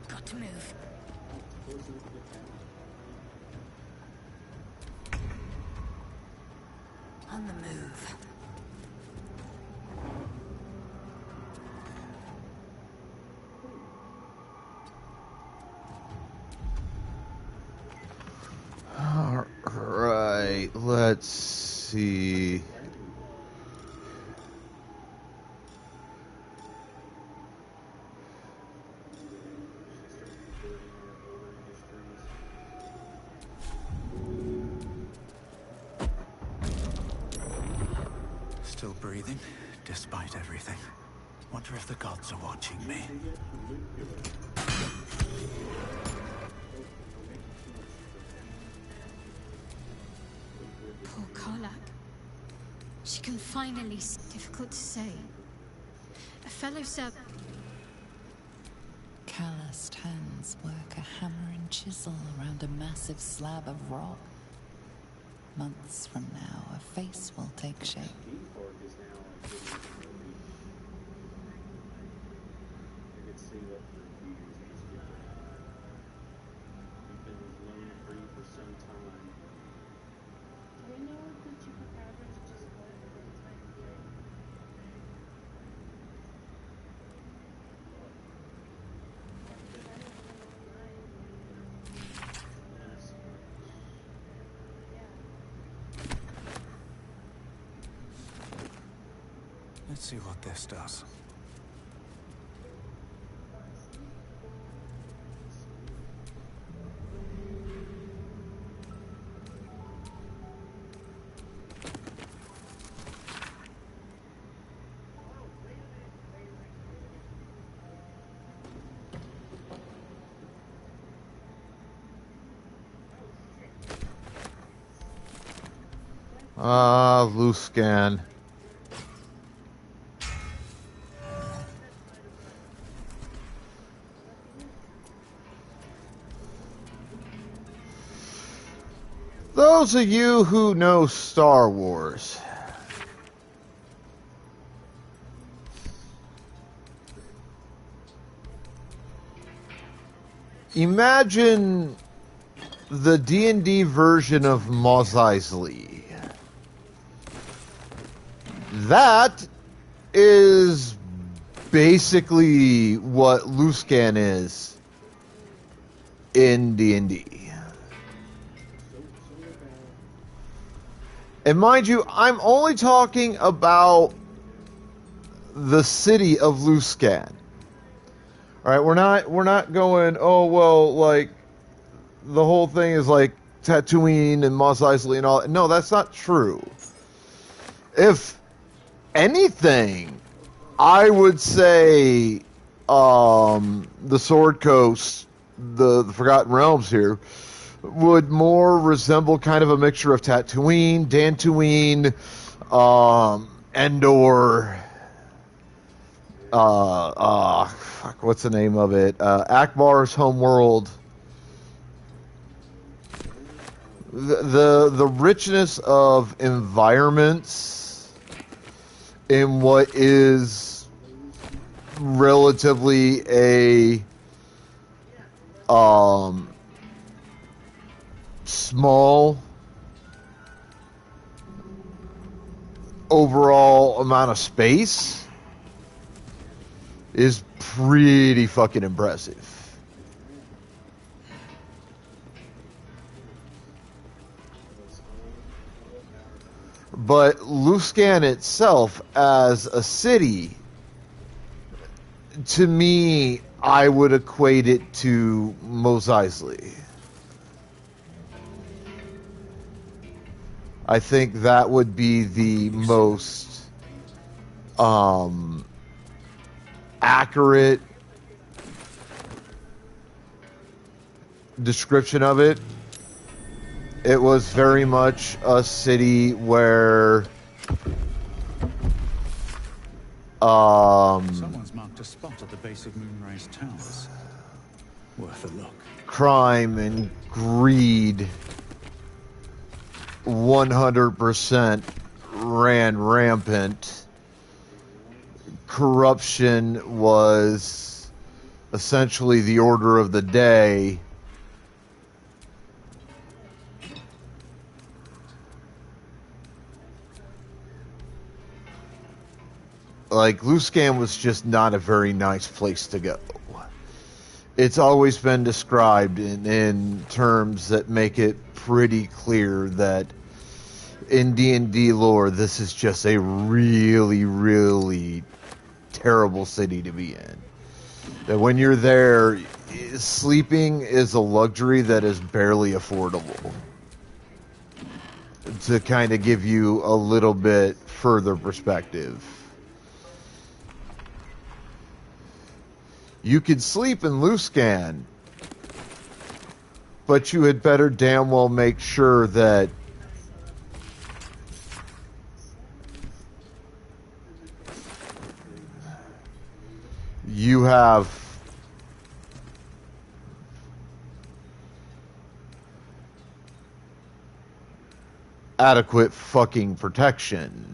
Speaker 7: Got to move. On the move.
Speaker 1: All right, let's see.
Speaker 6: Still breathing, despite everything. Wonder if the gods are watching me.
Speaker 14: Poor Karlak. She can finally... Difficult to say. A fellow
Speaker 5: Calloused hands work a hammer and chisel around a massive slab of rock. Months from now, a face will take shape.
Speaker 6: Let's see what this does.
Speaker 1: Luskan. Those of you who know Star Wars, imagine the D&D version of Mos Eisley. That is basically what Luskan is in D&D. And mind you, I'm only talking about the city of Luskan. All right, we're not going, oh well, like the whole thing is like Tatooine and Mos Eisley and all. No, that's not true. If anything, I would say the Sword Coast, the Forgotten Realms here, would more resemble kind of a mixture of Tatooine, Dantooine, Endor, fuck, what's the name of it? Akbar's homeworld. The richness of environments in what is relatively a small overall amount of space is pretty fucking impressive. But Luskan itself as a city, to me, I would equate it to Mos Eisley. I think that would be the most accurate description of it. It was very much a city where
Speaker 6: Someone's marked a spot at the base of Moonrise Towers. Worth a look.
Speaker 1: Crime and greed 100% ran rampant. Corruption was essentially the order of the day. Like, Luskan was just not a very nice place to go. It's always been described in terms that make it pretty clear that in D&D lore, this is just a really, really terrible city to be in. That when you're there, sleeping is a luxury that is barely affordable. To kind of give you a little bit further perspective. You could sleep in Luskan, but you had better damn well make sure that you have adequate fucking protection.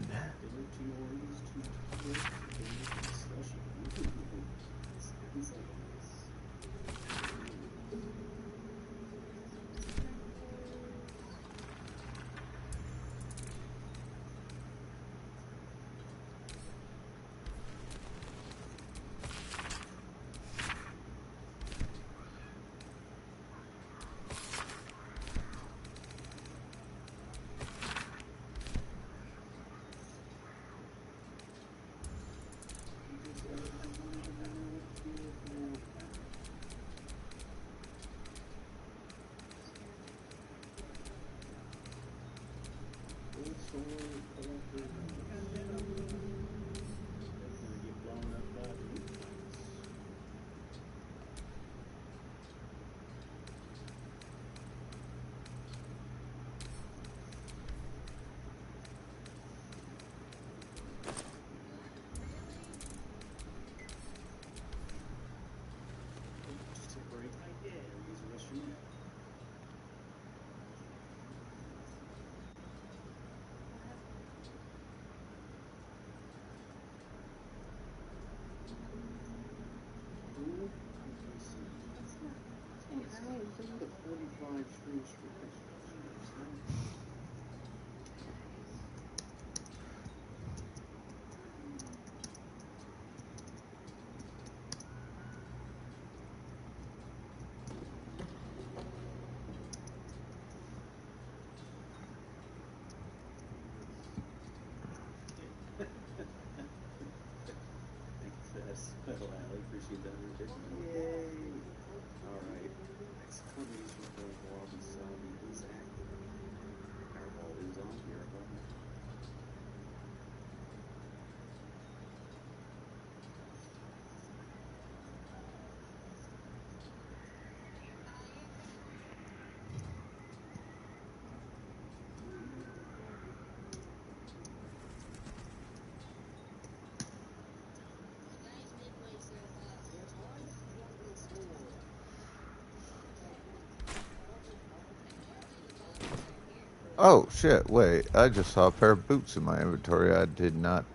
Speaker 1: Oh shit! Wait, I just saw a pair of boots in my inventory. I did not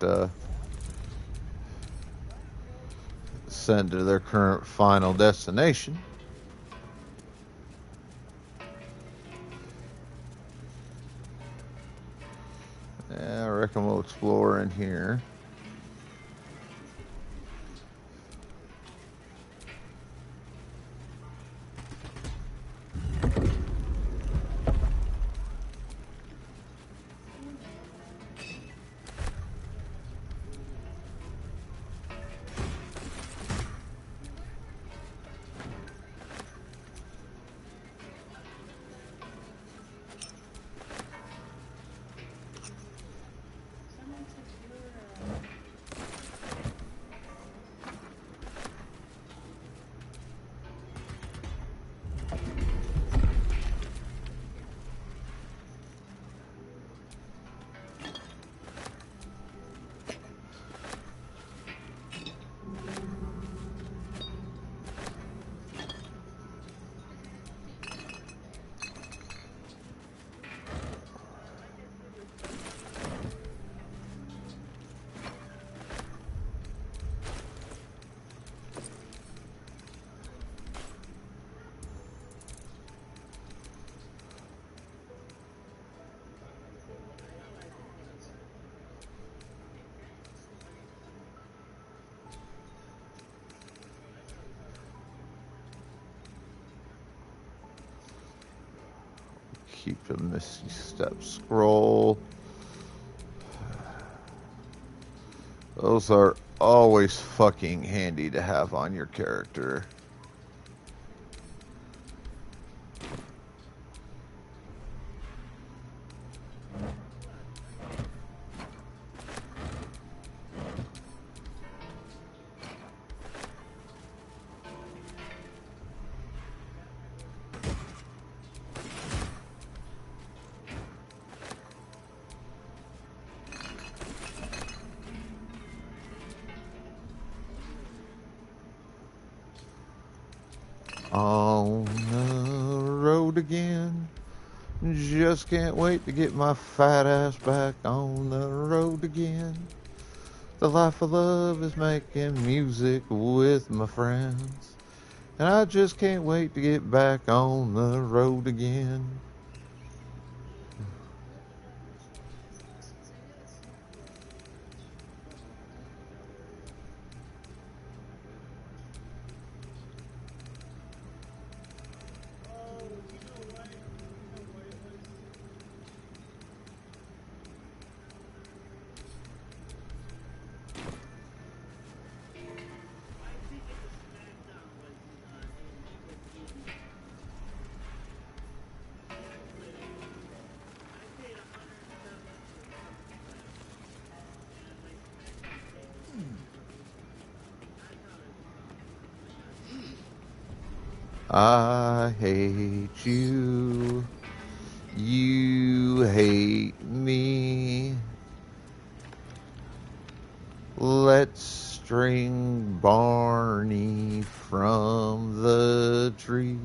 Speaker 1: send to their current final destination. Yeah, I reckon we'll explore in here. Keep a Misty Step scroll. Those are always fucking handy to have on your character. On the road again. Just can't wait to get my fat ass back on the road again. The life I love is making music with my friends. And I just can't wait to get back on the road again. I hate you. You hate me. Let's string Barney from the tree.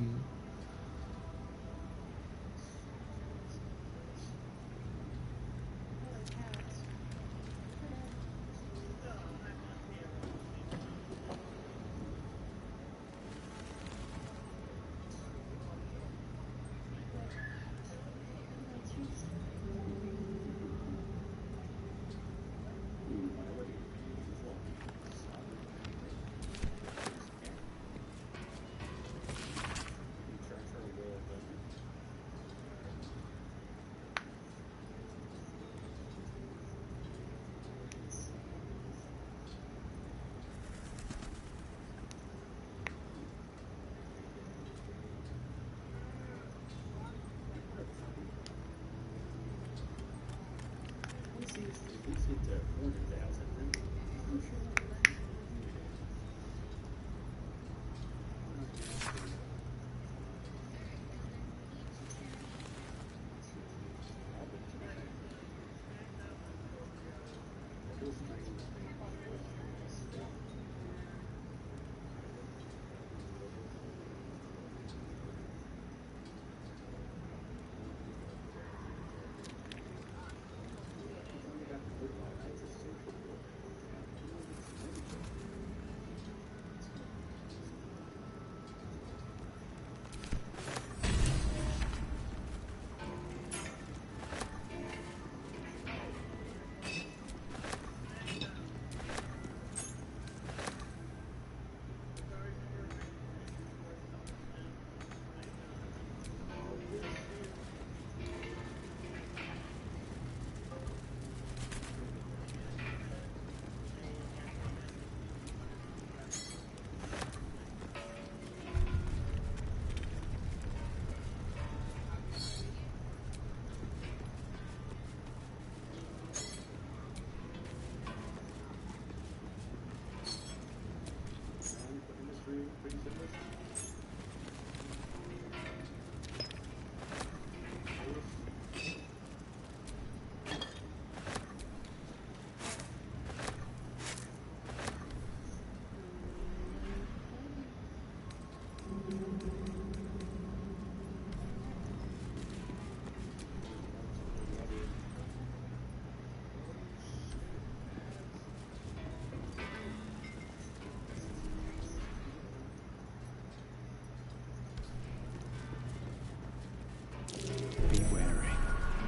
Speaker 6: Be wary.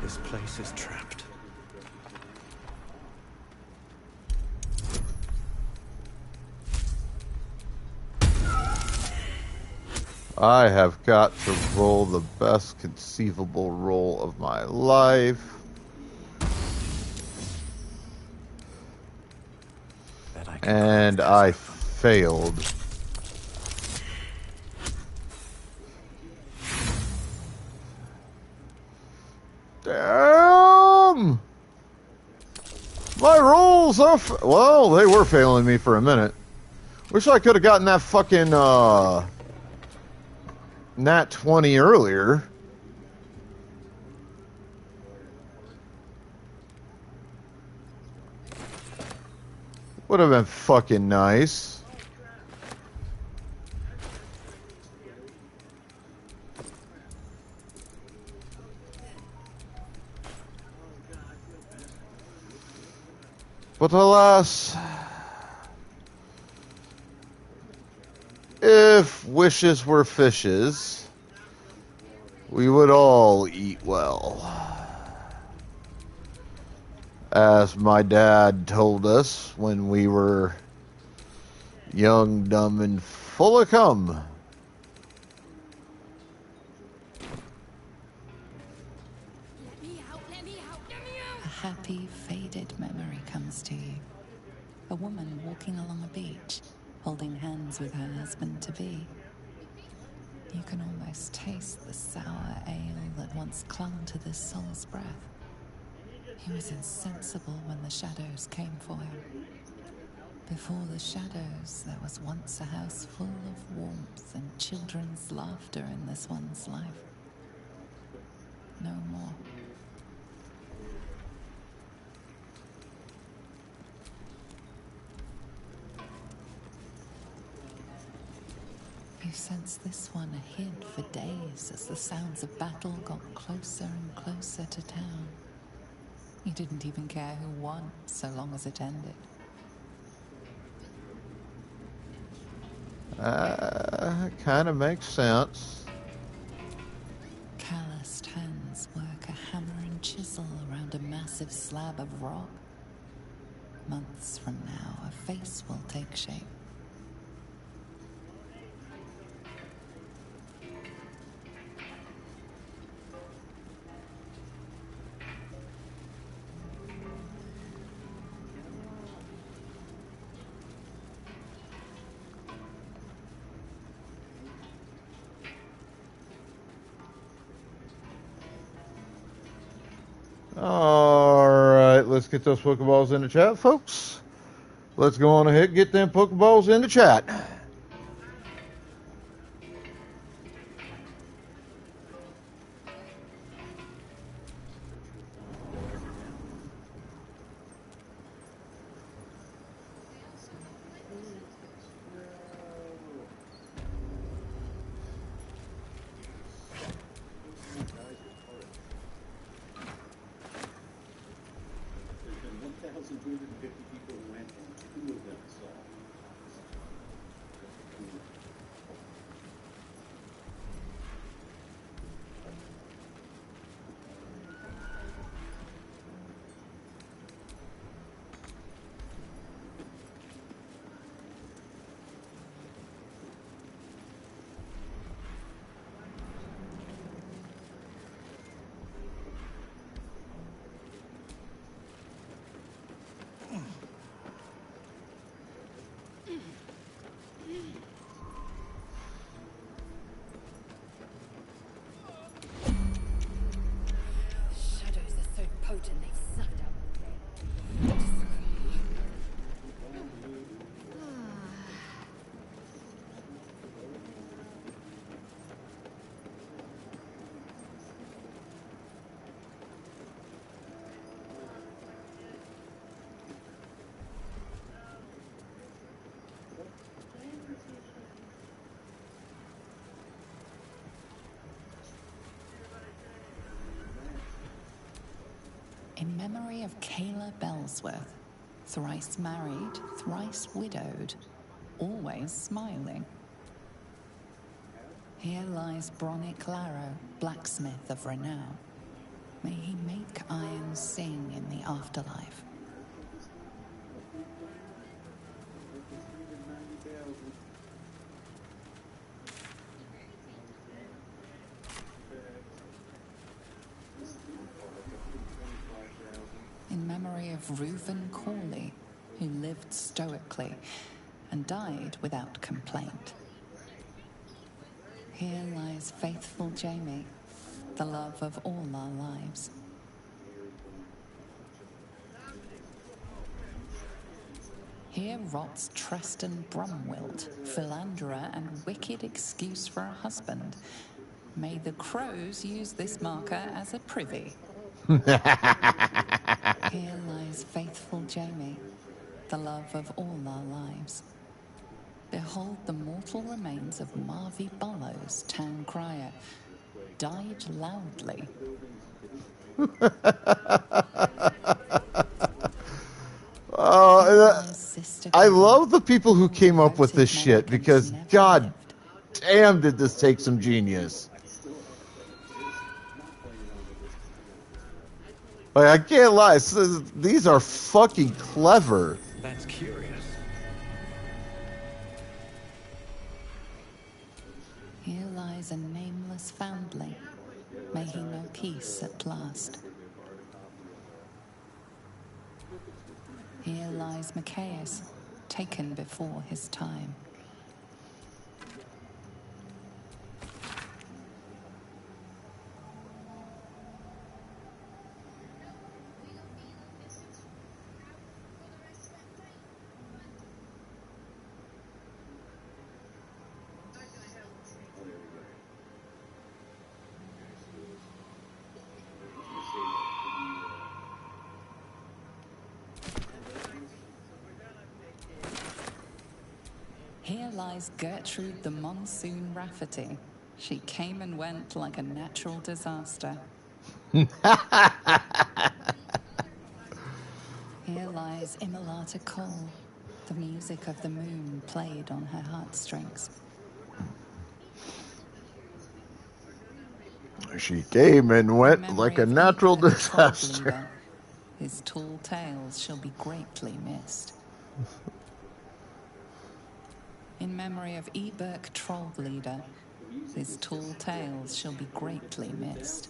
Speaker 6: This place is trapped.
Speaker 1: I have got to roll the best conceivable roll of my life. And I failed. Damn! My rolls are... well, they were failing me for a minute. Wish I could have gotten that fucking, nat 20 earlier. Would have been fucking nice. But alas, if wishes were fishes, we would all eat well. As my dad told us when we were young, dumb, and full of cum.
Speaker 5: A happy, faded memory comes to you. A woman walking along a beach, holding hands with her husband-to-be. You can almost taste the sour ale that once clung to this soul's breath. He was insensible when the shadows came for him. Before the shadows, there was once a house full of warmth and children's laughter in this one's life. No more. You sense this one hid for days as the sounds of battle got closer and closer to town. You didn't even care who won, so long as it ended.
Speaker 1: Kind of makes sense.
Speaker 5: Calloused hands work a hammer and chisel around a massive slab of rock. Months from now, a face will take shape.
Speaker 1: All right, let's get those Pokeballs in the chat, folks. Let's go on ahead and get them Pokeballs in the chat.
Speaker 11: There's been 1,250 people who went, and 2 of them saw.
Speaker 7: Shadows are so potent they've sucked up
Speaker 5: In memory of Kayla Bellsworth, thrice married, thrice widowed, always smiling. Here lies Bronick Larrow, blacksmith of renown. May he make iron sing in the afterlife. In memory of Reuven Corley, who lived stoically and died without complaint. Here lies faithful Jamie, the love of all our lives. Here rots Treston Brumwilt, philanderer and wicked excuse for a husband. May the crows use this marker as a privy. Here lies faithful Jamie, the love of all our lives. Behold the mortal remains of Marvy Bullows, town crier, died loudly.
Speaker 1: I love the people who came up with this shit because god damn did this take some genius. Like, I can't lie, these are fucking clever.
Speaker 6: That's curious.
Speaker 5: Here lies a nameless foundling. May he know peace at last. Here lies Macias, taken before his time. Here lies Gertrude the Monsoon Rafferty. She came and went like a natural disaster. Here lies Immolata Cole. The music of the moon played on her heartstrings.
Speaker 1: She came and
Speaker 5: In
Speaker 1: went
Speaker 5: memory
Speaker 1: like a
Speaker 5: of
Speaker 1: natural
Speaker 5: Eberk
Speaker 1: disaster.
Speaker 5: Trollbleeder, his tall tales shall be greatly missed. In memory of Eberk Trollbleeder, his tall tales shall be greatly missed.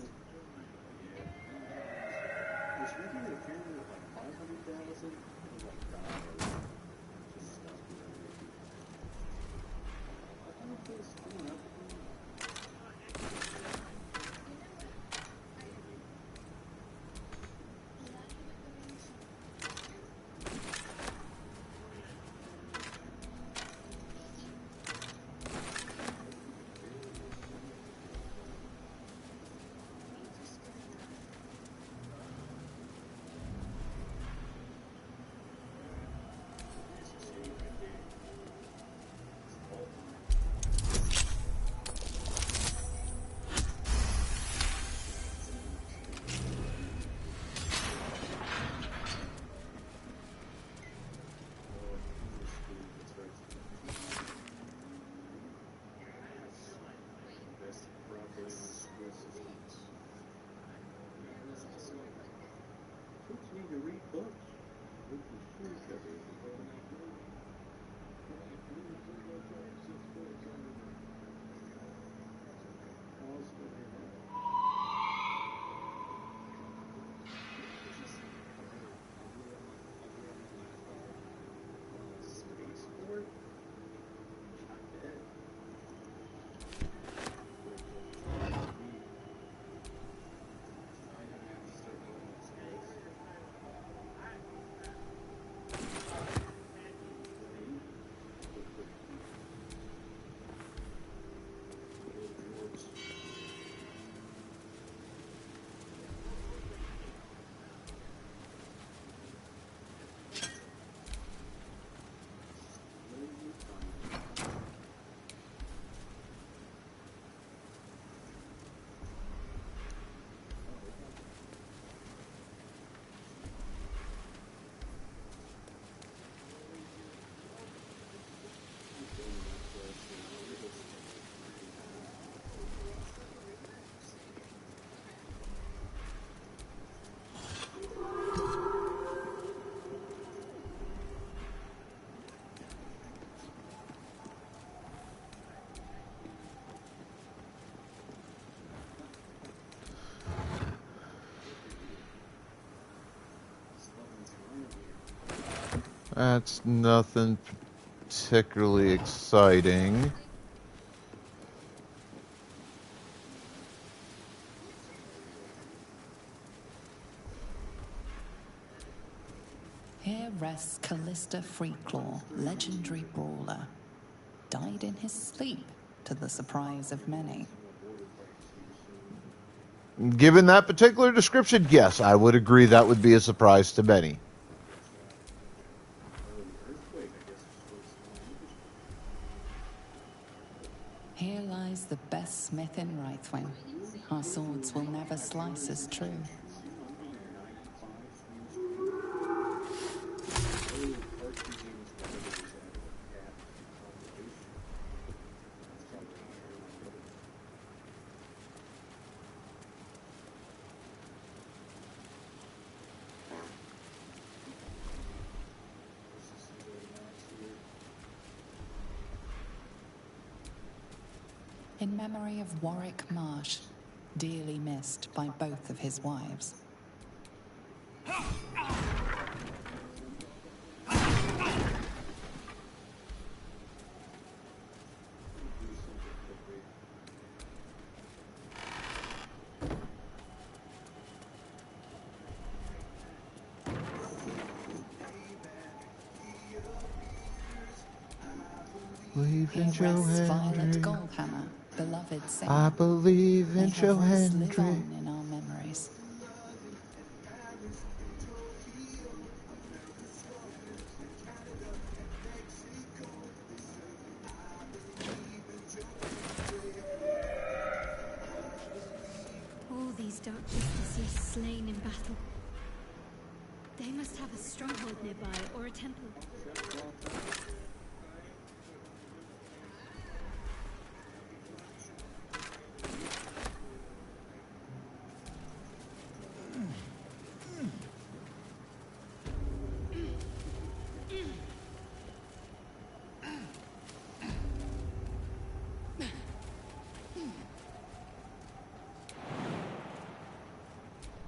Speaker 1: That's nothing particularly exciting.
Speaker 5: Here rests Callista Freeclaw, legendary brawler. Died in his sleep, to the surprise of many.
Speaker 1: Given that particular description, yes, I would agree that would be a surprise to many.
Speaker 5: Here lies the best smith in Rythwin. Our swords will never slice as true. In memory of Warwick Marsh, dearly missed by both of his wives.
Speaker 1: Believe in
Speaker 5: Here
Speaker 1: Joe
Speaker 5: rests Violet
Speaker 1: Hendry.
Speaker 5: Goldhammer, beloved singer.
Speaker 1: I believe in
Speaker 5: May her
Speaker 1: Joe
Speaker 5: voice live
Speaker 1: Hendry.
Speaker 5: on in our memories.
Speaker 14: They must have a stronghold nearby or a temple.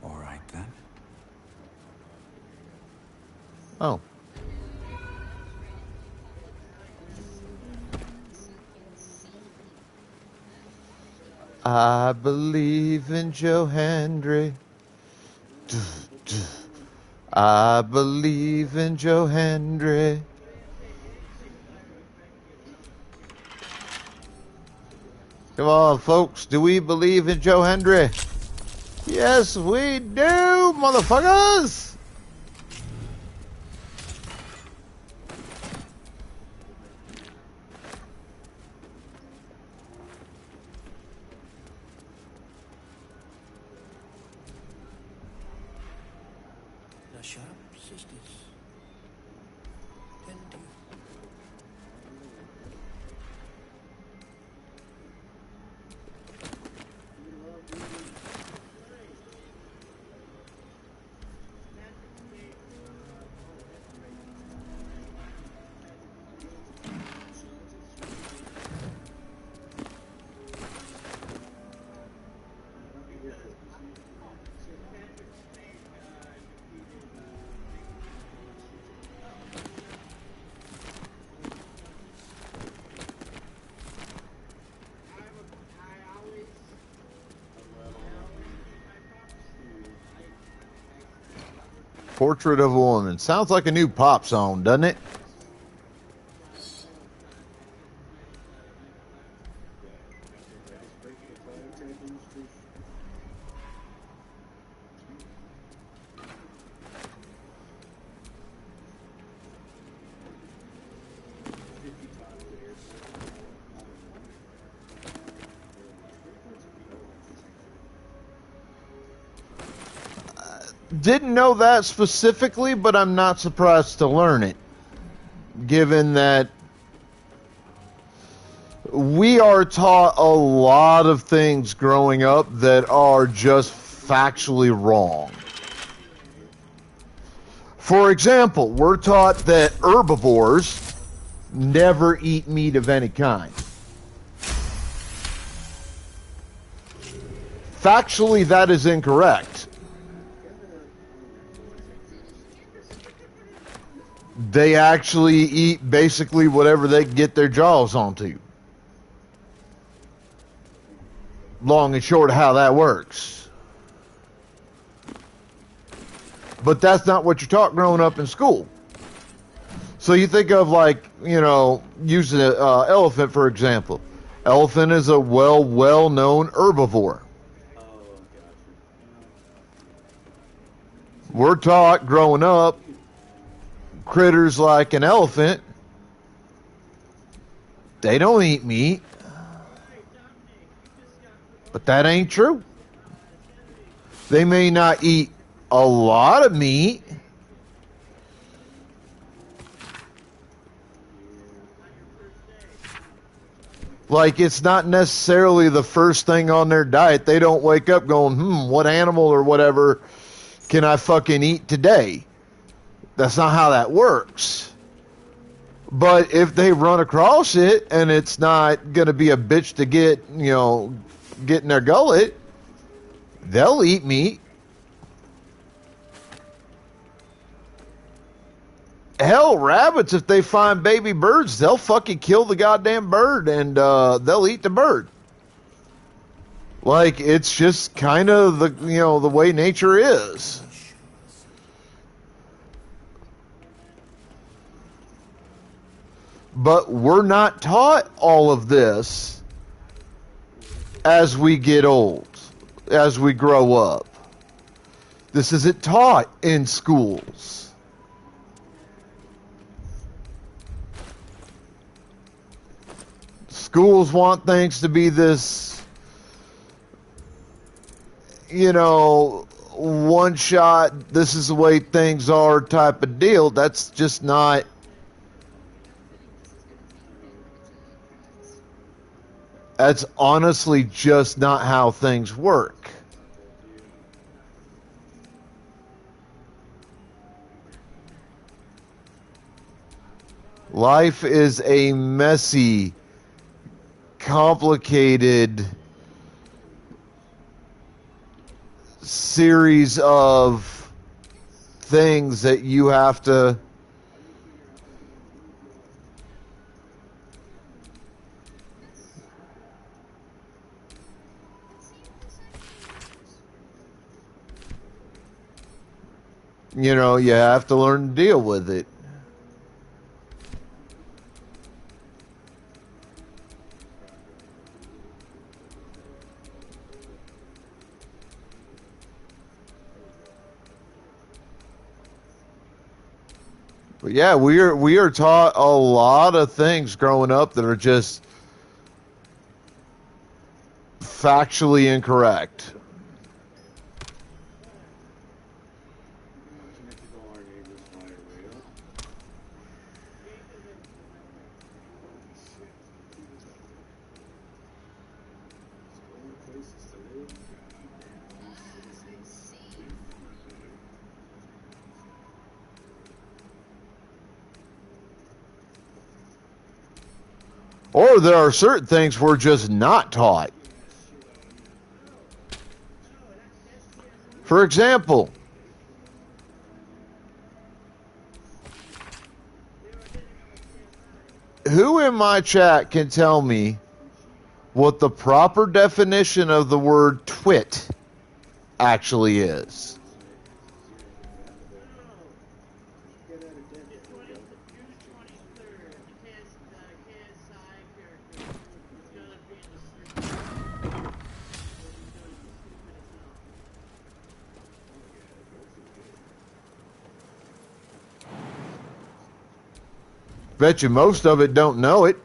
Speaker 6: All right then.
Speaker 1: Oh. I believe in Joe Hendry. I believe in Joe Hendry. Come on, folks. Do we believe in Joe Hendry? Yes, we do, motherfuckers!
Speaker 4: The sharp sisters. Tend to.
Speaker 1: Portrait of a Woman. Sounds like a new pop song, doesn't it? Didn't know that specifically, but I'm not surprised to learn it, given that we are taught a lot of things growing up that are just factually wrong. For example, we're taught that herbivores never eat meat of any kind. Factually, that is incorrect. They actually eat basically whatever they can get their jaws onto. Long and short of how that works. But that's not what you're taught growing up in school. So you think of, like, you know, using an elephant for example. Elephant is a well-known herbivore. We're taught growing up, critters like an elephant, they don't eat meat. But that ain't true. They may not eat a lot of meat, like it's not necessarily the first thing on their diet. They don't wake up going, what animal or whatever can I fucking eat today? That's not how that works. But if they run across it and it's not going to be a bitch to get, you know, get in their gullet, they'll eat meat. Hell, rabbits, if they find baby birds, they'll fucking kill the goddamn bird and they'll eat the bird. Like, it's just kind of the, you know, the way nature is. But we're not taught all of this as we get old, as we grow up. This isn't taught in schools. Schools want things to be this, you know, one shot, this is the way things are type of deal. That's just not. That's honestly just not how things work. Life is a messy, complicated series of things that you have to you have to learn to deal with it. But yeah, we are taught a lot of things growing up that are just factually incorrect. Or there are certain things we're just not taught. For example, who in my chat can tell me what the proper definition of the word twit actually is? Bet you most of it don't know it.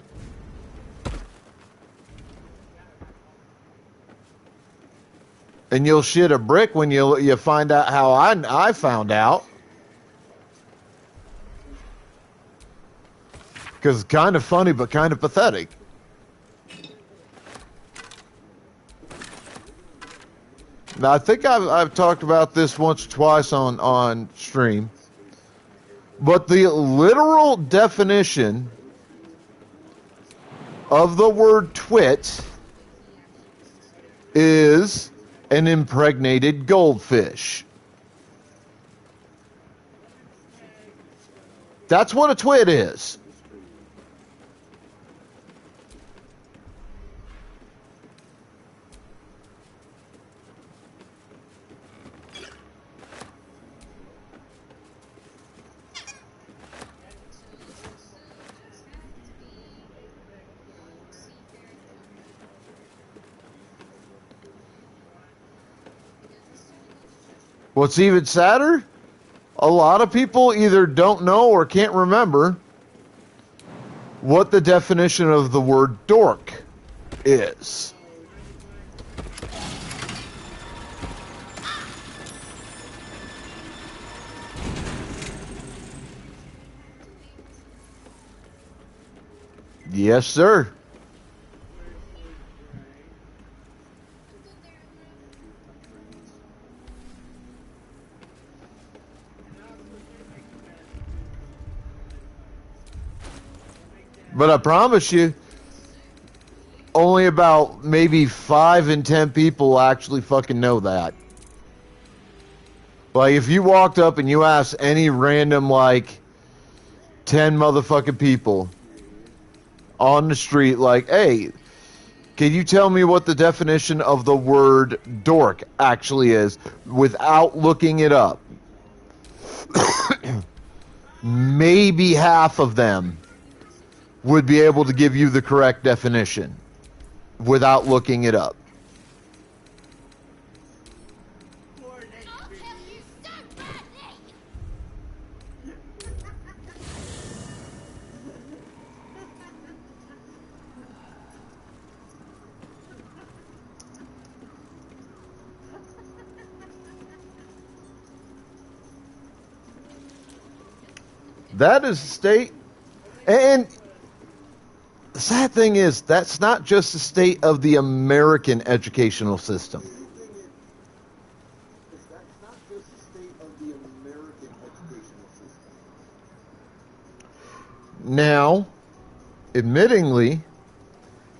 Speaker 1: And you'll shit a brick when you find out how I found out. Because it's kind of funny, but kind of pathetic. Now, I think I've talked about this once or twice on stream. But the literal definition of the word twit is an impregnated goldfish. That's what a twit is. What's even sadder, a lot of people either don't know or can't remember what the definition of the word dork is. Yes, sir. But I promise you, only about maybe 5 in 10 people actually fucking know that. Like, if you walked up and you asked any random, 10 motherfucking people on the street, hey, can you tell me what the definition of the word dork actually is without looking it up? Maybe half of them would be able to give you the correct definition without looking it up. That is the state. And the sad thing is, that's not just the state of the American educational system. Now, admittingly,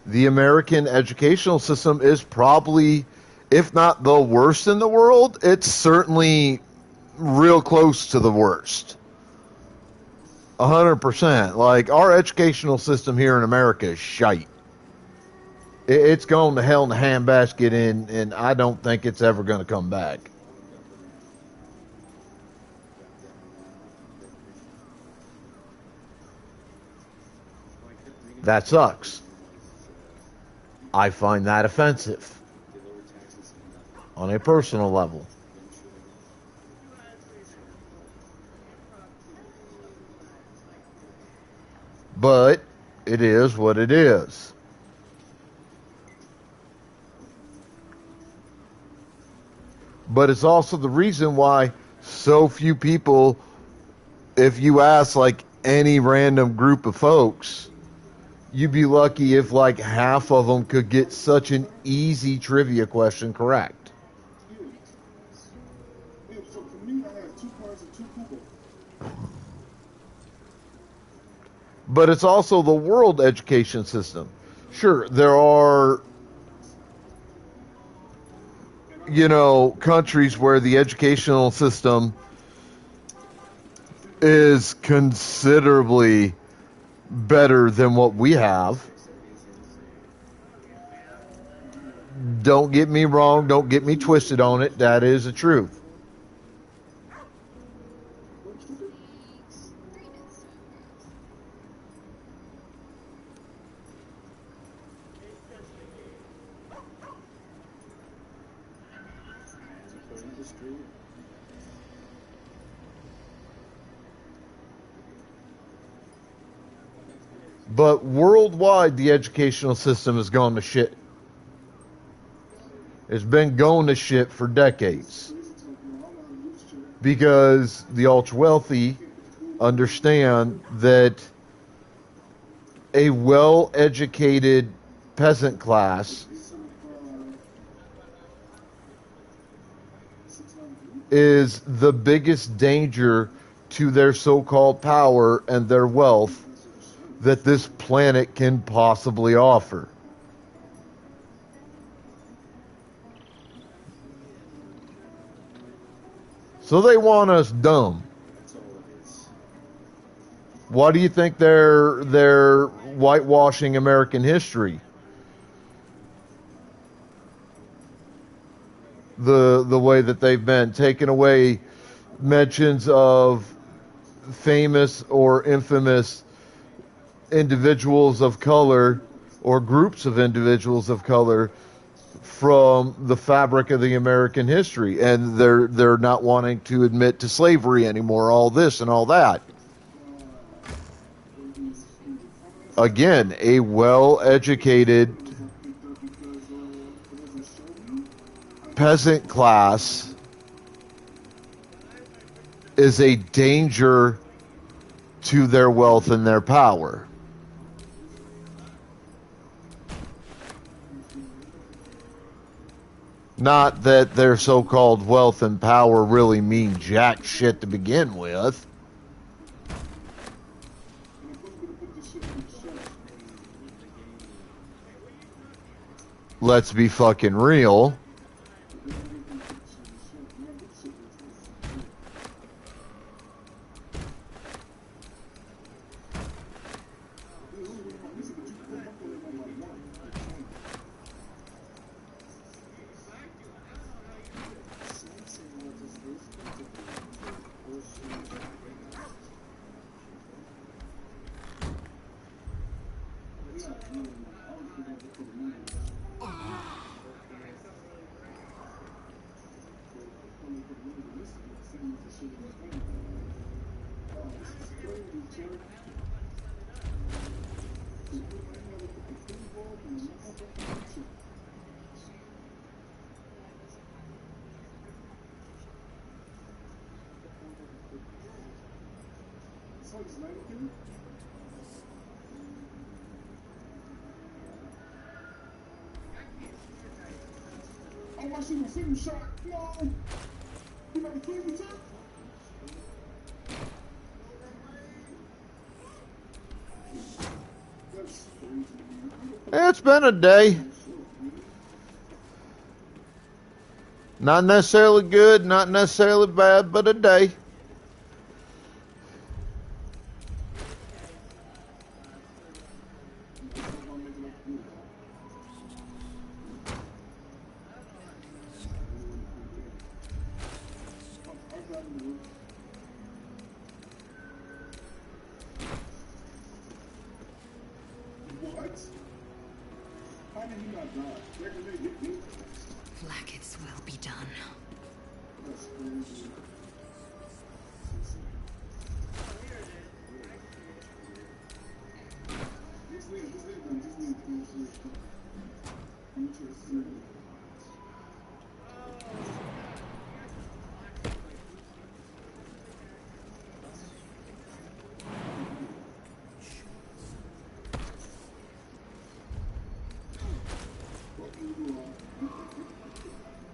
Speaker 1: the American educational system is probably, if not the worst in the world, it's certainly real close to the worst. 100%. Like, our educational system here in America is shite. It's gone to hell in a handbasket, and I don't think it's ever going to come back. That sucks. I find that offensive on a personal level. But it is what it is. But it's also the reason why so few people, if you ask like any random group of folks, you'd be lucky if like half of them could get such an easy trivia question correct. But it's also the world education system. Sure, there are, countries where the educational system is considerably better than what we have. Don't get me wrong, don't get me twisted on it. That is the truth. But worldwide, the educational system has gone to shit. It's been going to shit for decades. Because the ultra wealthy understand that a well-educated peasant class is the biggest danger to their so-called power and their wealth that this planet can possibly offer. So they want us dumb. Why do you think they're whitewashing American history? The way that they've been taking away mentions of famous or infamous individuals of color or groups of individuals of color from the fabric of the American history, and they're not wanting to admit to slavery anymore, all this and all that. Again, a well-educated peasant class is a danger to their wealth and their power. Not that their so-called wealth and power really mean jack shit to begin with. Let's be fucking real. It's been a day. Not necessarily good, not necessarily bad, but a day.
Speaker 7: Like its will be done.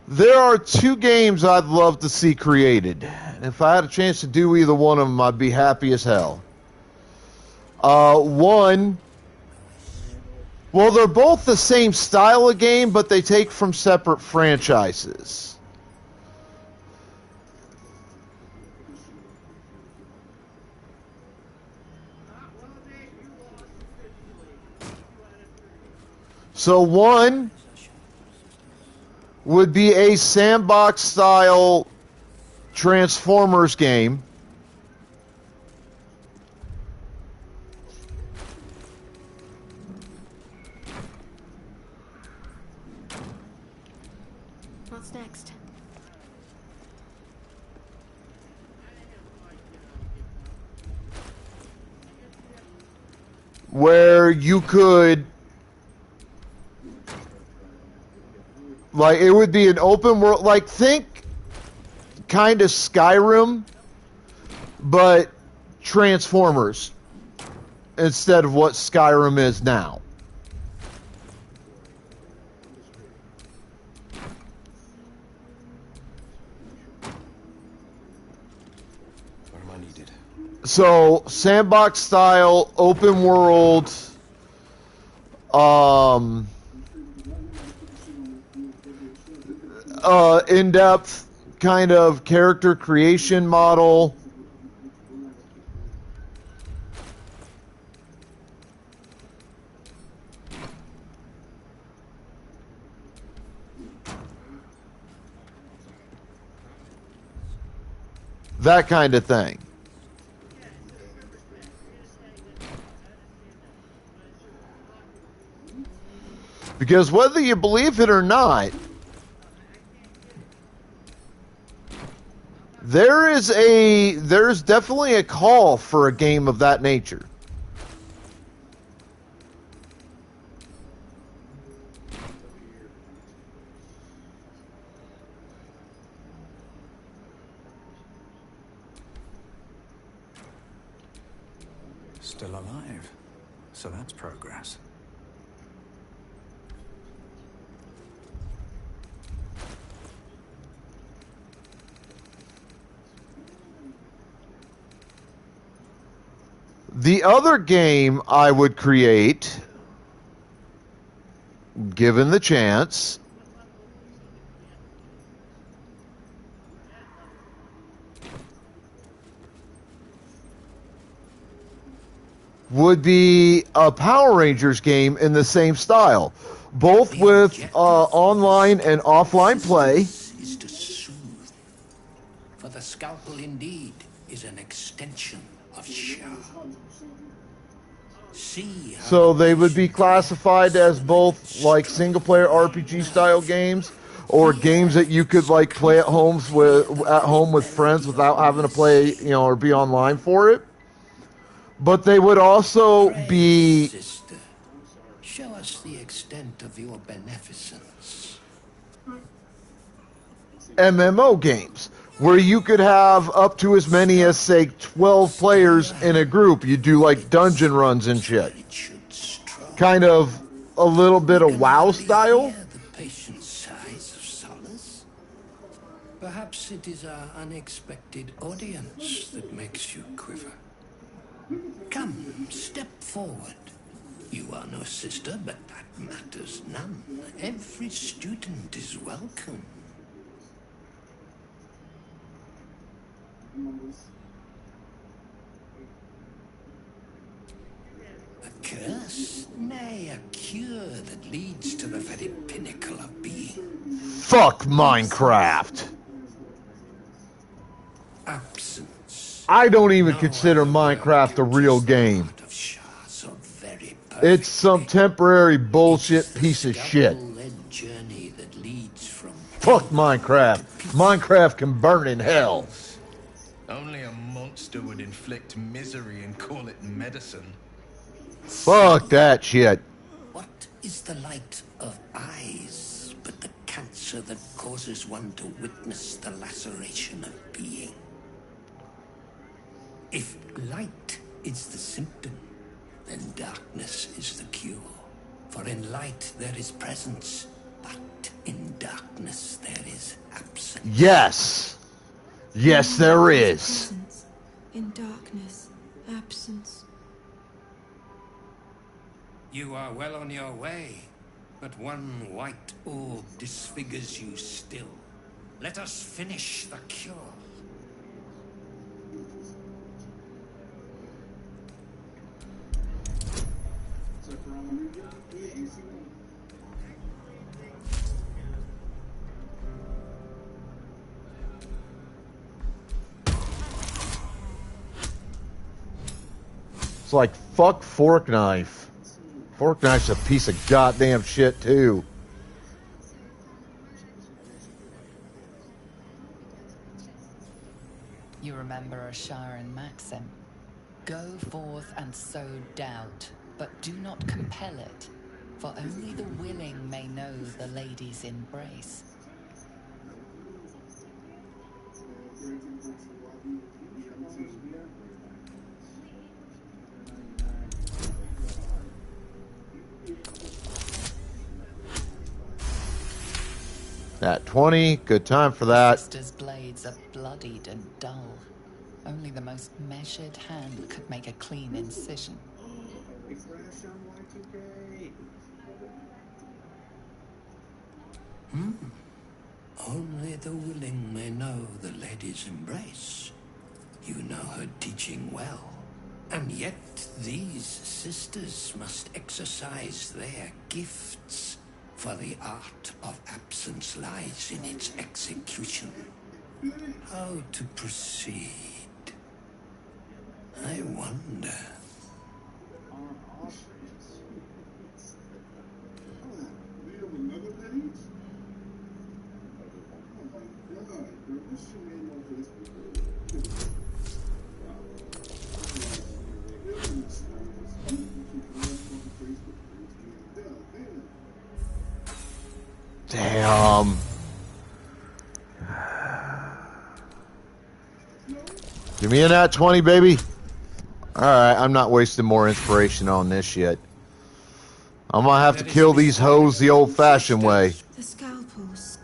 Speaker 1: There are two games I'd love to see created. If I had a chance to do either one of them, I'd be happy as hell. One, well, they're both the same style of game, but they take from separate franchises. So one would be a sandbox style Transformers game.
Speaker 14: What's next?
Speaker 1: Where you could, like, it would be an open world, like, think kind of Skyrim, but Transformers instead of what Skyrim is now.
Speaker 15: Where am I needed?
Speaker 1: So, sandbox style, open world, in-depth kind of character creation model. That kind of thing. Because whether you believe it or not, there's definitely a call for a game of that nature.
Speaker 6: Still alive. So that's progress.
Speaker 1: The other game I would create, given the chance, would be a Power Rangers game in the same style, both with online and offline play.
Speaker 16: Is to soothe. For the scalpel indeed is an extension of Shah. See
Speaker 1: So they would be classified as both like single player RPG style games or games that you could like play at home with friends without having to play, or be online for it. But they would also be
Speaker 16: sister, show us the extent of your beneficence.
Speaker 1: MMO games where you could have up to as many as, say, 12 players in a group. You do like dungeon runs and shit. Kind of a little bit of WoW style.
Speaker 16: The patient sighs of solace. Perhaps it is our unexpected audience that makes you quiver. Come, step forward. You are no sister, but that matters none. Every student is welcome. A curse? Nay, a cure that leads to the very pinnacle of being.
Speaker 1: Fuck Minecraft.
Speaker 16: Absence.
Speaker 1: I don't even consider Minecraft a real game. It's some temporary bullshit piece of shit. Fuck Minecraft. Minecraft can burn in hell.
Speaker 12: Only a monster would inflict misery and call it medicine.
Speaker 1: Fuck that shit.
Speaker 16: What is the light of eyes but the cancer that causes one to witness the laceration of being? If light is the symptom, then darkness is the cure. For in light there is presence, but in darkness there is absence.
Speaker 1: Yes. Yes, there is.
Speaker 14: Presence. In darkness, absence.
Speaker 16: You are well on your way, but one white orb disfigures you still. Let us finish the cure.
Speaker 1: It's like, fuck Fork Knife. Fork Knife's a piece of goddamn shit, too.
Speaker 5: You remember a Sharon maxim. Go forth and sow doubt, but do not compel it, for only the willing may know the lady's embrace.
Speaker 1: At 20, good time for that.
Speaker 5: Sister's blades are bloodied and dull. Only the most measured hand could make a clean incision.
Speaker 16: Only the willing may know the lady's embrace. You know her teaching well. And yet these sisters must exercise their gifts, for the art of absence lies in its execution. How to proceed? I wonder.
Speaker 1: Damn. Give me a nat 20, baby. Alright, I'm not wasting more inspiration on this shit. I'm gonna have to kill these hoes the old-fashioned way.
Speaker 14: The scalpels.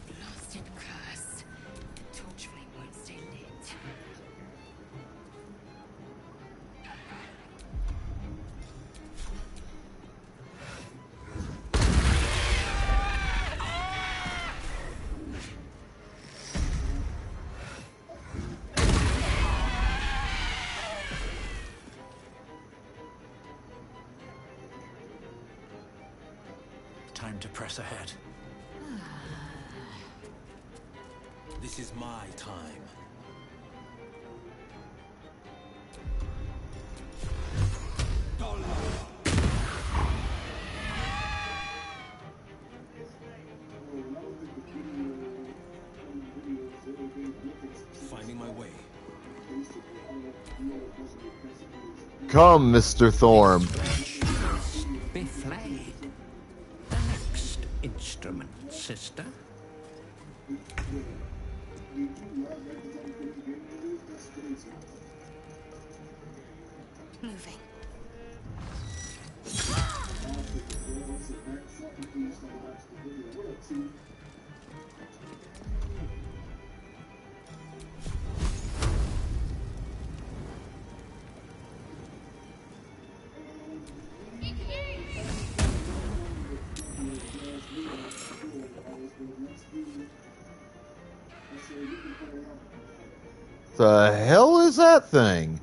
Speaker 7: Blasted curse. The torch flame won't stay lit.
Speaker 6: Time to press ahead.
Speaker 12: This is my time.
Speaker 1: Come, Mr. Thorm.
Speaker 16: Be flayed. The next instrument, sister.
Speaker 7: Moving.
Speaker 1: The hell is that thing?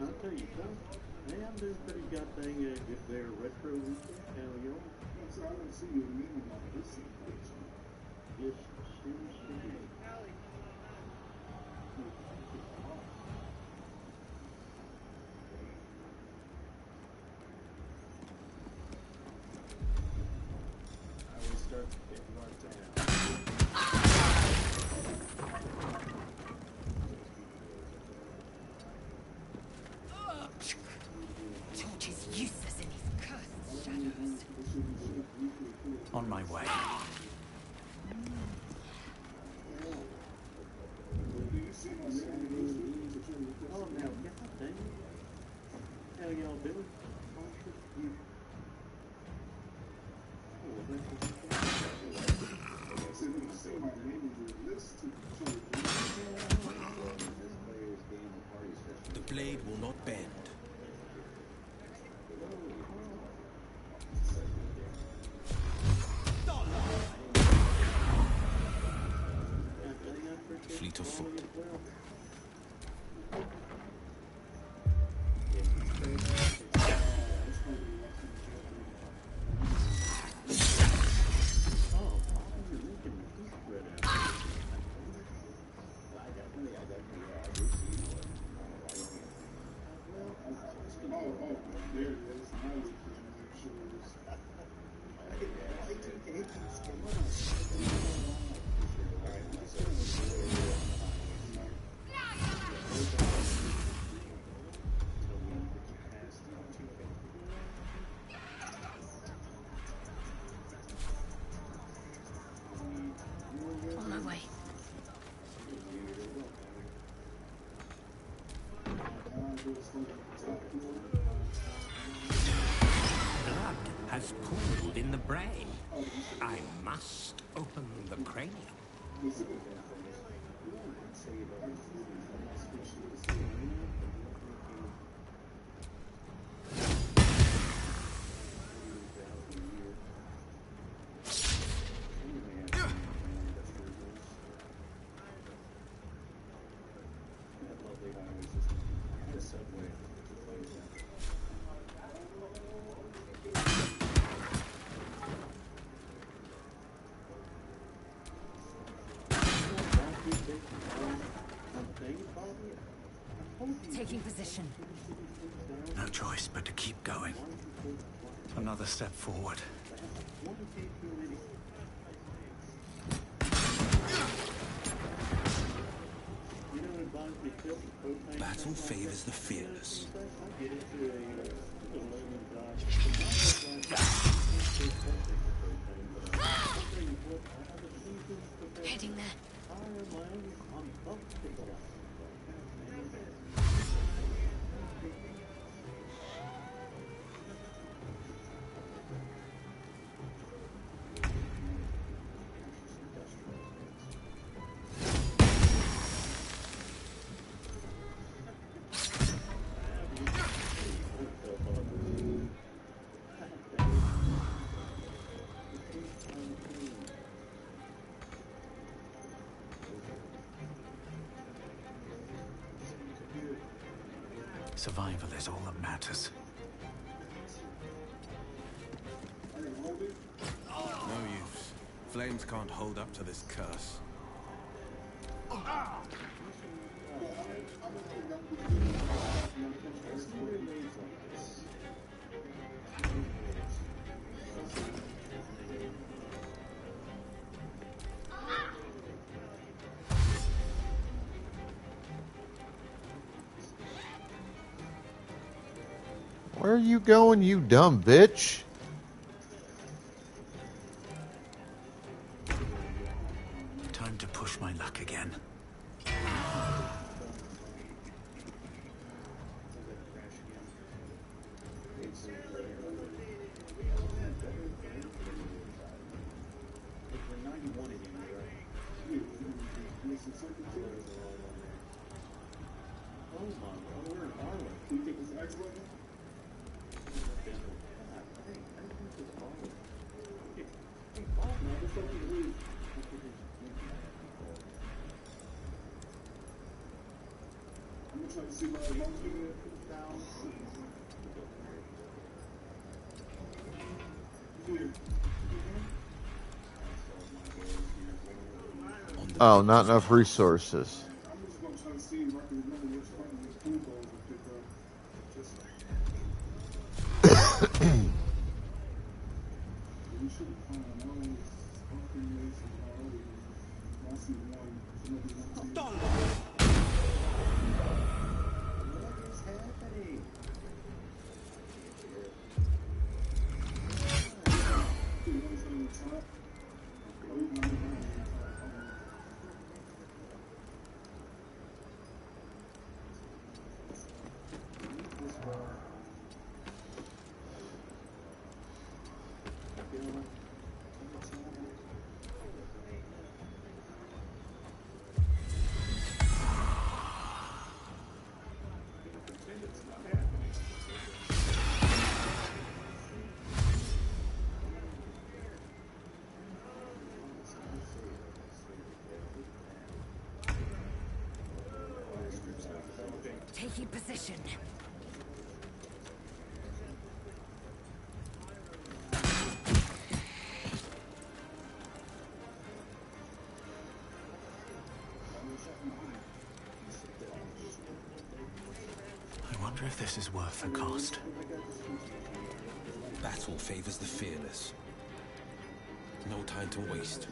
Speaker 11: I'll tell you something. Hey, I'm doing pretty good thing if they're retro weekend. Hell, you know. So I don't see you meaning on this situation. Yes, sure do. I will start getting right down.
Speaker 5: Torch is useless in these cursed shadows.
Speaker 6: On my way.
Speaker 11: Oh, now, God dang it. How y'all doing?
Speaker 12: The blade will not bend. Fleet of foot.
Speaker 7: On my way.
Speaker 16: Blood has pooled in the brain. I must open the cranium.
Speaker 7: Taking position.
Speaker 6: No choice but to keep going. Another step forward.
Speaker 12: Battle favors the fearless.
Speaker 7: Getting there.
Speaker 6: Survival is all that matters.
Speaker 12: No use. Flames can't hold up to this curse.
Speaker 1: Where are you going, you dumb bitch?
Speaker 6: Time to push my luck again.
Speaker 1: Oh, not enough resources.
Speaker 7: Taking position.
Speaker 6: I wonder if this is worth the cost.
Speaker 15: Battle favors the fearless. No time to waste.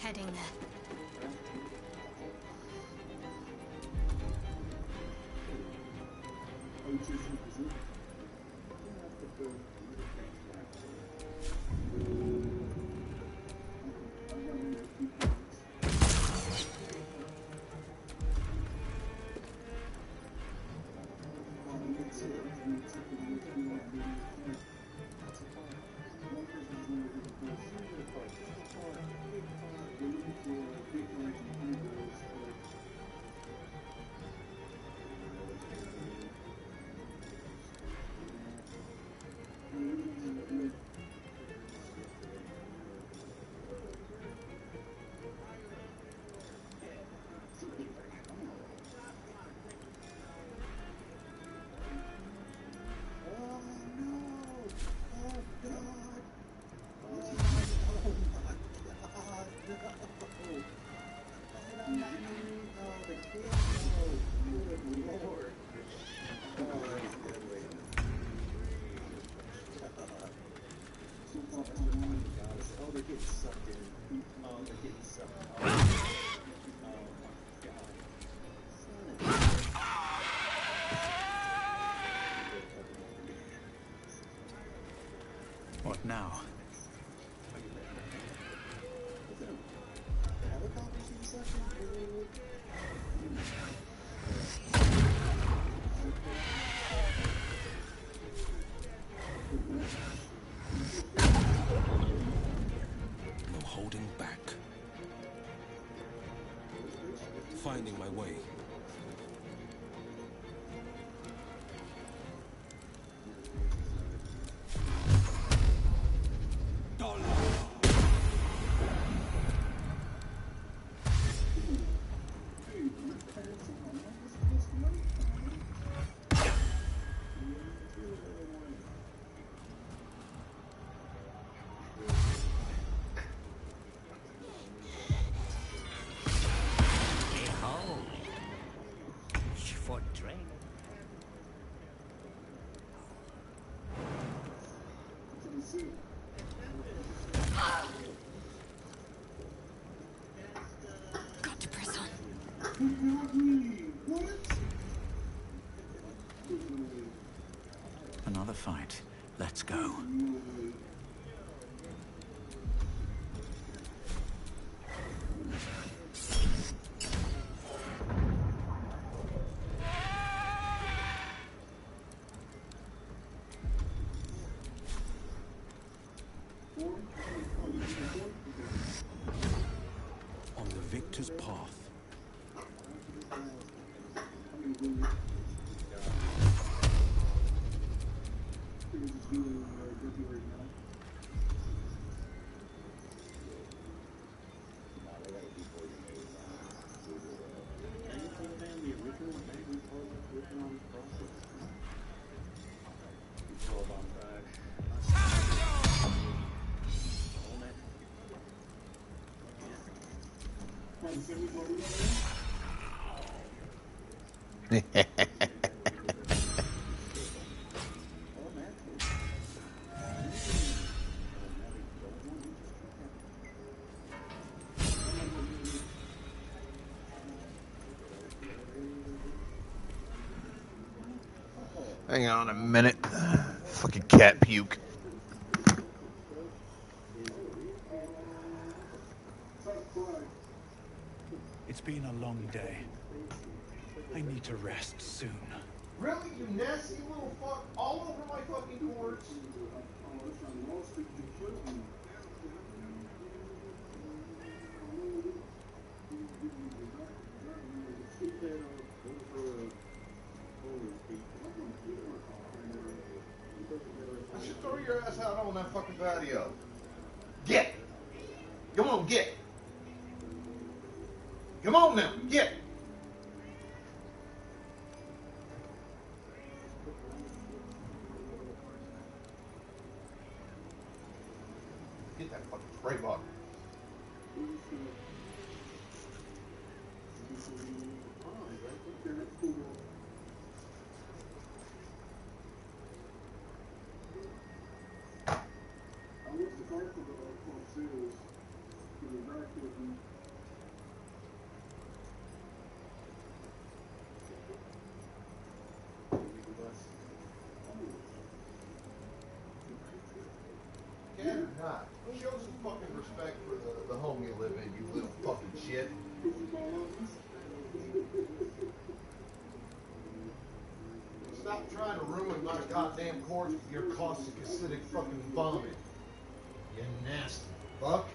Speaker 14: Heading there.
Speaker 11: getting sucked in. Oh, they're getting sucked in. Oh my god. Son of a...
Speaker 6: What now?
Speaker 11: The helicopters getting sucked in?
Speaker 15: No holding back. Finding my way.
Speaker 5: Got to press on.
Speaker 6: Another fight. Let's go.
Speaker 15: On the victor's path.
Speaker 1: Hang on a minute. Fucking cat puke.
Speaker 12: It's been a long day. I need to rest soon.
Speaker 1: Really, you nasty little fuck, all over my fucking cords. I should throw your ass out on that fucking patio. Get! Come on, get! Come on now, get! Get that fucking spray bottle. Can or not, show some fucking respect for the home you live in, you little fucking shit. Stop trying to ruin my goddamn corpse with your caustic acidic fucking vomit. You nasty fuck.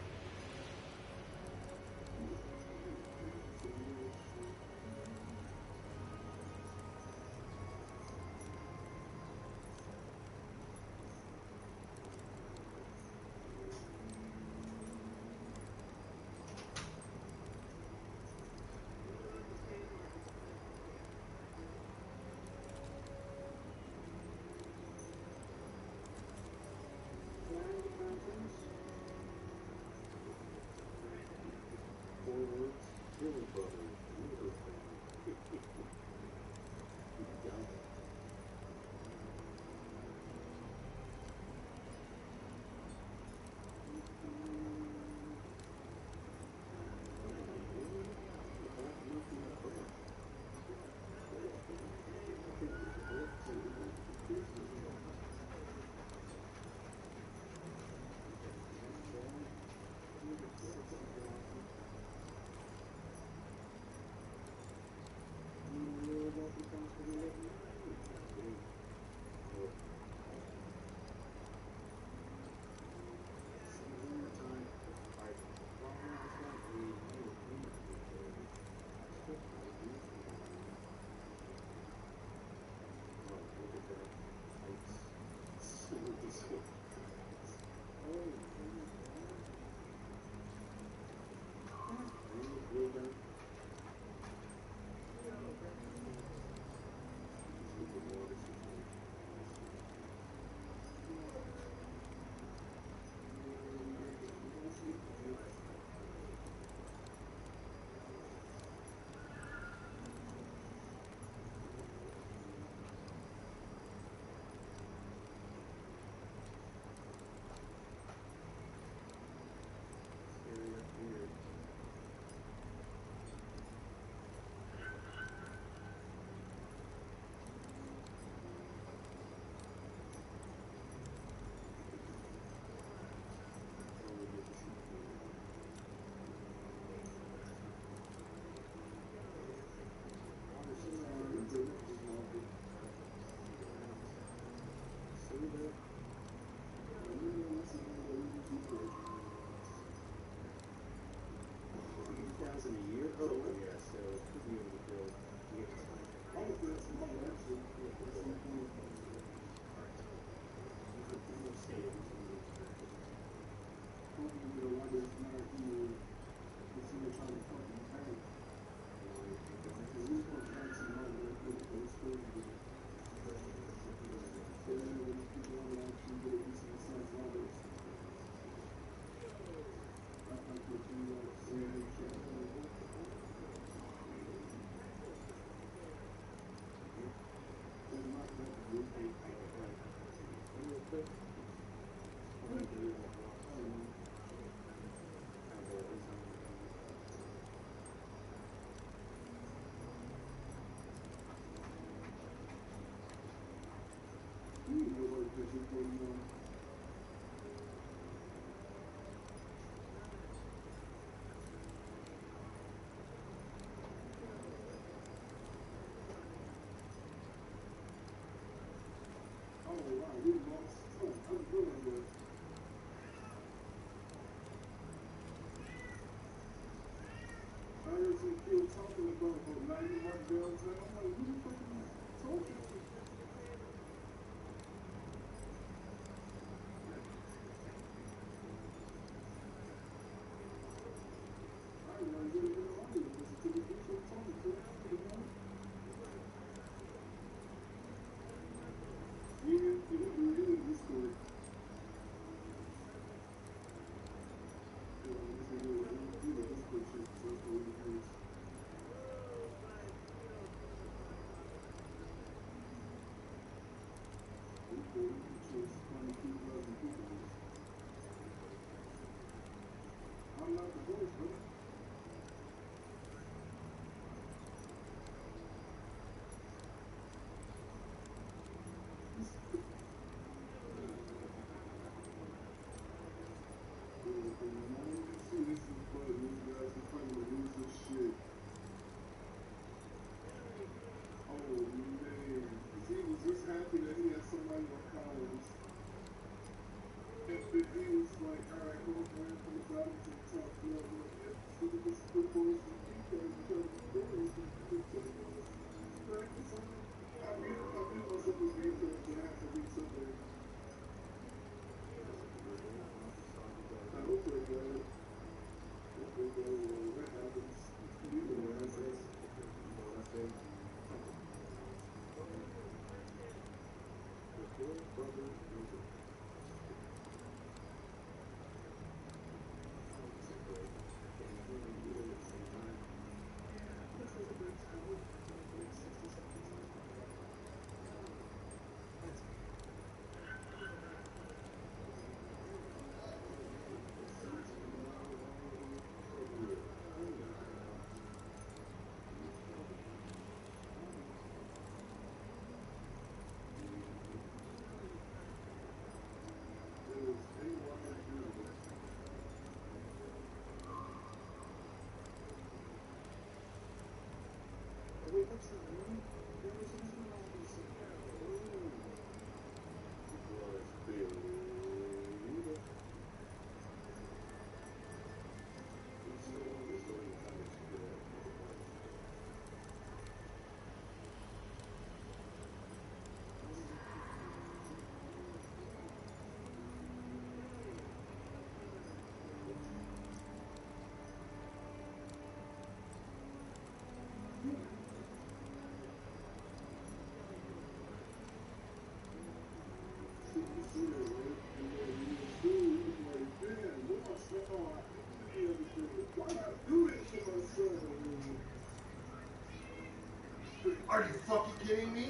Speaker 17: Are you fucking kidding me?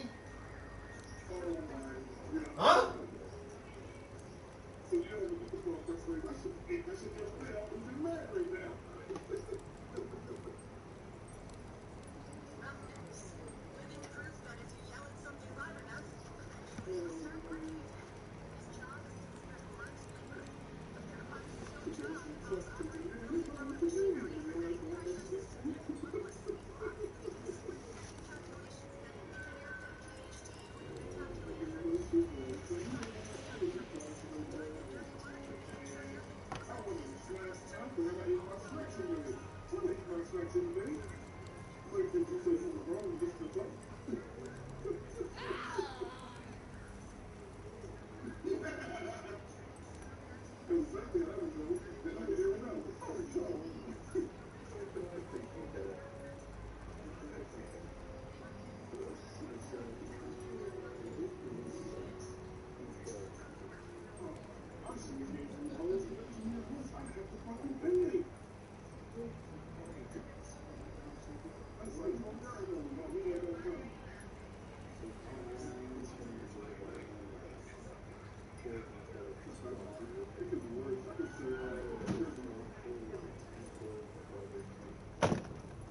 Speaker 17: Huh?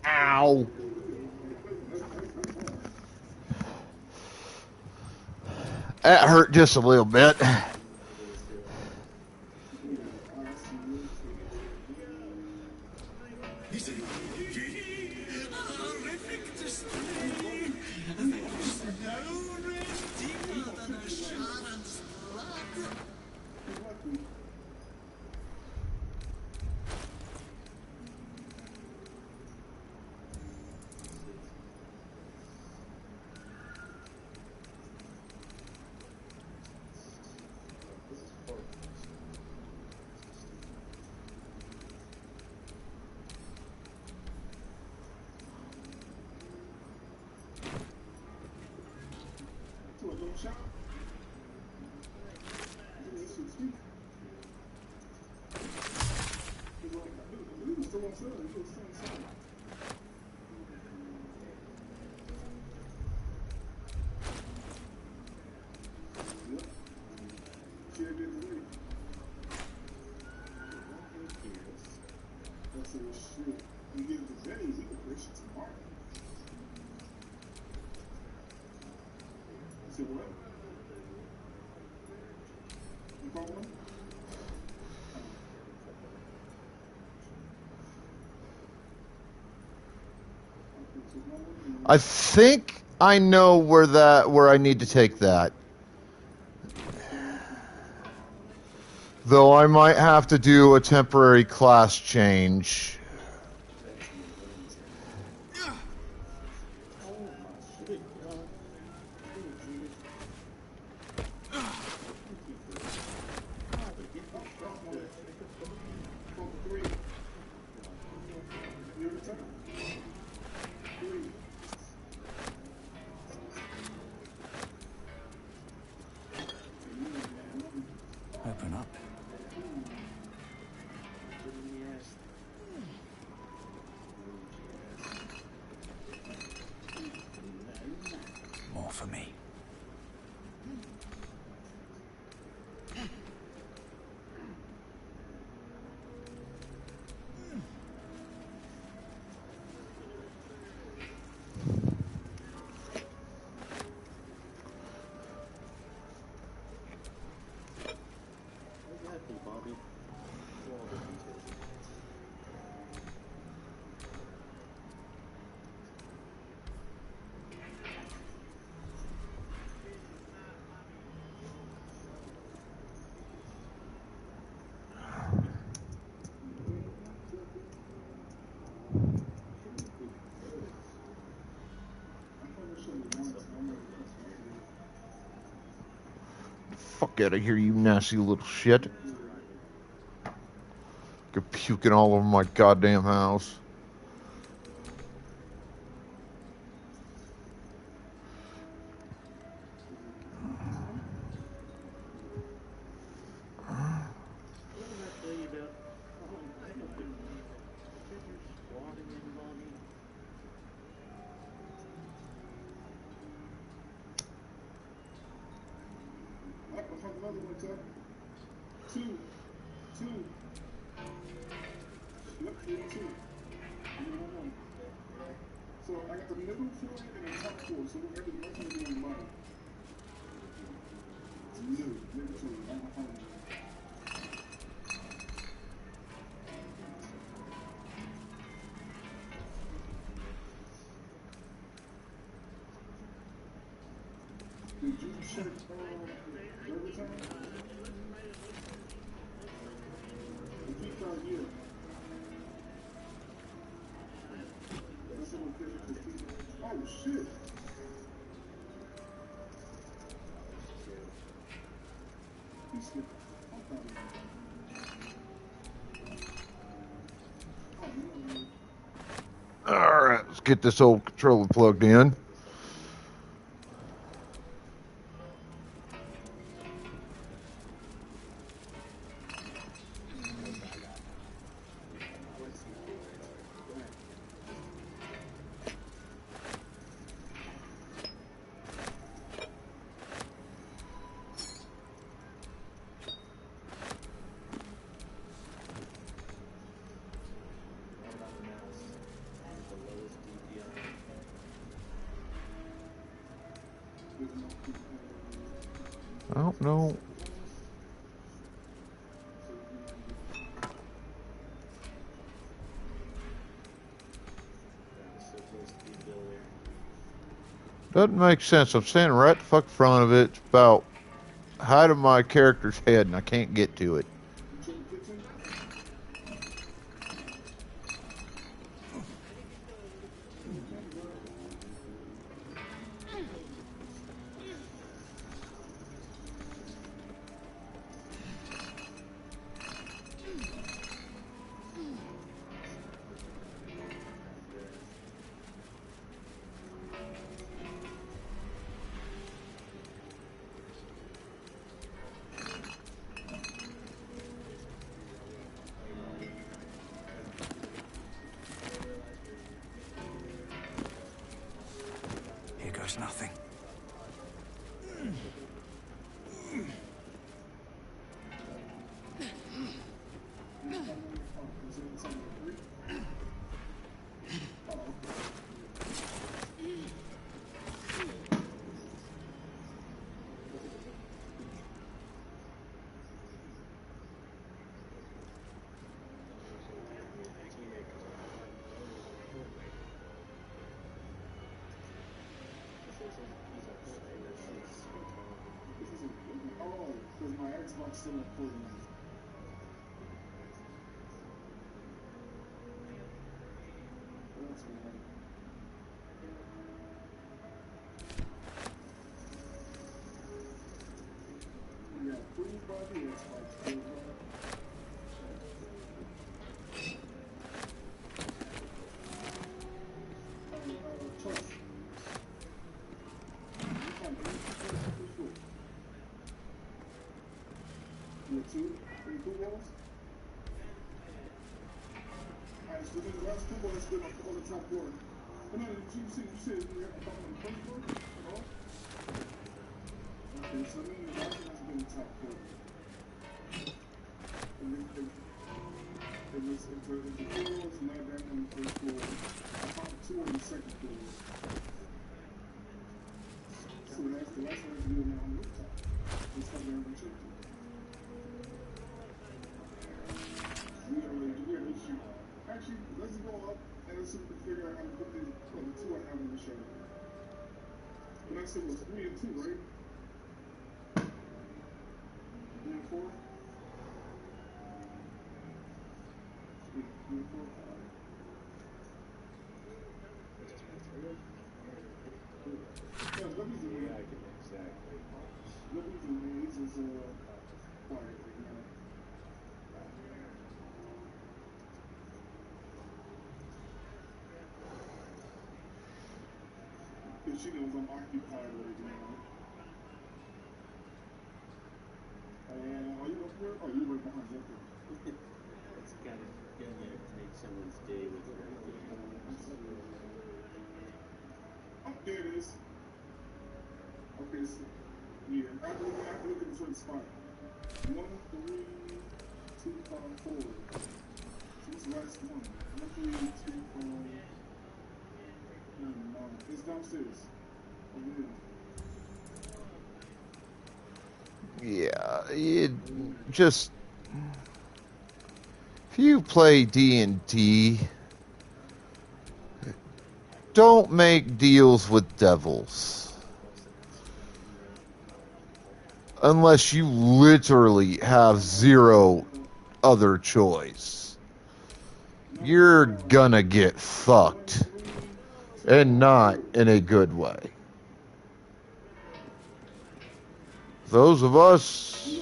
Speaker 1: Ow. That hurt just a little bit. I think I know where I need to take that. Though I might have to do a temporary class change.
Speaker 6: Open up. More for me.
Speaker 1: Fuck out of here, you nasty little shit. You're puking all over my goddamn house. Alright, let's get this old controller plugged in. No. Doesn't make sense. I'm standing right the fuck in front of it. It's about height of my character's head, and I can't get to it.
Speaker 6: Here goes nothing.
Speaker 18: Because my Xbox still important. That's weird. Yeah, please buy the Xbox, please, Trust. You have two? 3 cool balls? Alright, so the last 2 balls good on the top floor. No, you said you have a bottom on the first floor? Oh? Okay, so then the last one has been the top floor. And then it was the cool balls, and that down on the first floor. I found 2 on the second floor. So that's the last one has been on the rooftop. It's not very much. Actually, let's go up and let's see if we can figure out how to put the 2 I have in the show. The next thing was 3 and 2, right? 3 and 4? 3 and 4? Yeah, Libby's in there. Libby's in there. He's just, quiet right now. Because she knows I'm occupied right now. Are you up here? Oh, you're right behind you.
Speaker 11: It's kind of gonna make someone's day with her.
Speaker 18: Oh, there it is. Okay, so, yeah, I have to look at a certain spot. 1, 3, 2, 5, 4. So what's the last one? 1, 3, 2, 5. No, it's downstairs. Over here.
Speaker 1: Yeah, it just if you play D&D, don't make deals with devils unless you literally have zero other choice. You're gonna get fucked, and not in a good way. Those of us,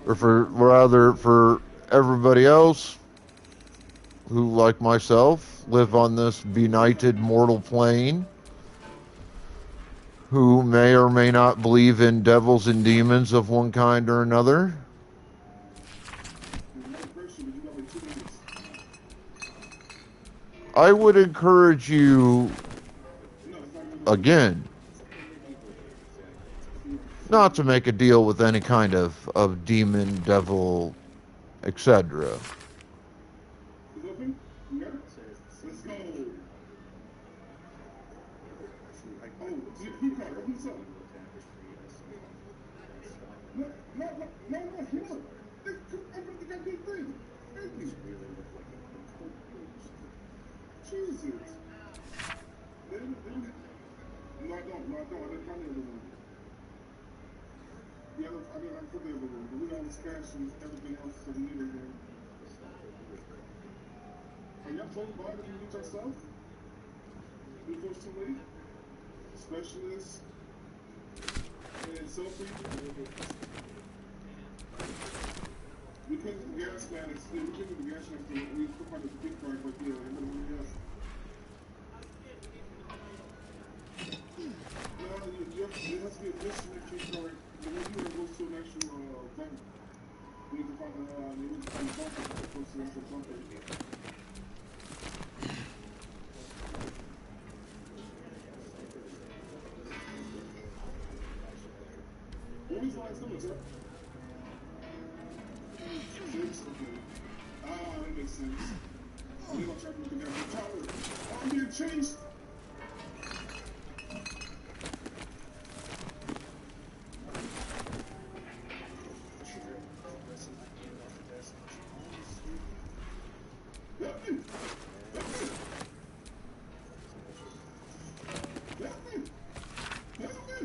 Speaker 1: or for everybody else who, like myself, live on this benighted mortal plane, who may or may not believe in devils and demons of one kind or another, I would encourage you, again, not to make a deal with any kind of demon, devil, etc.
Speaker 18: Let's go. Oh, who called? Who's up? expansion, everything else is needed here. Are y'all told Baldur to use yourself? Before it's too late? Specialists and selfie. Because of the gas man, it's because of the gas man, we put part of the big part, but yeah, everybody else. No, there has to be a mission entry card. The one you goes to an actual thing. We need to find the bunker. Close to the actual bunker. What was the last number, sir? 6, okay. Ah, that makes sense. We're gonna try to look at the tower. Oh, I'm getting chased! Help me! Help me! Help me! Help me!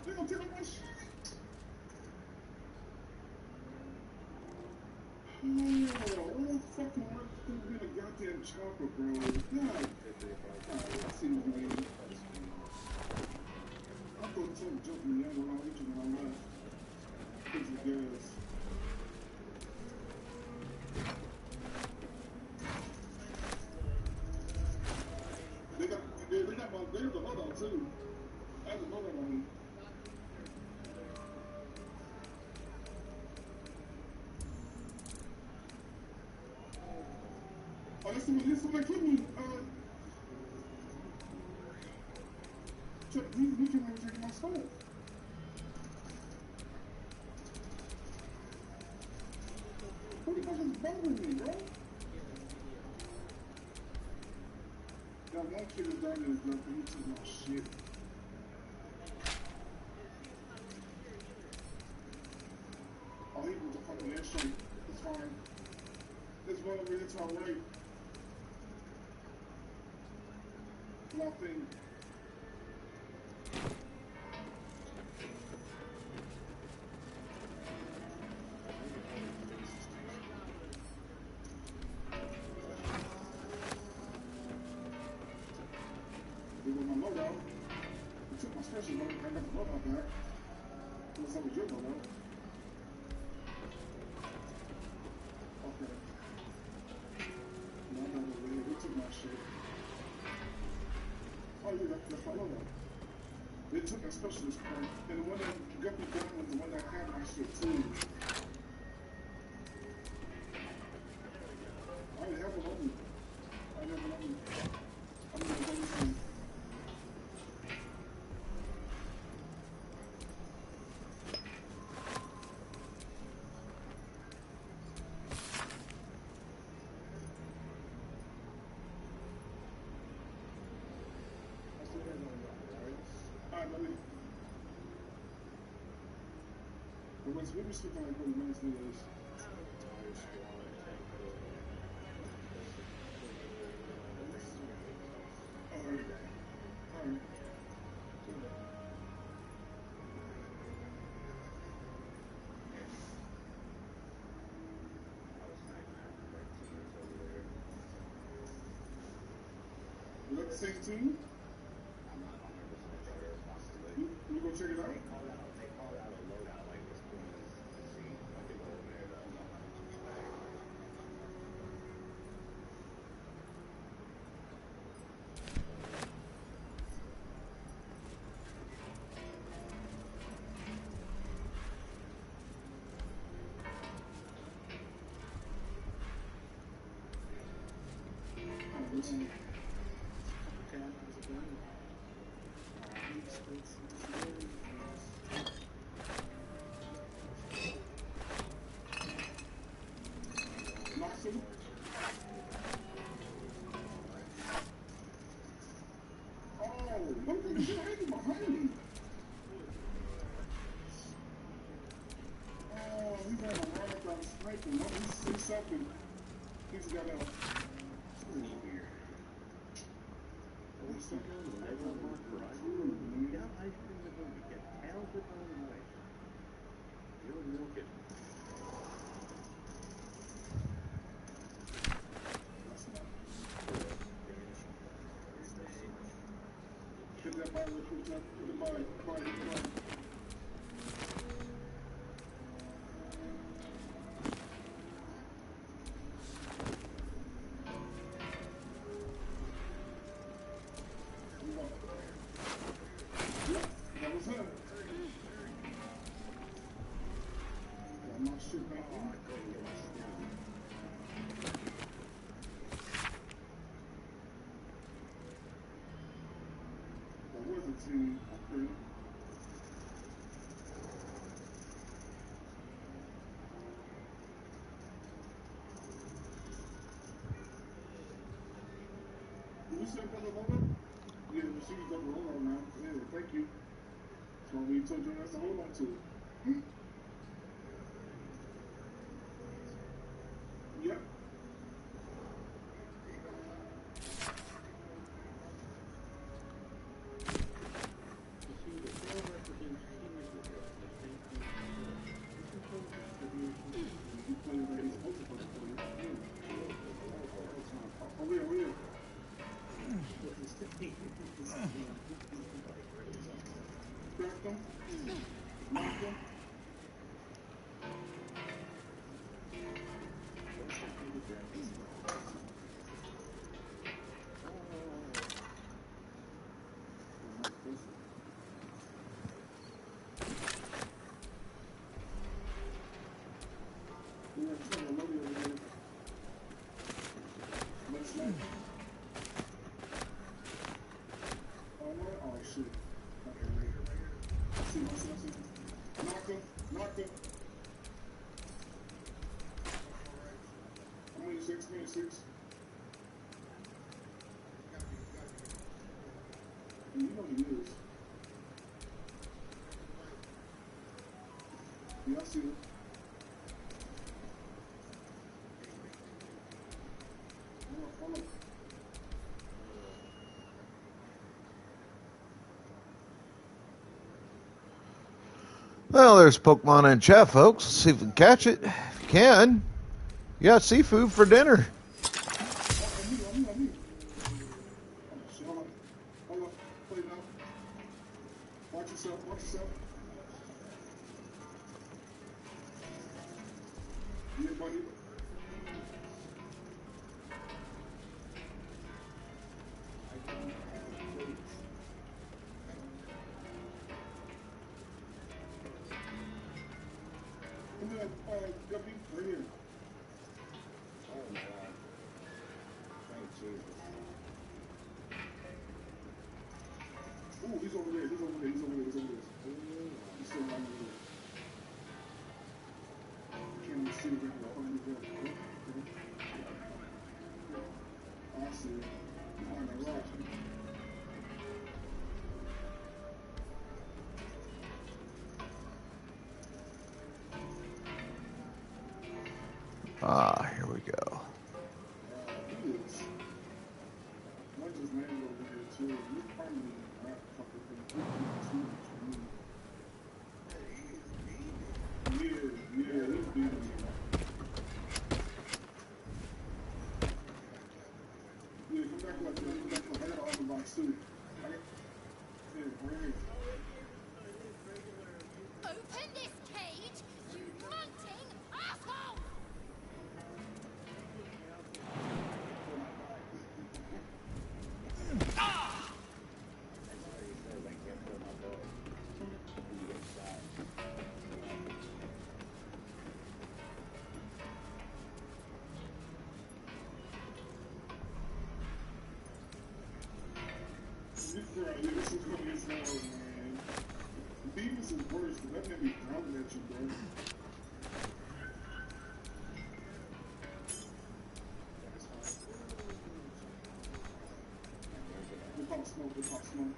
Speaker 18: They're gonna take my shit! Oh, fucking work could be a goddamn chopper, bro. God. Alright, I see what you mean. I thought it was jumping in the other line, reaching when I left. Because of gas. They have the loadout too. I have the loadout on me. Oh, this is what killed me. We can never take my stuff. Who the fuck is bothering me, bro? That one kid is down there is left, and he took my shit. Oh, he was a fucking airstrike. It's fine. There's one over here to our right. Flopping. They were my loadout. They took my special loadout. I got the loadout back. Unless that was your loadout. Okay. No, I'm not over there. They took my shit. Oh, yeah, that's my loadout. They took a specialist card, and the one that got me down was the one that had my shit too. I didn't have one on me. I didn't have one on me. I'm gonna go this one. Alright, buddy. Let me see if I can go to Wednesday is. Alright. Alright. You like the same team? You go check it out? Nothing. Oh, look at you hiding behind me. Oh, he's having a hard time sniping. Oh, he's something. He's got out. It's weird. What's that?
Speaker 11: Get ice cream in the movie. Get talented on the way. You'll milk it.
Speaker 18: You said double hold on? Yeah, the machine's double hold on now. Yeah, thank you. So we told you that's to hold on to it. Yep. Oh, yeah, oh, yeah. Crack them. Knock them. Oh, shit. See myself. Knock him. Knock him. I'm only 6 minutes, 6. You know he is. Yeah, I see him. Hold on.
Speaker 1: Well, there's Pokemon in chat, folks. Let's see if we can catch it. If you can, you got seafood for dinner.
Speaker 18: Watch yourself. Watch yourself. Yeah, buddy. Come here, Guppy. Right here. Oh, my God. Thank Jesus. Ooh, he's over there. He's over there. He's over there. He's over there. He's still right over there. Can't even see him. I see him. Behind the rock.
Speaker 1: Ah, here we go.
Speaker 18: He is. Not just landed over here, too. He's probably not fucking too much for me. Yeah, he's beating me. Yeah, come back like that. Come back like I got all the box too. I got. Yeah, right here.
Speaker 13: Open this cage, you munting asshole!
Speaker 18: This is gonna be slow, man. Beavis is worse, but that nigga drowning at you, bro. They pop smoke, they pop smoke.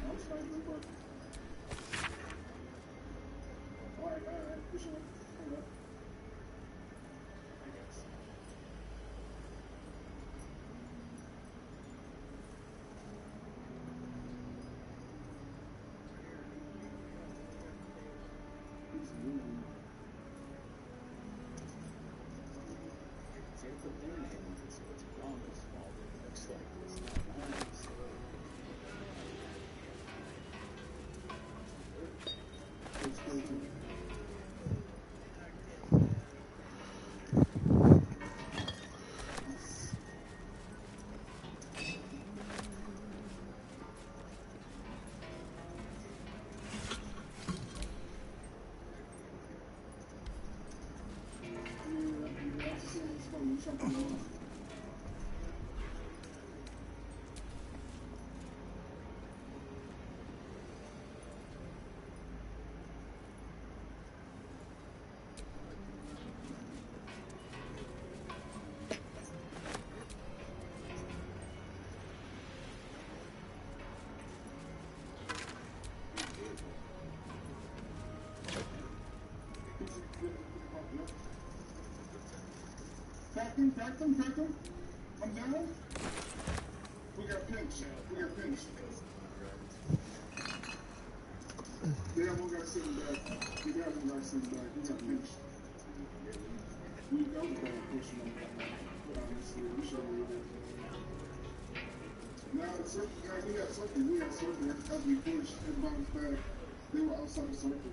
Speaker 18: I'm sniping, but... Alright, push on. Hold up. Cracked him. I'm down. We got pinched. They have one guy sitting back. We got pinched. We got a bad pushing on that. Honestly, we should have really. Now, we got circle. As we pushed and bounced back, they were outside the circle.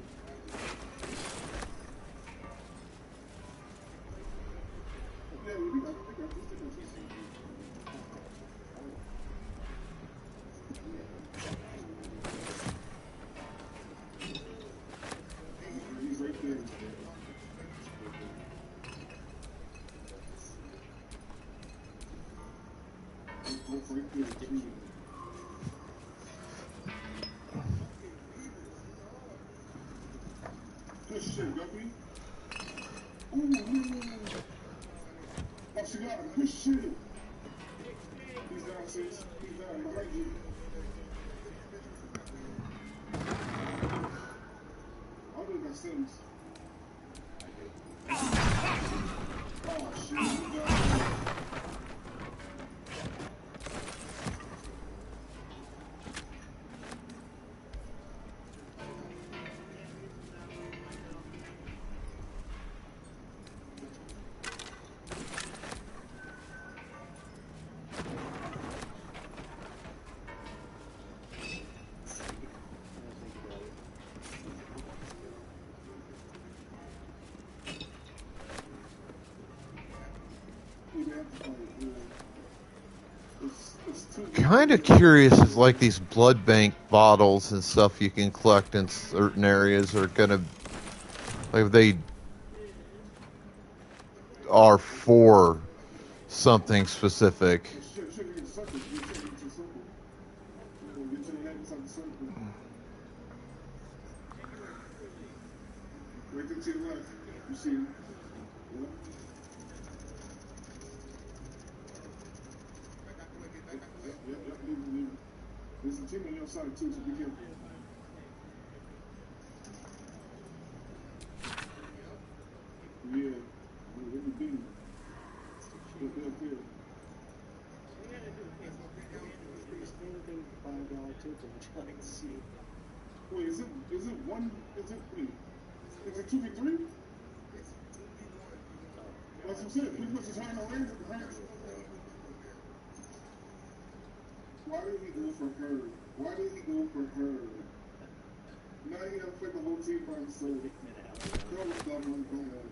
Speaker 18: Yeah, we got He's right there. Good shit, Guppy. Ooh. Oh, she got him. Good shit. He's down, sis. He's down. Behind you. I think that Sims. Oh, shit. He's down.
Speaker 1: Kind of curious if like these blood bank bottles and stuff you can collect in certain areas are gonna, like, if they are for something specific.
Speaker 18: There's a team on your side too, so be careful. Yeah, let me be. Wait, is it 2v3? That's what I'm saying. We put his hand on range with the hands. Why did he go for her? Now he gotta play the whole team by himself. That was dumb one bad.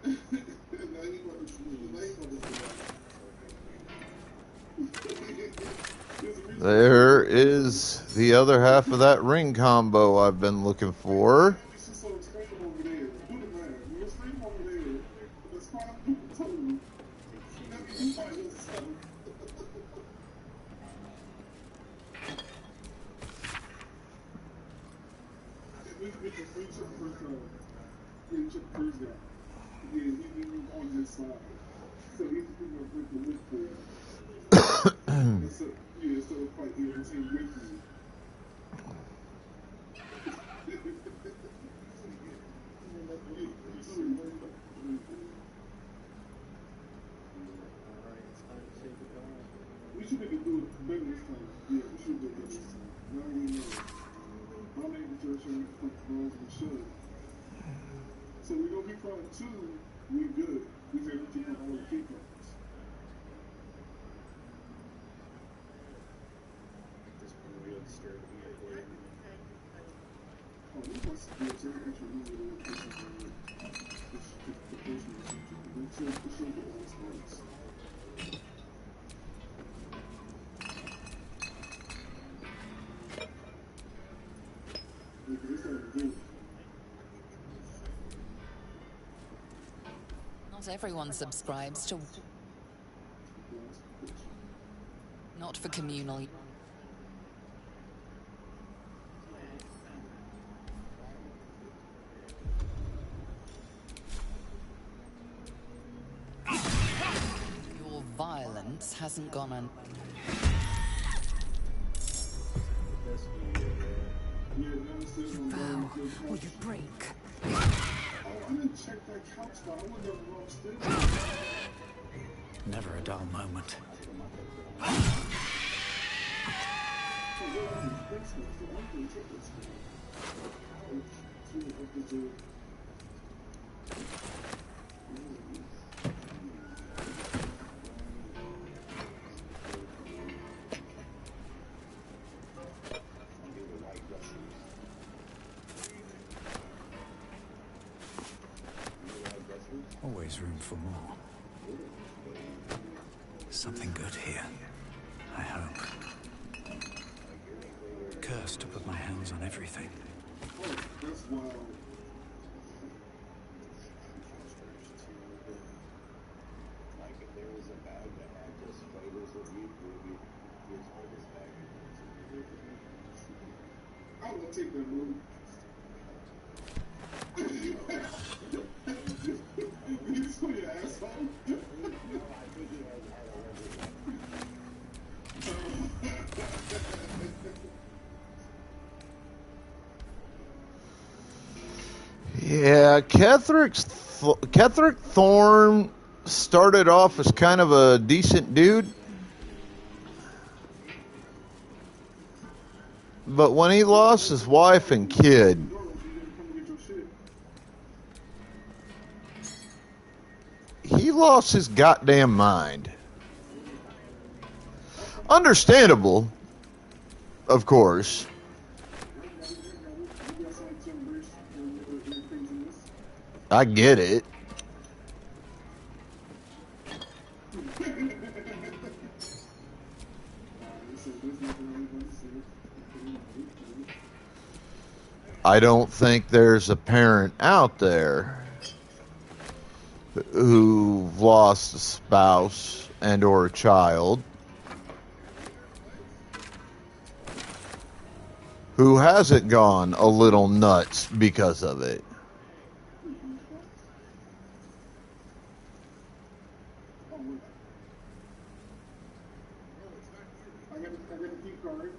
Speaker 18: Now he got the
Speaker 1: There is the other half of that ring combo I've been looking for.
Speaker 18: We should maybe do it better this time. Yeah, we should do it better this time. Now we know. I'm able to show you the balls we should. So we're going to be front two, we good. We can keep on all the key points. Oh, we must be able to actually move it over to the person or something. It should be all sports.
Speaker 5: Not everyone subscribes to... Not for communal... Your violence hasn't gone un...
Speaker 7: You bow or you break.
Speaker 18: didn't check that couch spot. I wouldn't have lost it.
Speaker 6: Never a dull moment. Always room for more. Something good here, I hope. Cursed to put my hands on everything.
Speaker 18: That's wild.
Speaker 11: Like if there was a bag that had just flavors of you, here's all this bag.
Speaker 18: I would take that move. You so you asshole.
Speaker 1: Yeah, Ketherick Thorne started off as kind of a decent dude. But when he lost his wife and kid, he lost his goddamn mind. Understandable, of course. I get it. I don't think there's a parent out there who lost a spouse and or a child who hasn't gone a little nuts because of it.
Speaker 18: I got a key card.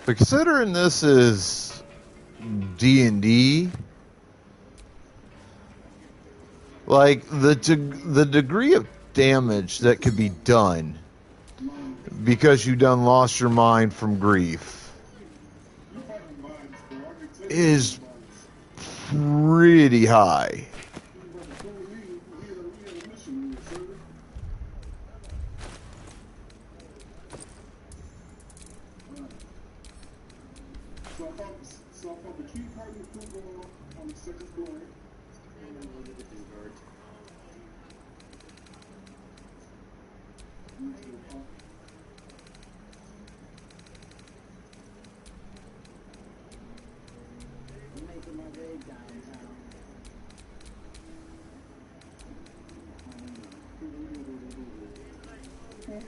Speaker 1: But considering this is D&D, like the degree of damage that could be done because you done lost your mind from grief is pretty high.
Speaker 18: So I found the key card in the football on the second floor. And then we'll look at these guards.
Speaker 11: I'm making my way downtown. Hey.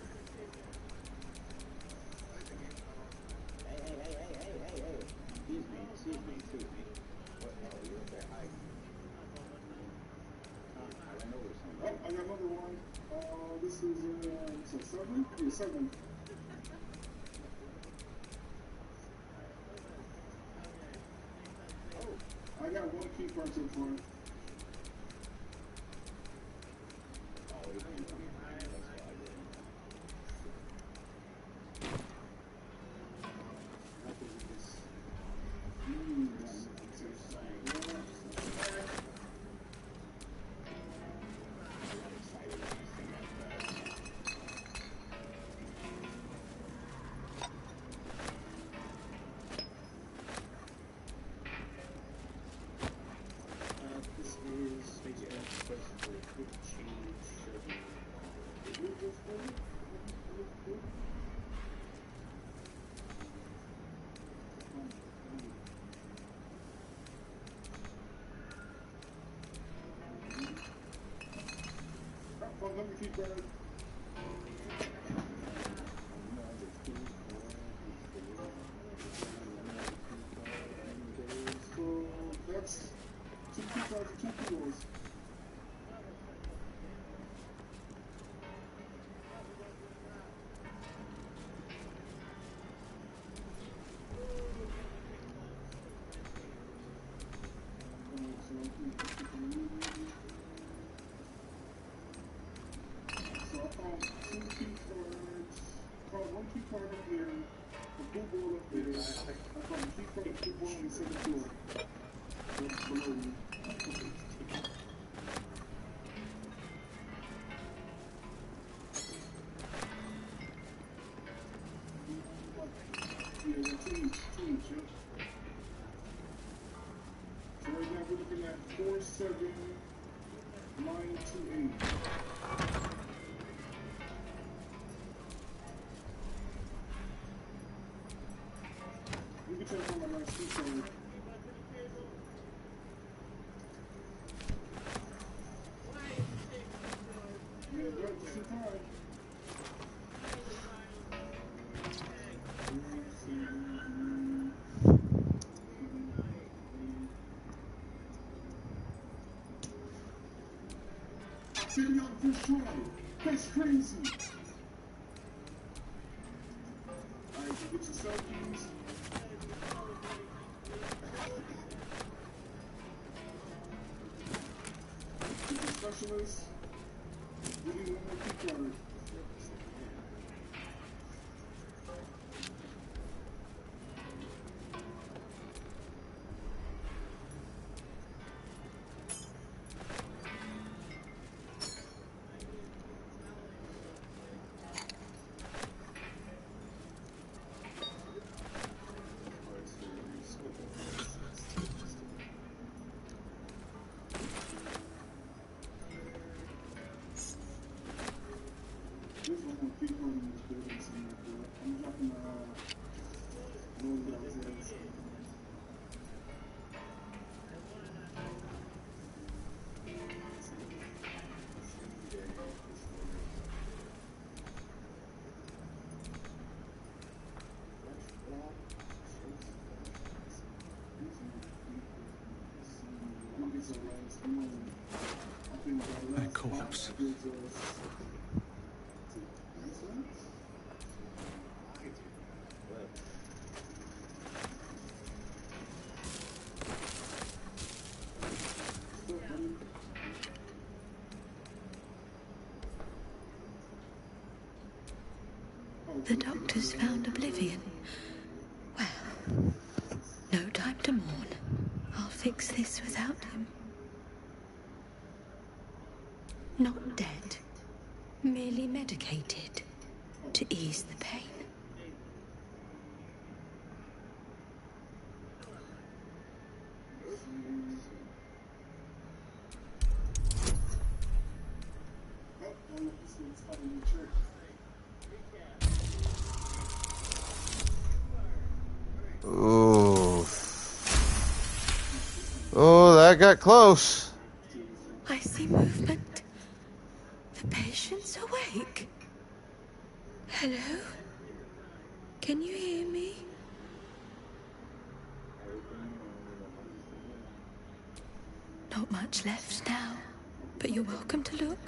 Speaker 11: Excuse me. What? Oh, you're up there. Hi. I ran over something.
Speaker 18: Oh, I got another one. This is, so 7? Yeah, 7. Oh, I got one key card so far. Let me keep going. That's 2 keycards and 2 kilos. So I found 2 key cards. I found 1 key card up there, a blue ball up there. I found a key card and 2 ball on the second floor. That's below me. Yeah, that's 2 each, yep. So right now we're looking at 4, 7, 9, 2, 8. You can tell from my last key card. Yeah, right, just in time. City on first try. That's crazy. Alright, you get your cell keys. Get your specialist. We need 1 more key card. There's 1 more key card in this building somewhere, bro. I'm dropping the load down there.
Speaker 12: That corpse.
Speaker 2: The doctor's found oblivion. Well, no time to mourn. I'll fix this without him. Not dead, merely medicated to ease the pain.
Speaker 1: Ooh. Oh, that got close.
Speaker 2: I see movement. The patient's awake. Hello? Can you hear me? Not much left now, but you're welcome to look.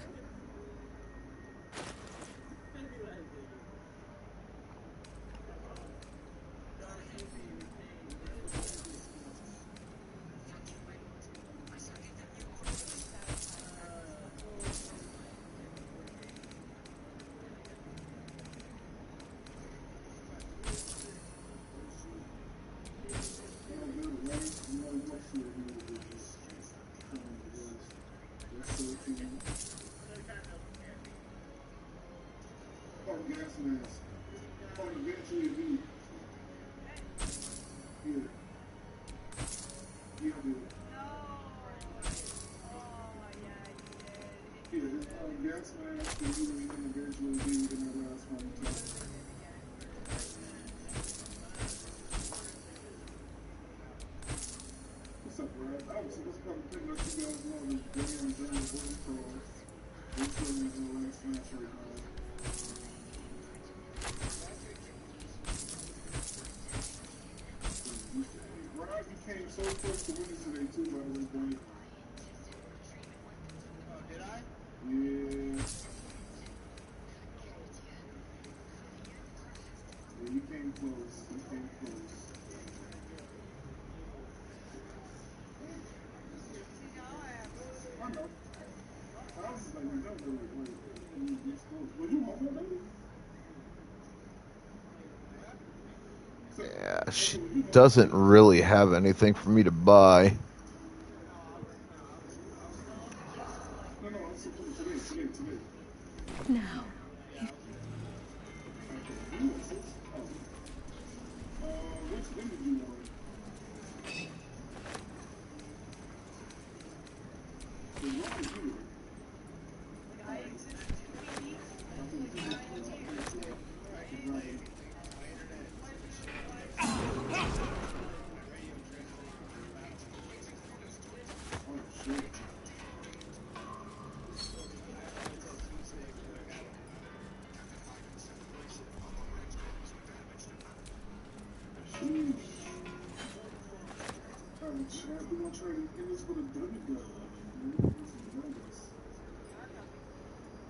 Speaker 18: So close to winning today, too.
Speaker 1: Yeah, she doesn't really have anything for me to buy.
Speaker 2: Now.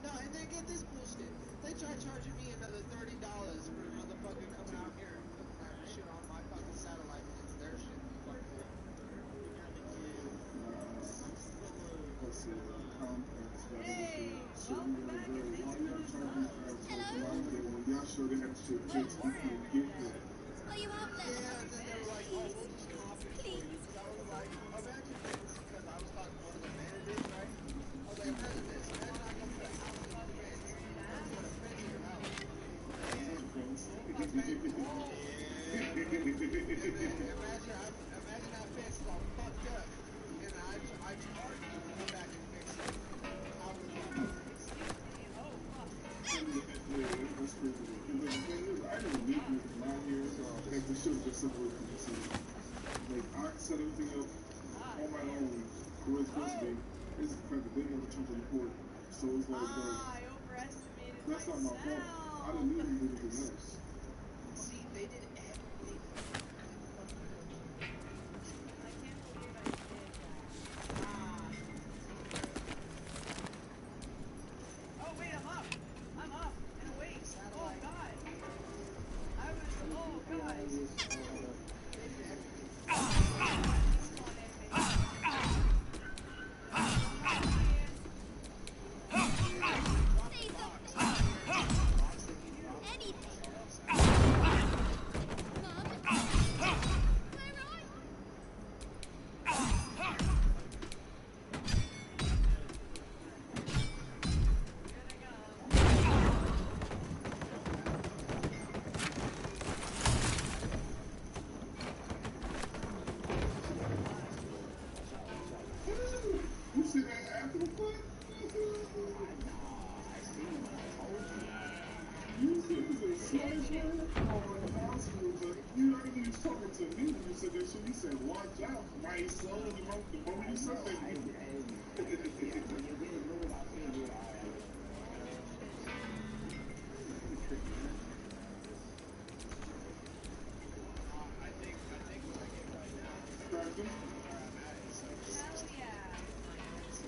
Speaker 19: No, and then get this bullshit. They try charging me another $30 for motherfucking coming out here and putting that shit on my fucking satellite. It's their shit.
Speaker 13: Are you out there?
Speaker 19: Yeah, and then they were like, oh, we'll just come off your floor. Because I was like, imagine this. Because I was talking to one of the managers, right? I was like, imagine this. Imagine I come to the house and you fence. I'm going to fence your house. Imagine that fence is all fucked up. And I charge you to come back and fix it. How would you do this?
Speaker 18: Like, I set everything up on my own the way it's supposed to be. It's the fact that they never turned to report. So it's like, that's not my fault. I didn't need to do anything else.
Speaker 19: See, they did everything. Oh, wait, I'm up. I'm up. And awake. Oh, God. I was, oh, guys.
Speaker 18: You see that after the fight? You said the slice word on the house was you know he was talking to me when you said that shit. He said, watch out, my soul, the moment you said that.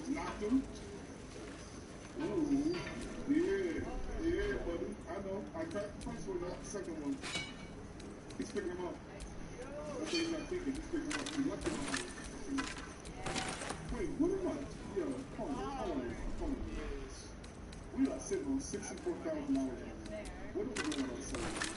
Speaker 18: Knocked him. Ooh, yeah, buddy. I know. I cracked the first one, not the second one. He's picking him up. That's what he's not thinking. He's picking him up. He left him on. Wait, what am I? Yeah, hold on. We are sitting on $64,000. What are we doing on Sunday?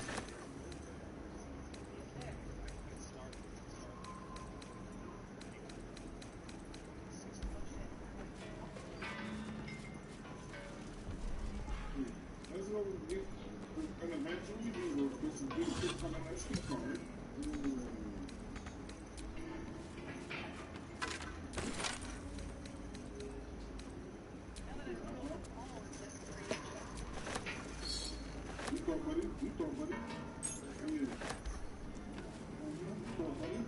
Speaker 18: Let's go get an eventually we will get some good shit coming on SD card. You thought, buddy? Come here. You thought, buddy?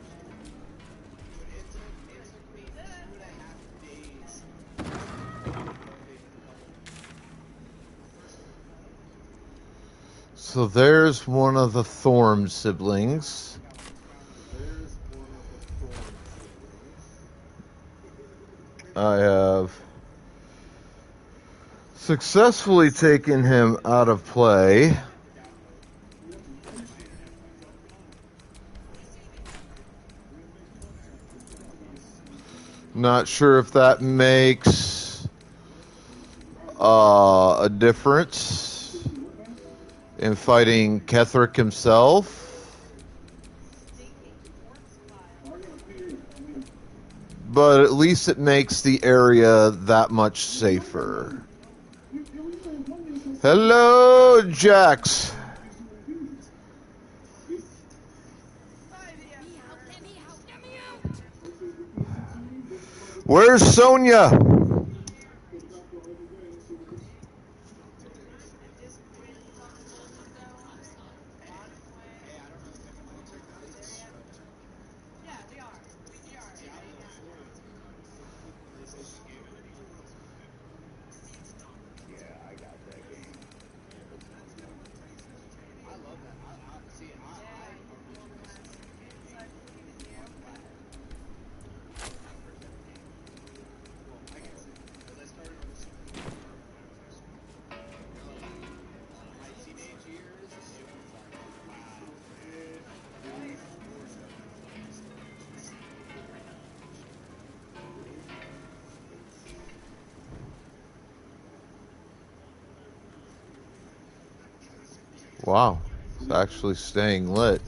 Speaker 1: So there's one of the Thorn siblings. I have successfully taken him out of play. Not sure if that makes a difference in fighting Ketherick himself. But at least it makes the area that much safer. Hello, Jax. Where's Sonya? Wow, it's actually staying lit.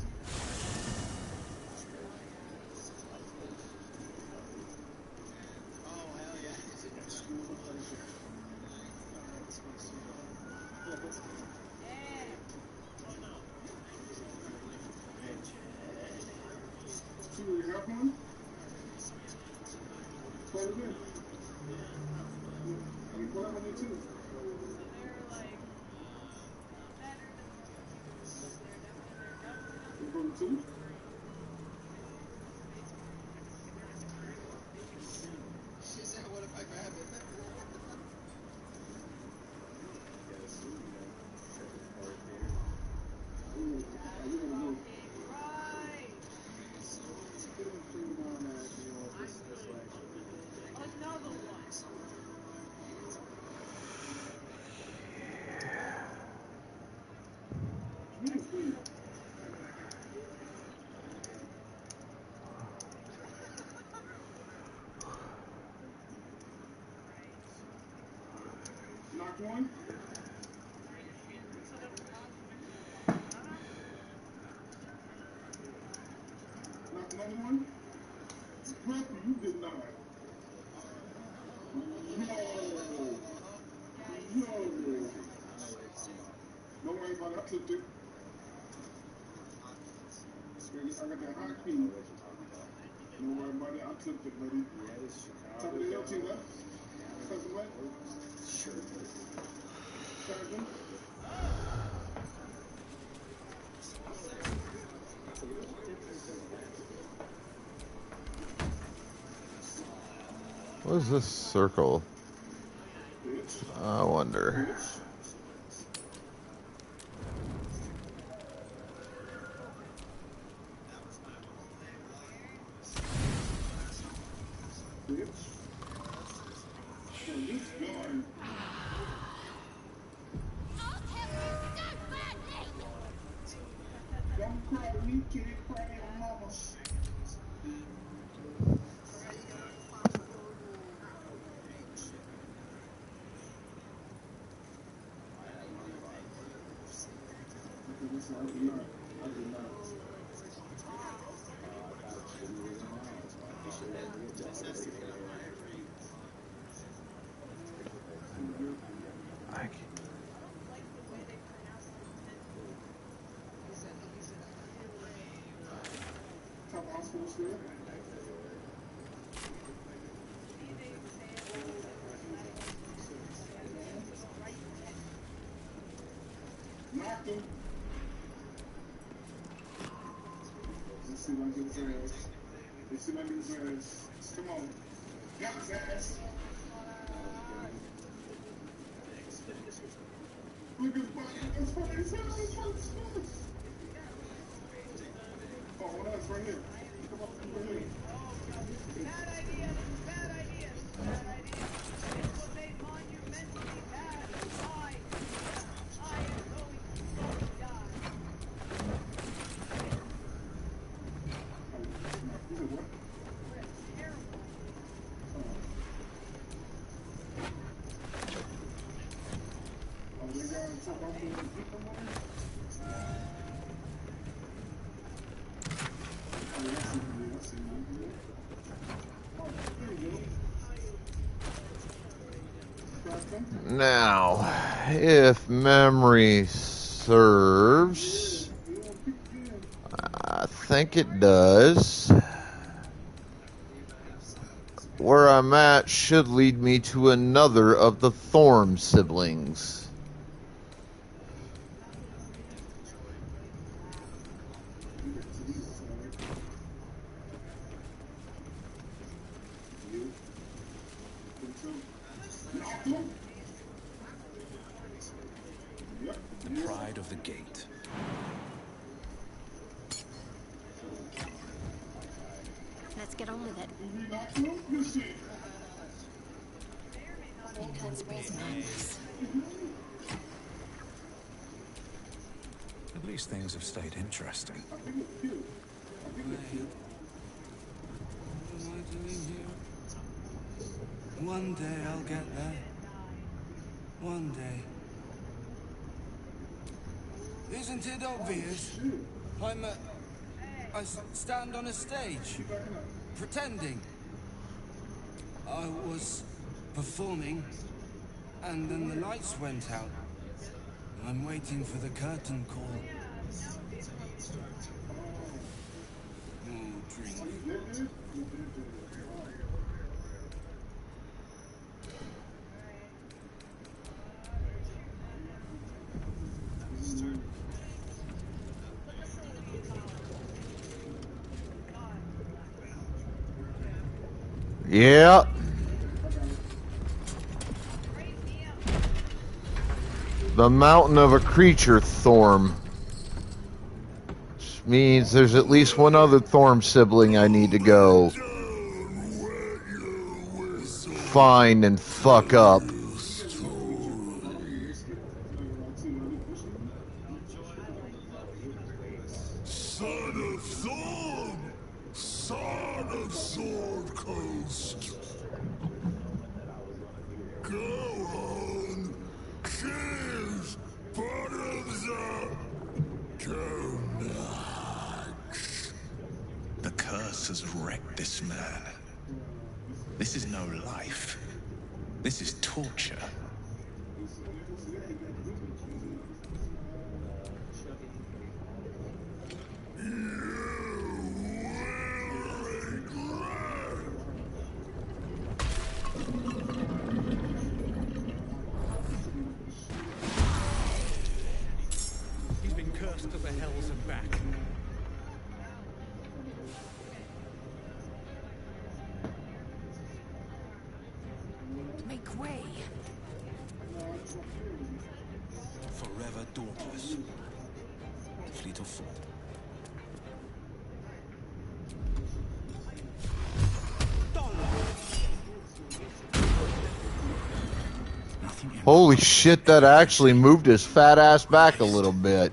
Speaker 18: One. Knock another one. You did not. Yo. Don't worry about it. I clipped it. I got that hot key. Don't worry about it. I clipped it, buddy. Top of the hill, team left. Cousin left. Sure. Cousin.
Speaker 1: What is this circle? I wonder.
Speaker 18: Don't cry to me, kid. Cry to your mama. I did not.
Speaker 1: Thank you.
Speaker 18: Top hospital still. Knocked him. Let's see if I can get his ass. Let's see if I can get his ass. Come on. Got his ass. Look at his body. It's funny. It's funny. Oh, what else right here? Come on, right here. Bad idea. Bad idea. Bad idea. This was a monumentally bad. I am going to die.
Speaker 1: Now, if memory serves, I think it does. Where I'm at should lead me to another of the Thorm siblings.
Speaker 15: The pride of the gate.
Speaker 14: Let's get on with it.
Speaker 5: Intense breeze madness.
Speaker 15: At least things have stayed interesting.
Speaker 12: What am I doing here? One day I'll get there. One day. Isn't it obvious? I stand on a stage, pretending. I was performing, and then the lights went out. I'm waiting for the curtain call. Oh, drink.
Speaker 1: Yeah. The mountain of a creature Thorm. Which means there's at least one other Thorm sibling I need to go find and fuck up.
Speaker 17: Son of Thorn! Son of Sword Coast! Go on! Cheers! Part of the...
Speaker 6: The curse has wrecked this man. This is no life. This is torture.
Speaker 8: He's been cursed to the hells and back.
Speaker 5: Make way.
Speaker 15: Forever dauntless. Fleet of foot.
Speaker 1: Holy shit, that actually moved his fat ass back a little bit.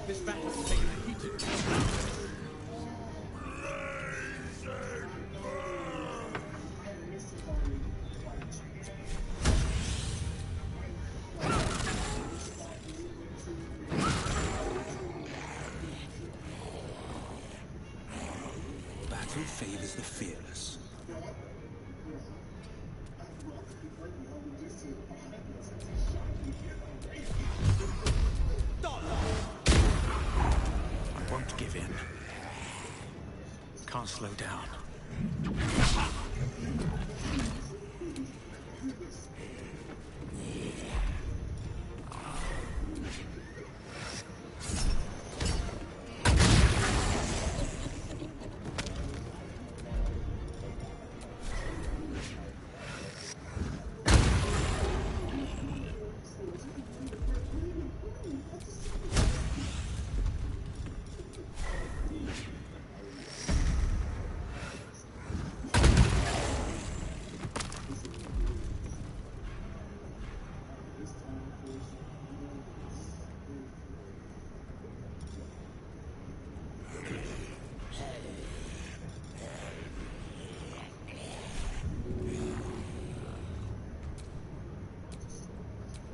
Speaker 8: This battle's taken a heated turn.
Speaker 15: Battle favors the fearless.
Speaker 8: I won't give in. Can't slow down.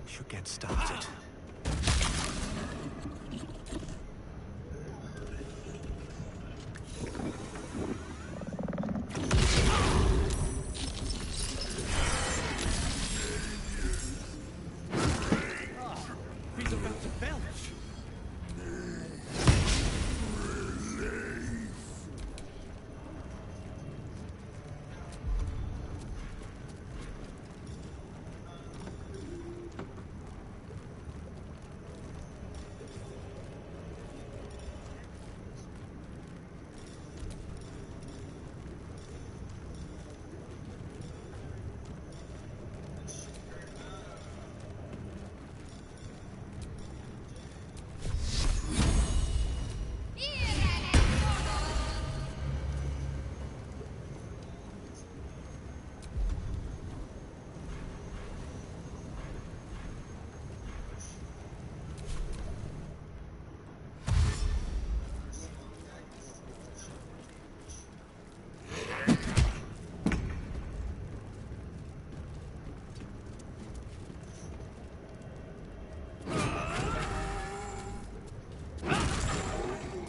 Speaker 8: Should get started. He's about to belch.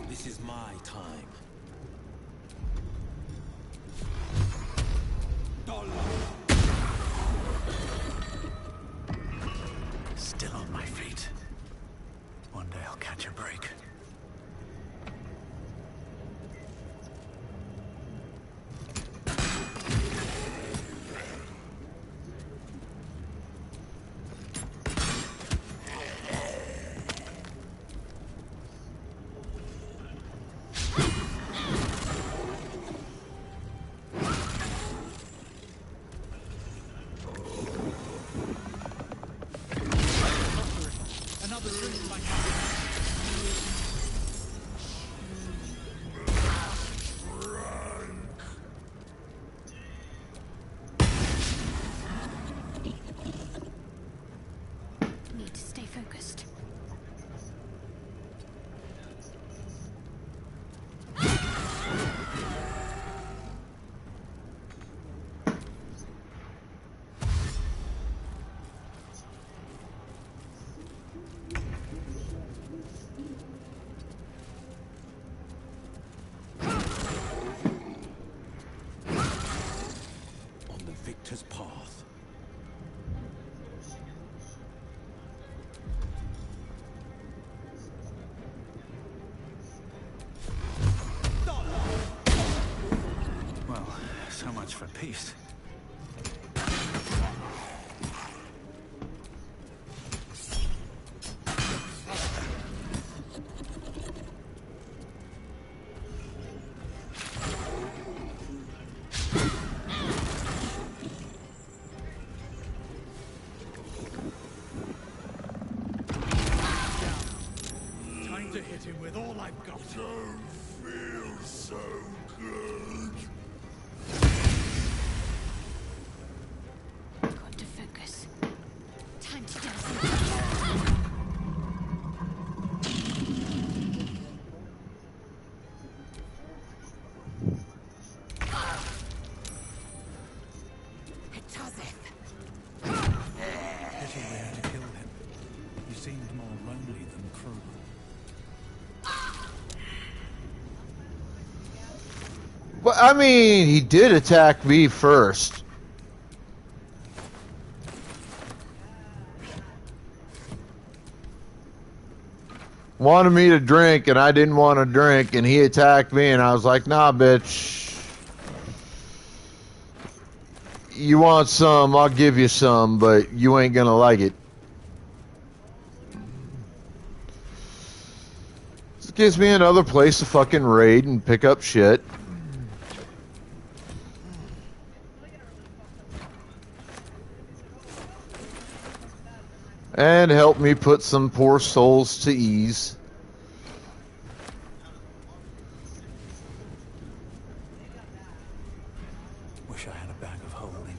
Speaker 15: This is my time.
Speaker 8: Still on my feet. One day I'll catch a break. Another room like
Speaker 14: Need to stay focused.
Speaker 15: On the victor's path.
Speaker 8: well, so much for peace. Time to hit him with all I've got.
Speaker 17: Don't feel so good.
Speaker 8: humbly than cruel.
Speaker 1: But I mean, he did attack me first. Wanted me to drink, and I didn't want to drink, and he attacked me, and I was like, nah, bitch. You want some, I'll give you some, but you ain't gonna like it. This gives me another place to fucking raid and pick up shit. And help me put some poor souls to ease.
Speaker 8: Wish I had a bag of holding.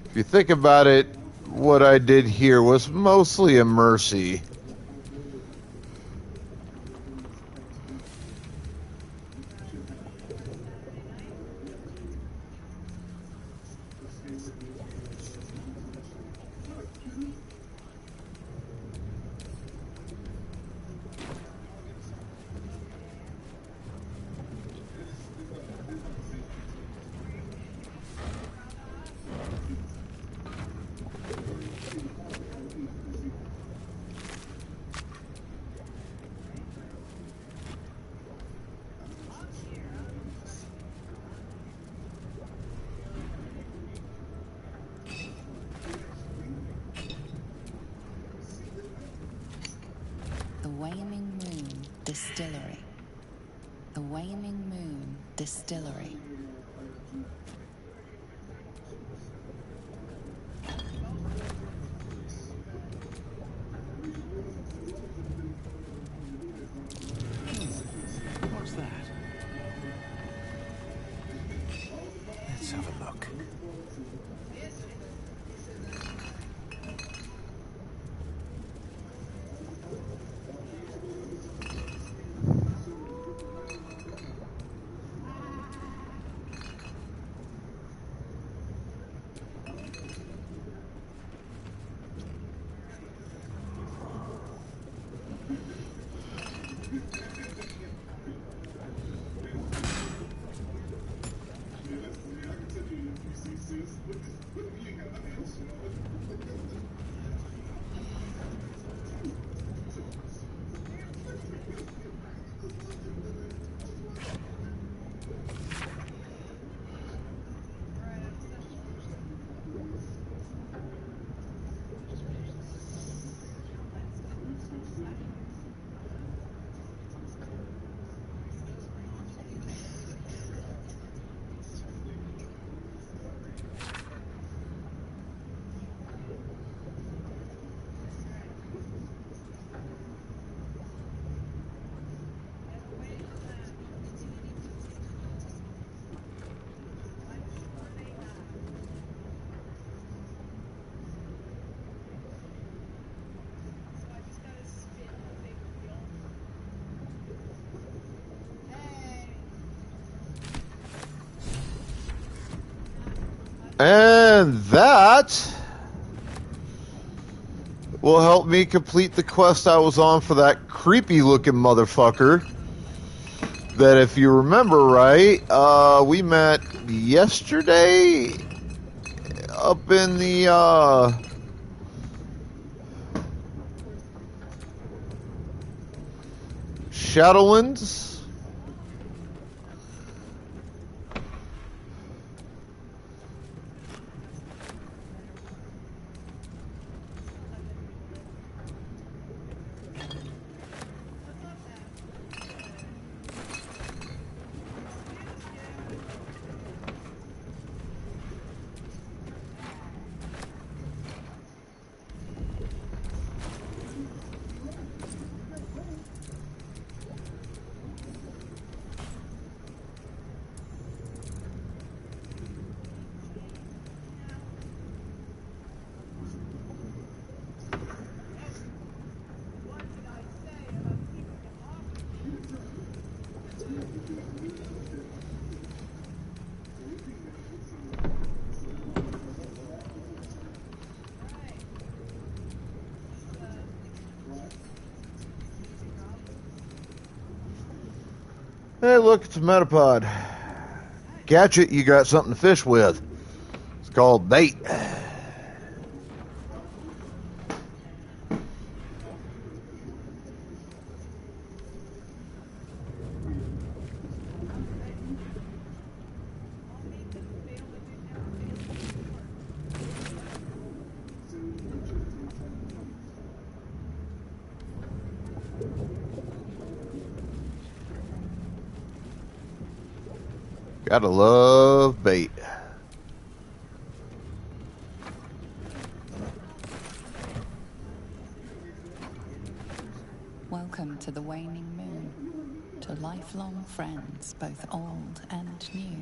Speaker 1: If you think about it, what I did here was mostly a mercy.
Speaker 3: The Waning Moon Distillery. The Waning Moon Distillery.
Speaker 8: What's that? Let's have a look.
Speaker 1: And that will help me complete the quest I was on for that creepy looking motherfucker. That, if you remember right, we met yesterday up in the Shadowlands. Hey, look, it's a metapod. Catch it, you got something to fish with. It's called bait. Gotta love bait.
Speaker 5: Welcome to the waning moon, to lifelong friends, both old and new.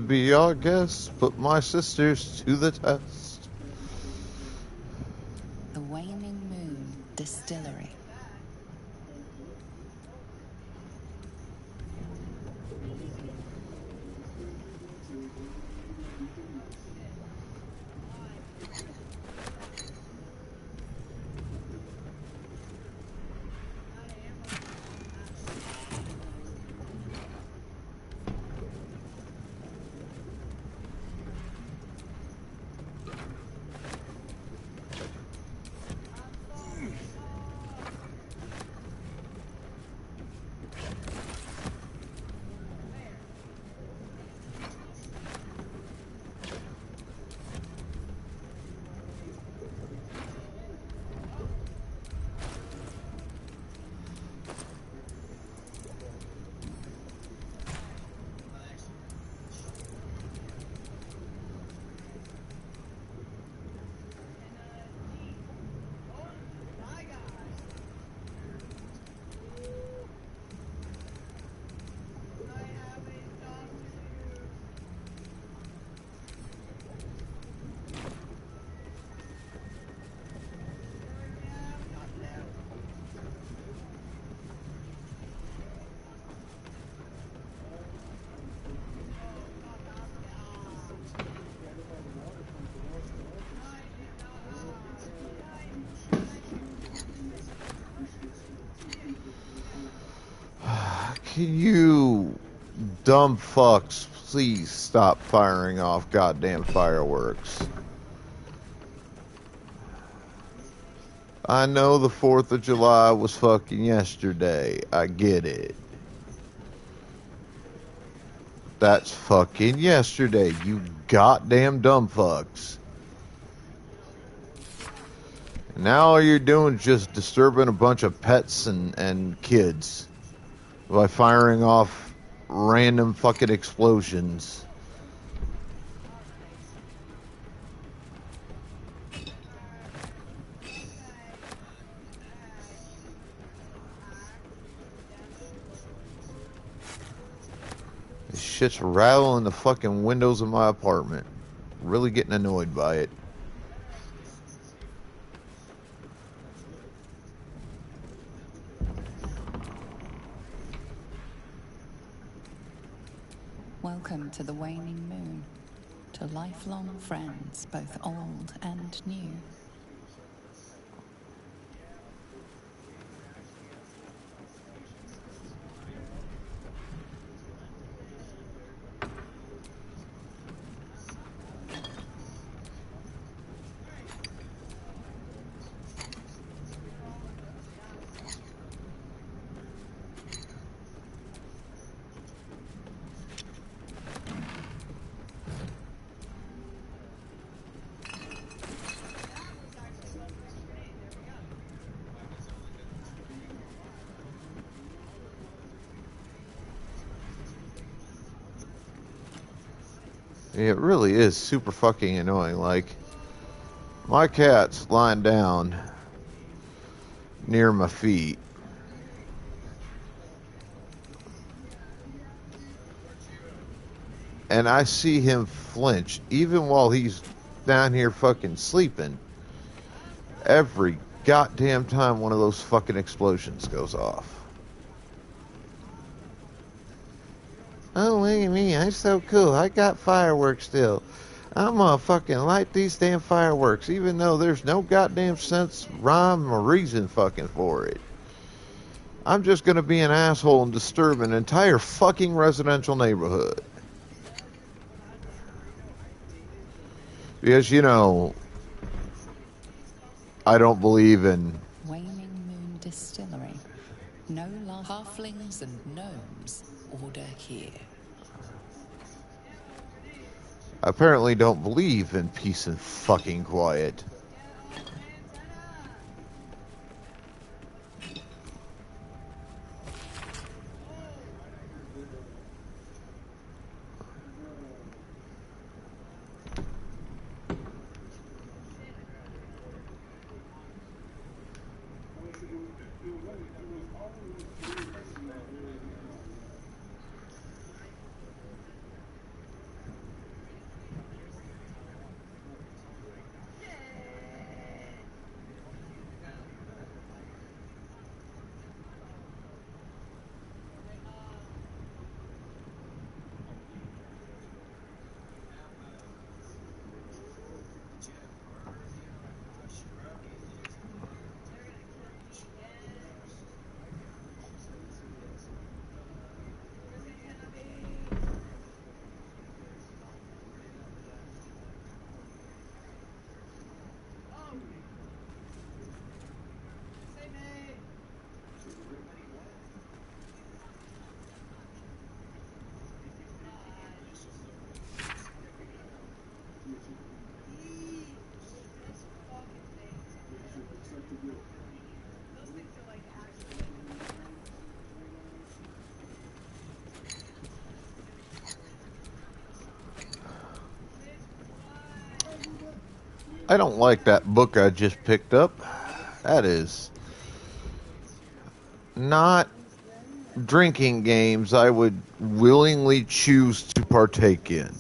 Speaker 5: Be our guest, put my sisters to the test. The Waning Moon Distillery.
Speaker 1: Can you dumb fucks please stop firing off goddamn fireworks? I know the 4th of July was fucking yesterday. I get it. That's fucking yesterday, you goddamn dumb fucks. Now all you're doing is just disturbing a bunch of pets and kids by firing off random fucking explosions. This shit's rattling the fucking windows of my apartment. Really getting annoyed by it.
Speaker 5: Welcome to the waning moon, to lifelong friends, both old and new.
Speaker 1: It really is super fucking annoying. Like, my cat's lying down near my feet. And I see him flinch even while he's down here fucking sleeping. Every goddamn time one of those fucking explosions goes off. Oh, look at me. I'm so cool. I got fireworks still. I'm gonna fucking light these damn fireworks, even though there's no goddamn sense, rhyme, or reason fucking for it. I'm just gonna be an asshole and disturb an entire fucking residential neighborhood. Because, you know, I don't believe in...
Speaker 5: Waning Moon Distillery. No halflings and gnomes order here.
Speaker 1: apparently don't believe in peace and fucking quiet. I don't like that book I just picked up. That is not drinking games I would willingly choose to partake in.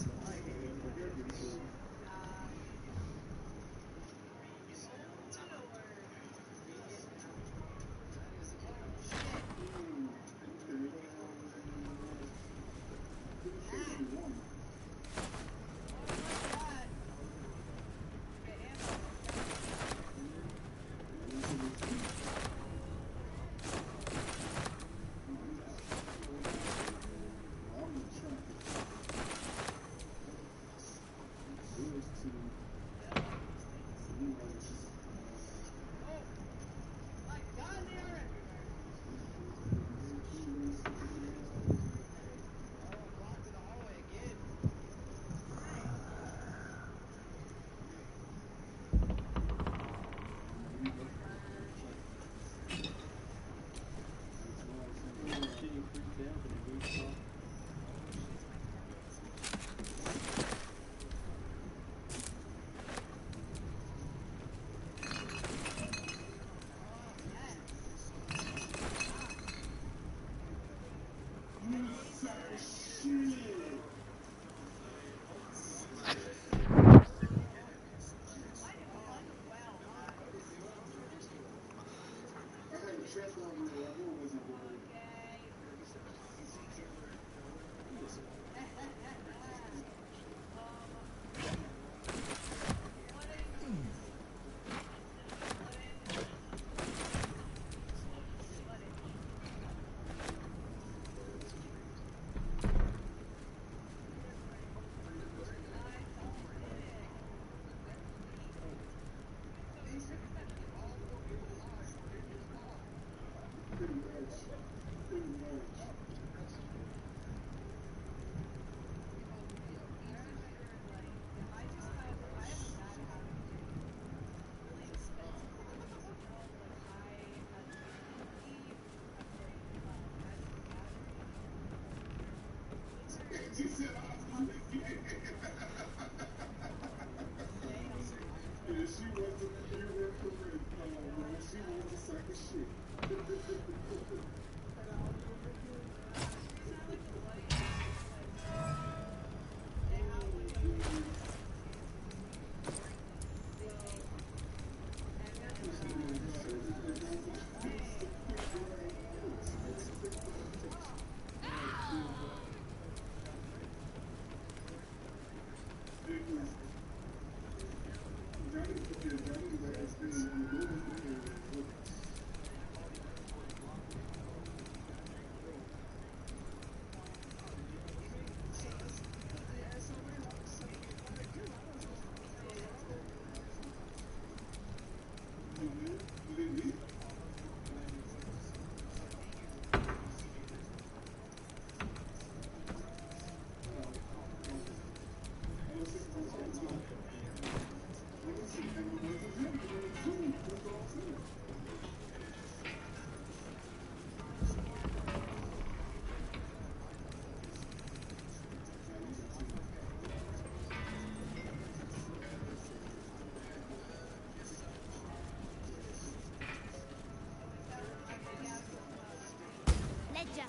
Speaker 13: Ledger,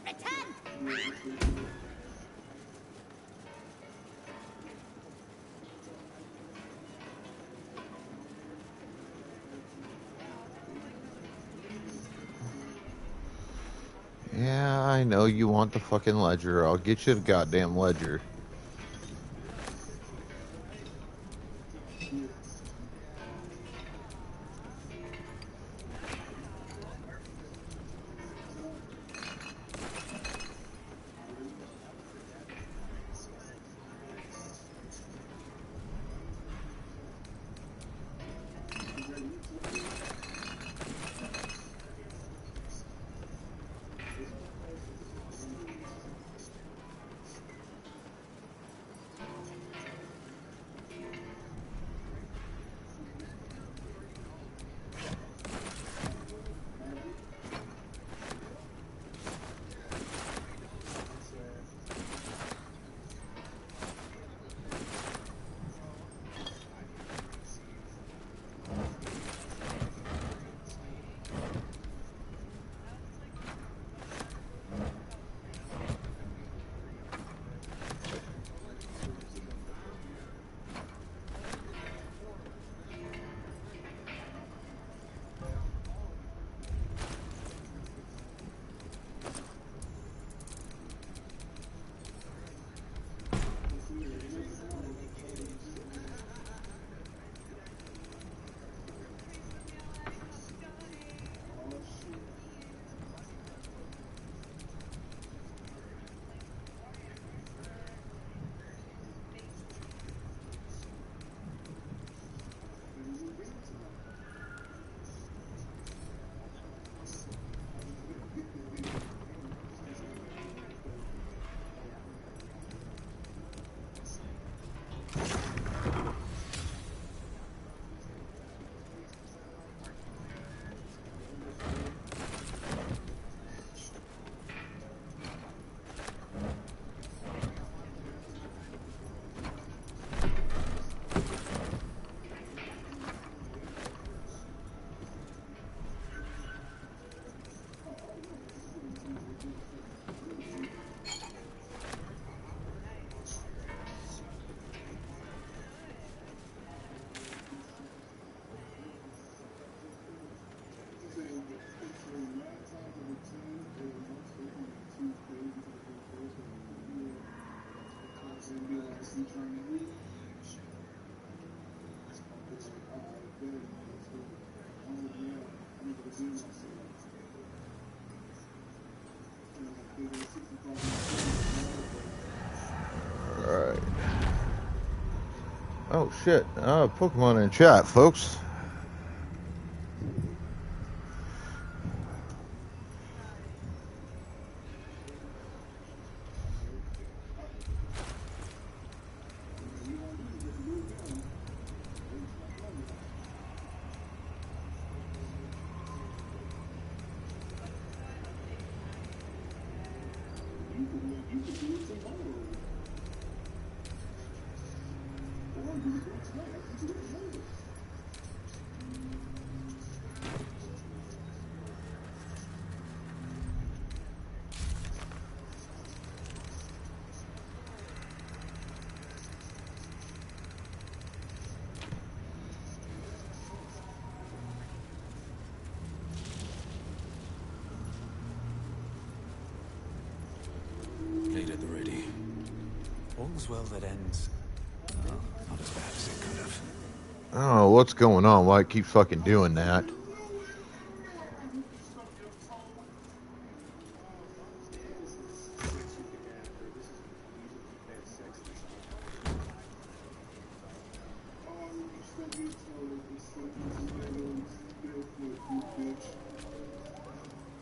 Speaker 13: return!
Speaker 1: Yeah, I know you want the fucking ledger. I'll get you the goddamn ledger. Alright. Oh shit. Pokemon in chat, folks.
Speaker 15: all's well that ends. Well, not as bad as it could have.
Speaker 1: I don't know what's going on. Why it keeps fucking doing that.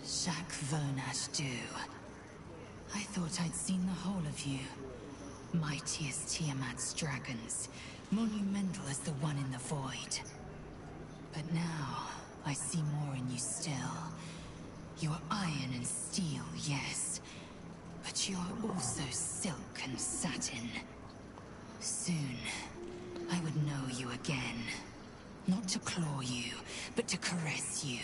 Speaker 7: Jacques Vernache-Du. I thought I'd seen the whole of you. Mighty as Tiamat's dragons, monumental as the one in the void. But now, I see more in you still. You are iron and steel, yes. But you are also silk and satin. Soon, I would know you again. Not to claw you, but to caress you.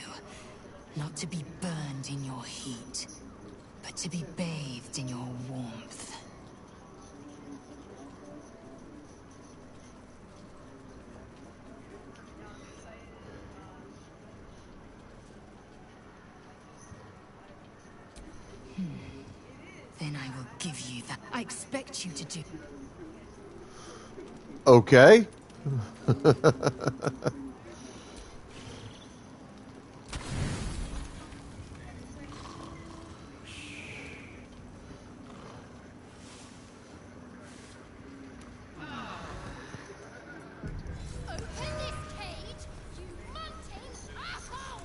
Speaker 7: Not to be burned in your heat, but to be bathed in your warmth. Then I will give you that. I expect you to do.
Speaker 1: Okay.
Speaker 13: Open this cage, you munting asshole!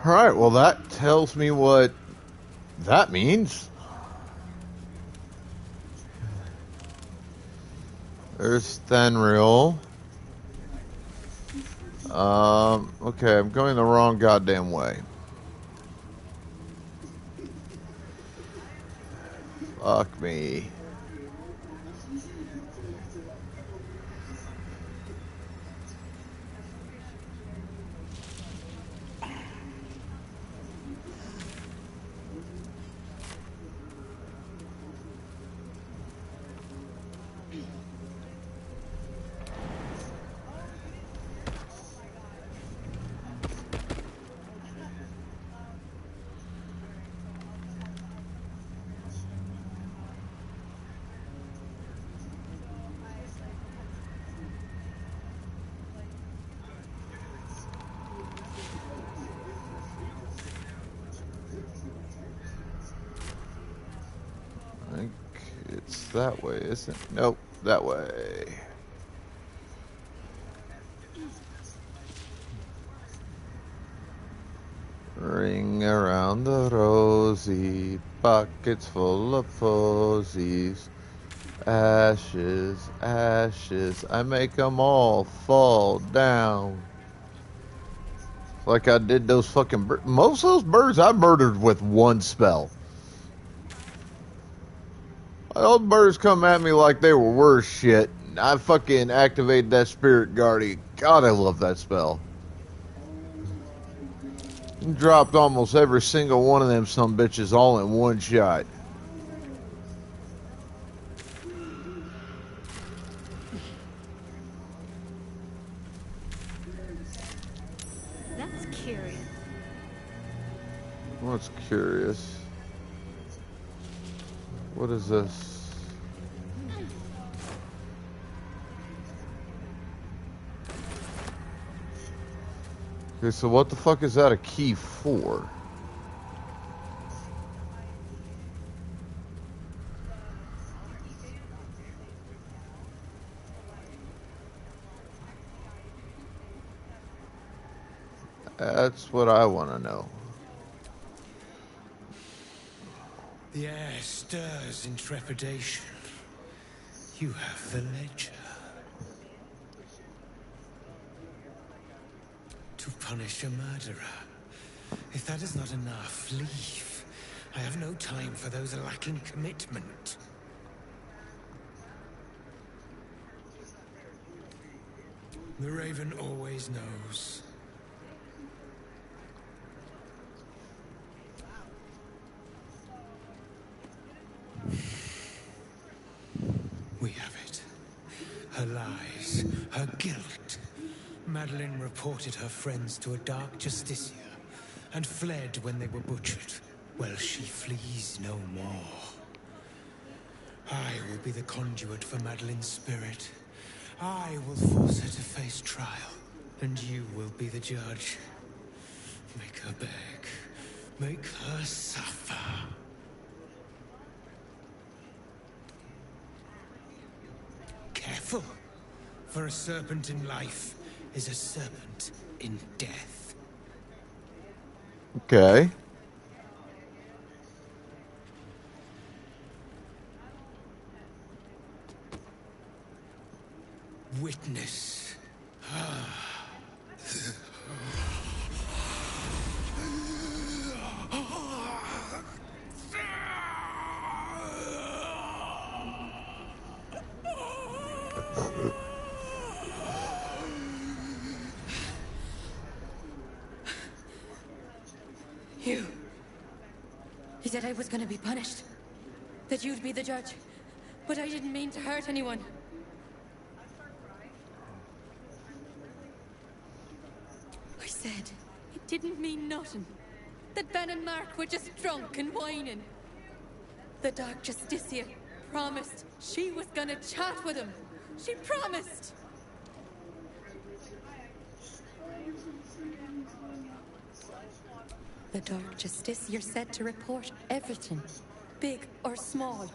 Speaker 1: Alright, well that tells me what that means. There's Thenril. Okay, I'm going the wrong goddamn way. Fuck me. I think it's that way, isn't it? Nope, that way. Ring around the rosy, buckets full of posies. Ashes, ashes, I make 'em all fall down. Like I did those fucking birds. Most of those birds I murdered with one spell. Those birds come at me like they were worse shit. I fucking activated that spirit guardian. God, I love that spell. Dropped almost every single one of them some bitches all in one shot.
Speaker 14: That's curious.
Speaker 1: What's curious? What is this? Okay, so what the fuck is that a key for? That's what I want to know.
Speaker 8: The air stirs in trepidation. You have the ledger. To punish a murderer. If that is not enough, leave. I have no time for those lacking commitment. The Raven always knows. We have it. Her lies, her guilt. Madeline reported her friends to a dark justiciar and fled when they were butchered. Well, she flees no more. I will be the conduit for Madeline's spirit. I will force her to face trial, and you will be the judge. Make her beg. Make her suffer. Careful, for a serpent in life is a serpent in death.
Speaker 1: Okay.
Speaker 8: Witness.
Speaker 20: You. He said I was gonna be punished. That you'd be the judge. But I didn't mean to hurt anyone. I said it didn't mean nothing. That Ben and Mark were just drunk and whining. The Dark Justicia promised she was gonna chat with him. She promised! The Dark Justiciar said to report everything, big or small.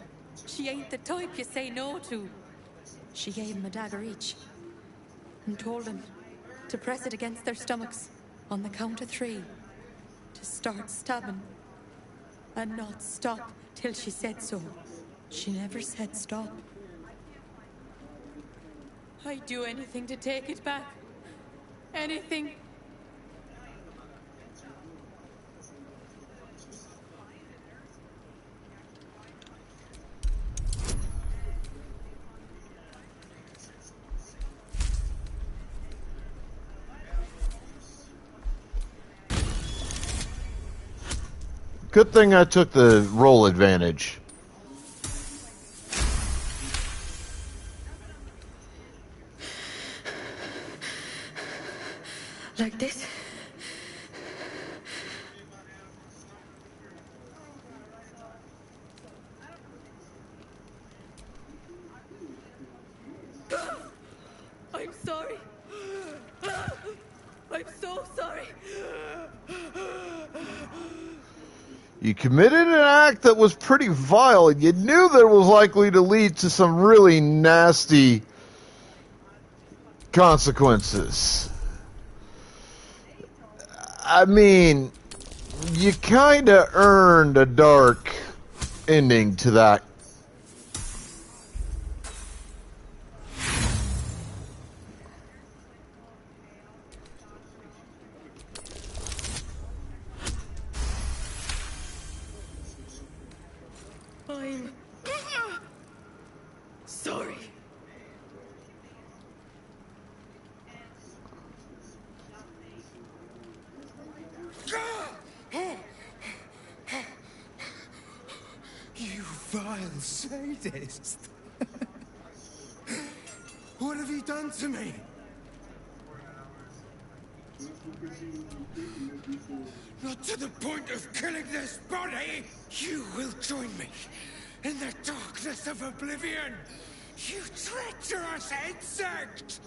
Speaker 20: She ain't the type you say no to. She gave him a dagger each and told him to press it against their stomachs on the count of 3 to start stabbing and not stop till she said so. She never said stop. I'd do anything to take it back. Anything.
Speaker 1: Good thing I took the roll advantage.
Speaker 20: Like this? I'm sorry. I'm so sorry.
Speaker 1: You committed an act that was pretty vile, and you knew that it was likely to lead to some really nasty consequences. I mean, you kind of earned a dark ending to that.
Speaker 20: I'm sorry.
Speaker 12: You vile sadist! What have you done to me? Not to the point of killing this body! You will join me in the darkness of oblivion! You treacherous insect!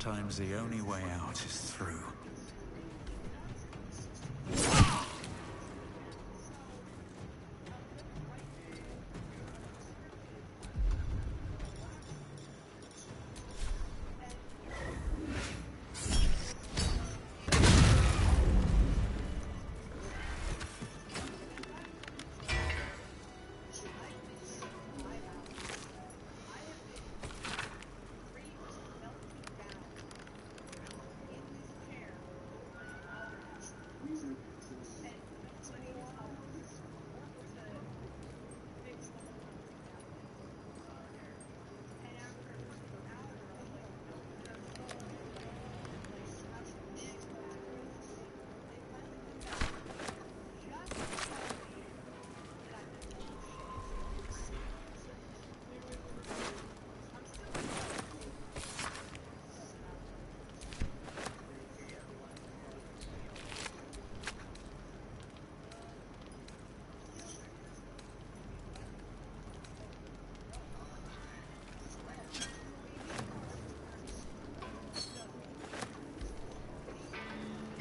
Speaker 21: Sometimes the only way out is through.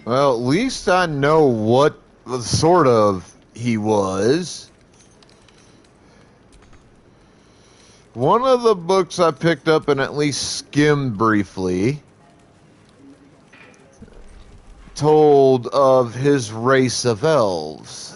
Speaker 1: Well, at least I know what sort of he was. One of the books I picked up and at least skimmed briefly told of his race of elves.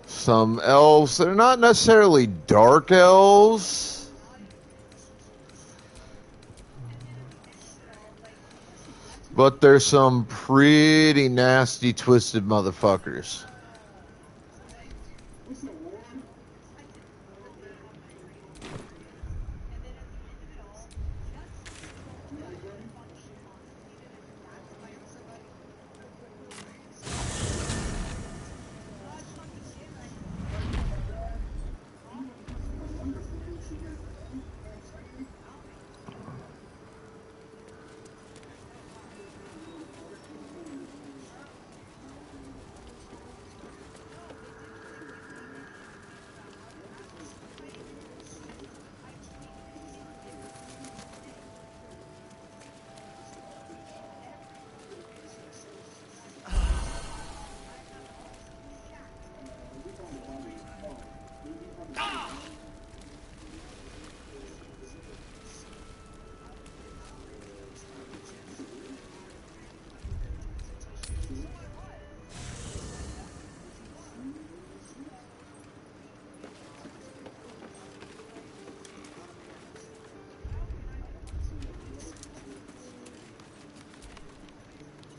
Speaker 1: Some elves, they're not necessarily dark elves, but there's some pretty nasty, twisted motherfuckers.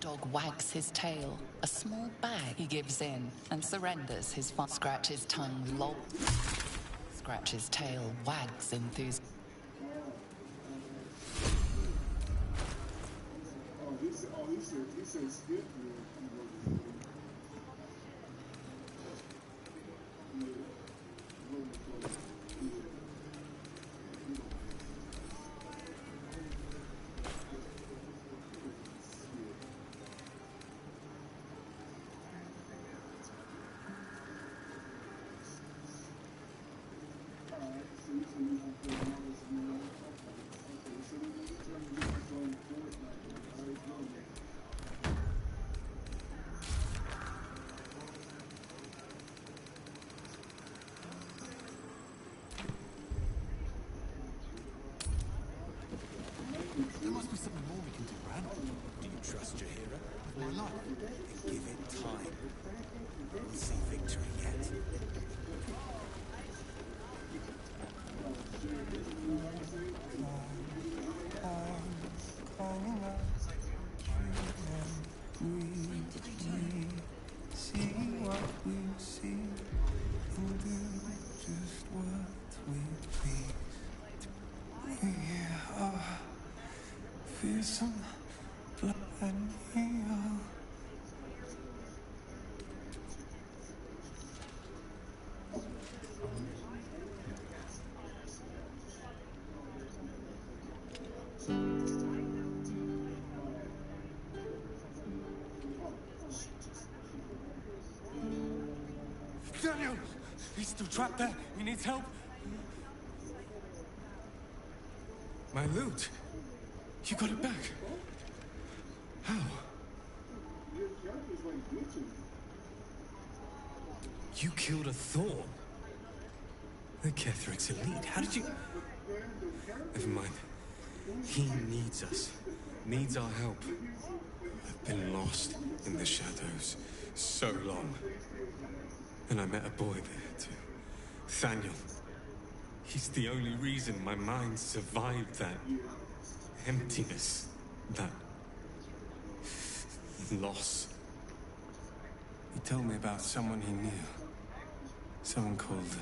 Speaker 5: Dog wags his tail, a small bag he gives in and surrenders his fun. Scratch his tongue, loll. Scratch his tail, wags enthusiasm.
Speaker 18: He said skip.
Speaker 15: There must be something more we can do, Bran. Do you trust your hero? With my life? Then give it time. We'll see victory yet.
Speaker 17: See what we see and do just what we please. We are fearsome, blood and evil. He's still trapped there. He needs help. My loot. You got it back. How? You killed a Thorn. The Ketheric's elite. How did you... Never mind. He needs us. Needs our help. I've been lost in the shadows so long. And I met a boy there too. Thaniel. He's the only reason my mind survived that emptiness. That loss. He told me about someone he knew. Someone called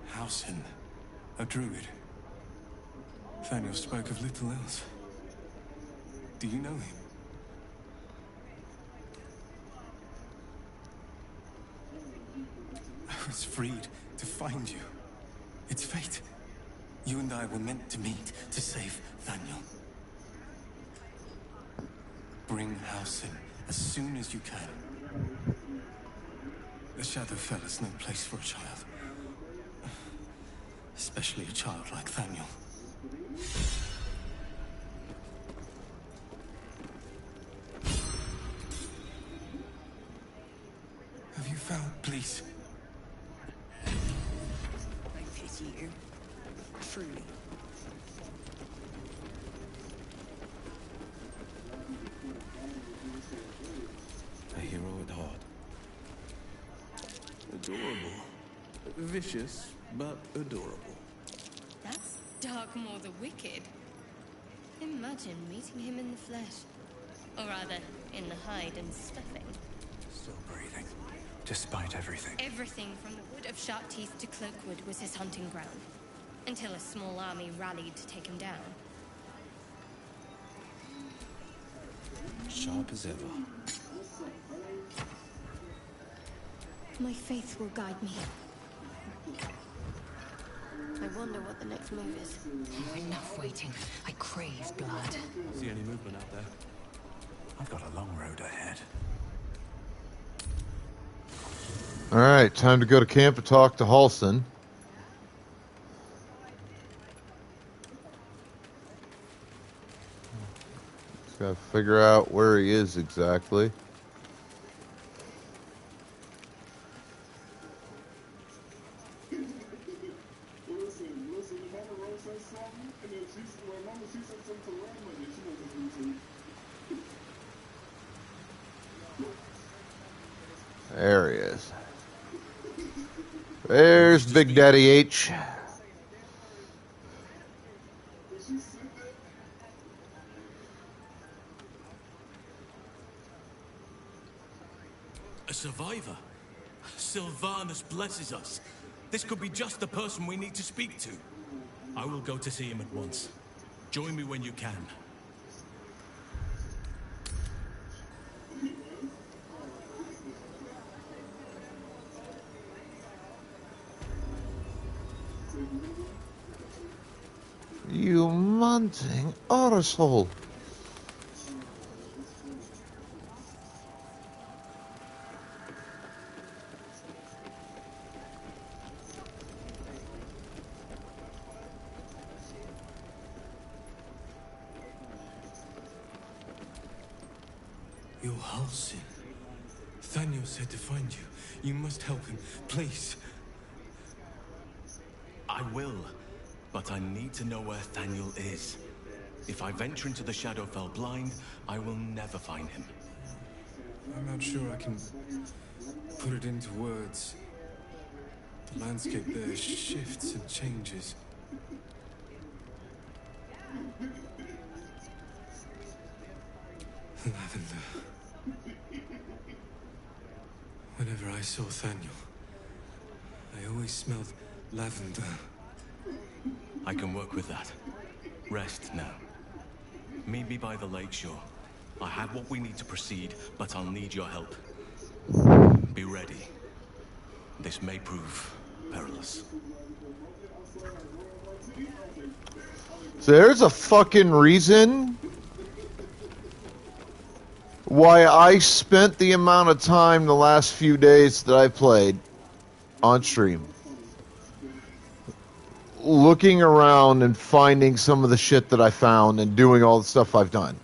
Speaker 17: Hausen, a druid. Thaniel spoke of little else. Do you know him? I was freed to find you. It's fate. You and I were meant to meet to save Thaniel. Bring Hausen as soon as you can. The Shadowfell is no place for a child. Especially a child like Thaniel. Have you found, please?
Speaker 2: I pity you. Truly.
Speaker 4: A hero at heart. Adorable. Vicious, but adorable.
Speaker 14: That's Darkmoor the Wicked. Imagine meeting him in the flesh. Or rather, in the hide and stuffing.
Speaker 8: Still breathing, despite everything.
Speaker 14: Everything from the Wood of Sharp Teeth to Cloakwood was his hunting ground. Until a small army rallied to take him down.
Speaker 4: Sharp as ever.
Speaker 14: My faith will guide me.
Speaker 20: I wonder what the next move is.
Speaker 5: Enough waiting. I crave blood.
Speaker 4: See any movement out there?
Speaker 8: I've got a long road ahead.
Speaker 1: Alright, time to go to camp and talk to Halson. Just gotta figure out where he is exactly. There he is. There's Big Daddy H.
Speaker 10: A survivor? Sylvanus blesses us. This could be just the person we need to speak to. I will go to see him at once. Join me when you can.
Speaker 1: You munting arsehole.
Speaker 17: You're Halsin. Thaniel said to find you. You must help him, please.
Speaker 10: I will, but I need to know where Thaniel is. If I venture into the Shadowfell blind, I will never find him.
Speaker 17: I'm not sure I can put it into words. The landscape there shifts and changes. Lavender. Whenever I saw Thaniel, I always smelled lavender.
Speaker 10: I can work with that. Rest now. Meet me by the lakeshore. I have what we need to proceed, but I'll need your help. Be ready. This may prove perilous.
Speaker 1: There's a fucking reason why I spent the amount of time the last few days that I played on stream, looking around and finding some of the shit that I found and doing all the stuff I've done.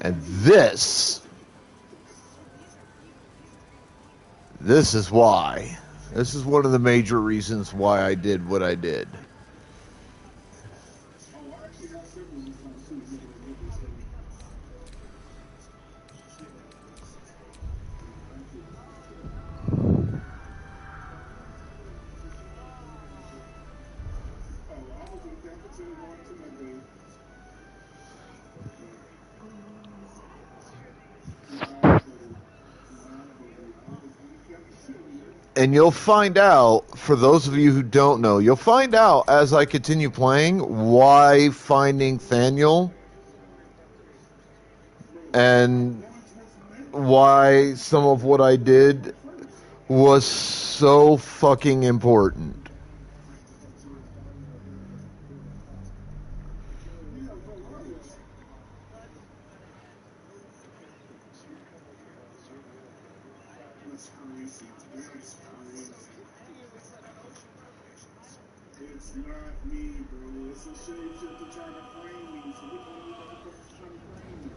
Speaker 1: And this is why. This is one of the major reasons why I did what I did. And you'll find out, for those of you who don't know, you'll find out as I continue playing why finding Thaniel and why some of what I did was so fucking important.
Speaker 18: It's not me, bro. It's a shapeshifter trying to frame me. So which one of you motherfuckers is trying to frame me?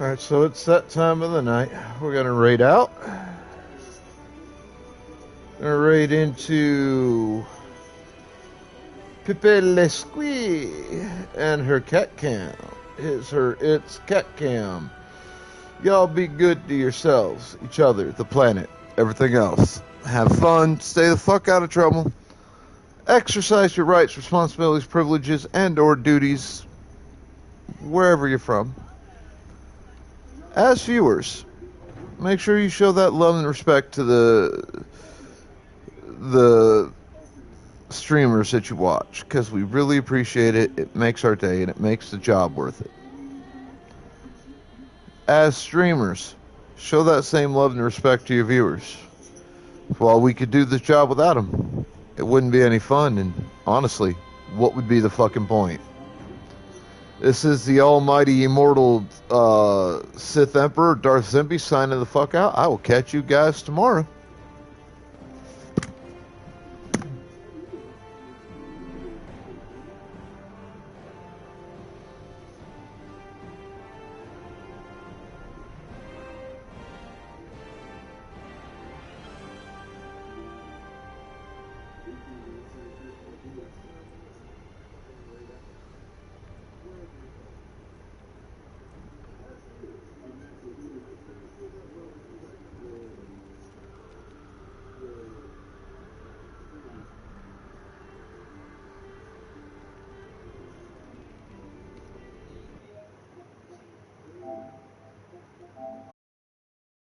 Speaker 1: Alright, so it's that time of the night. We're going to raid out. Going to raid into Pepe Lesqui and her cat cam. It's cat cam. Y'all be good to yourselves, each other, the planet, everything else. Have fun, stay the fuck out of trouble. Exercise your rights, responsibilities, privileges, and or duties wherever you're from. As viewers, make sure you show that love and respect to the streamers that you watch, because we really appreciate it. It makes our day and it makes the job worth it. As streamers, show that same love and respect to your viewers. While we could do this job without them, it wouldn't be any fun, and honestly, what would be the fucking point? This is the almighty immortal Sith Emperor Darth Zimby signing the fuck out. I will catch you guys tomorrow.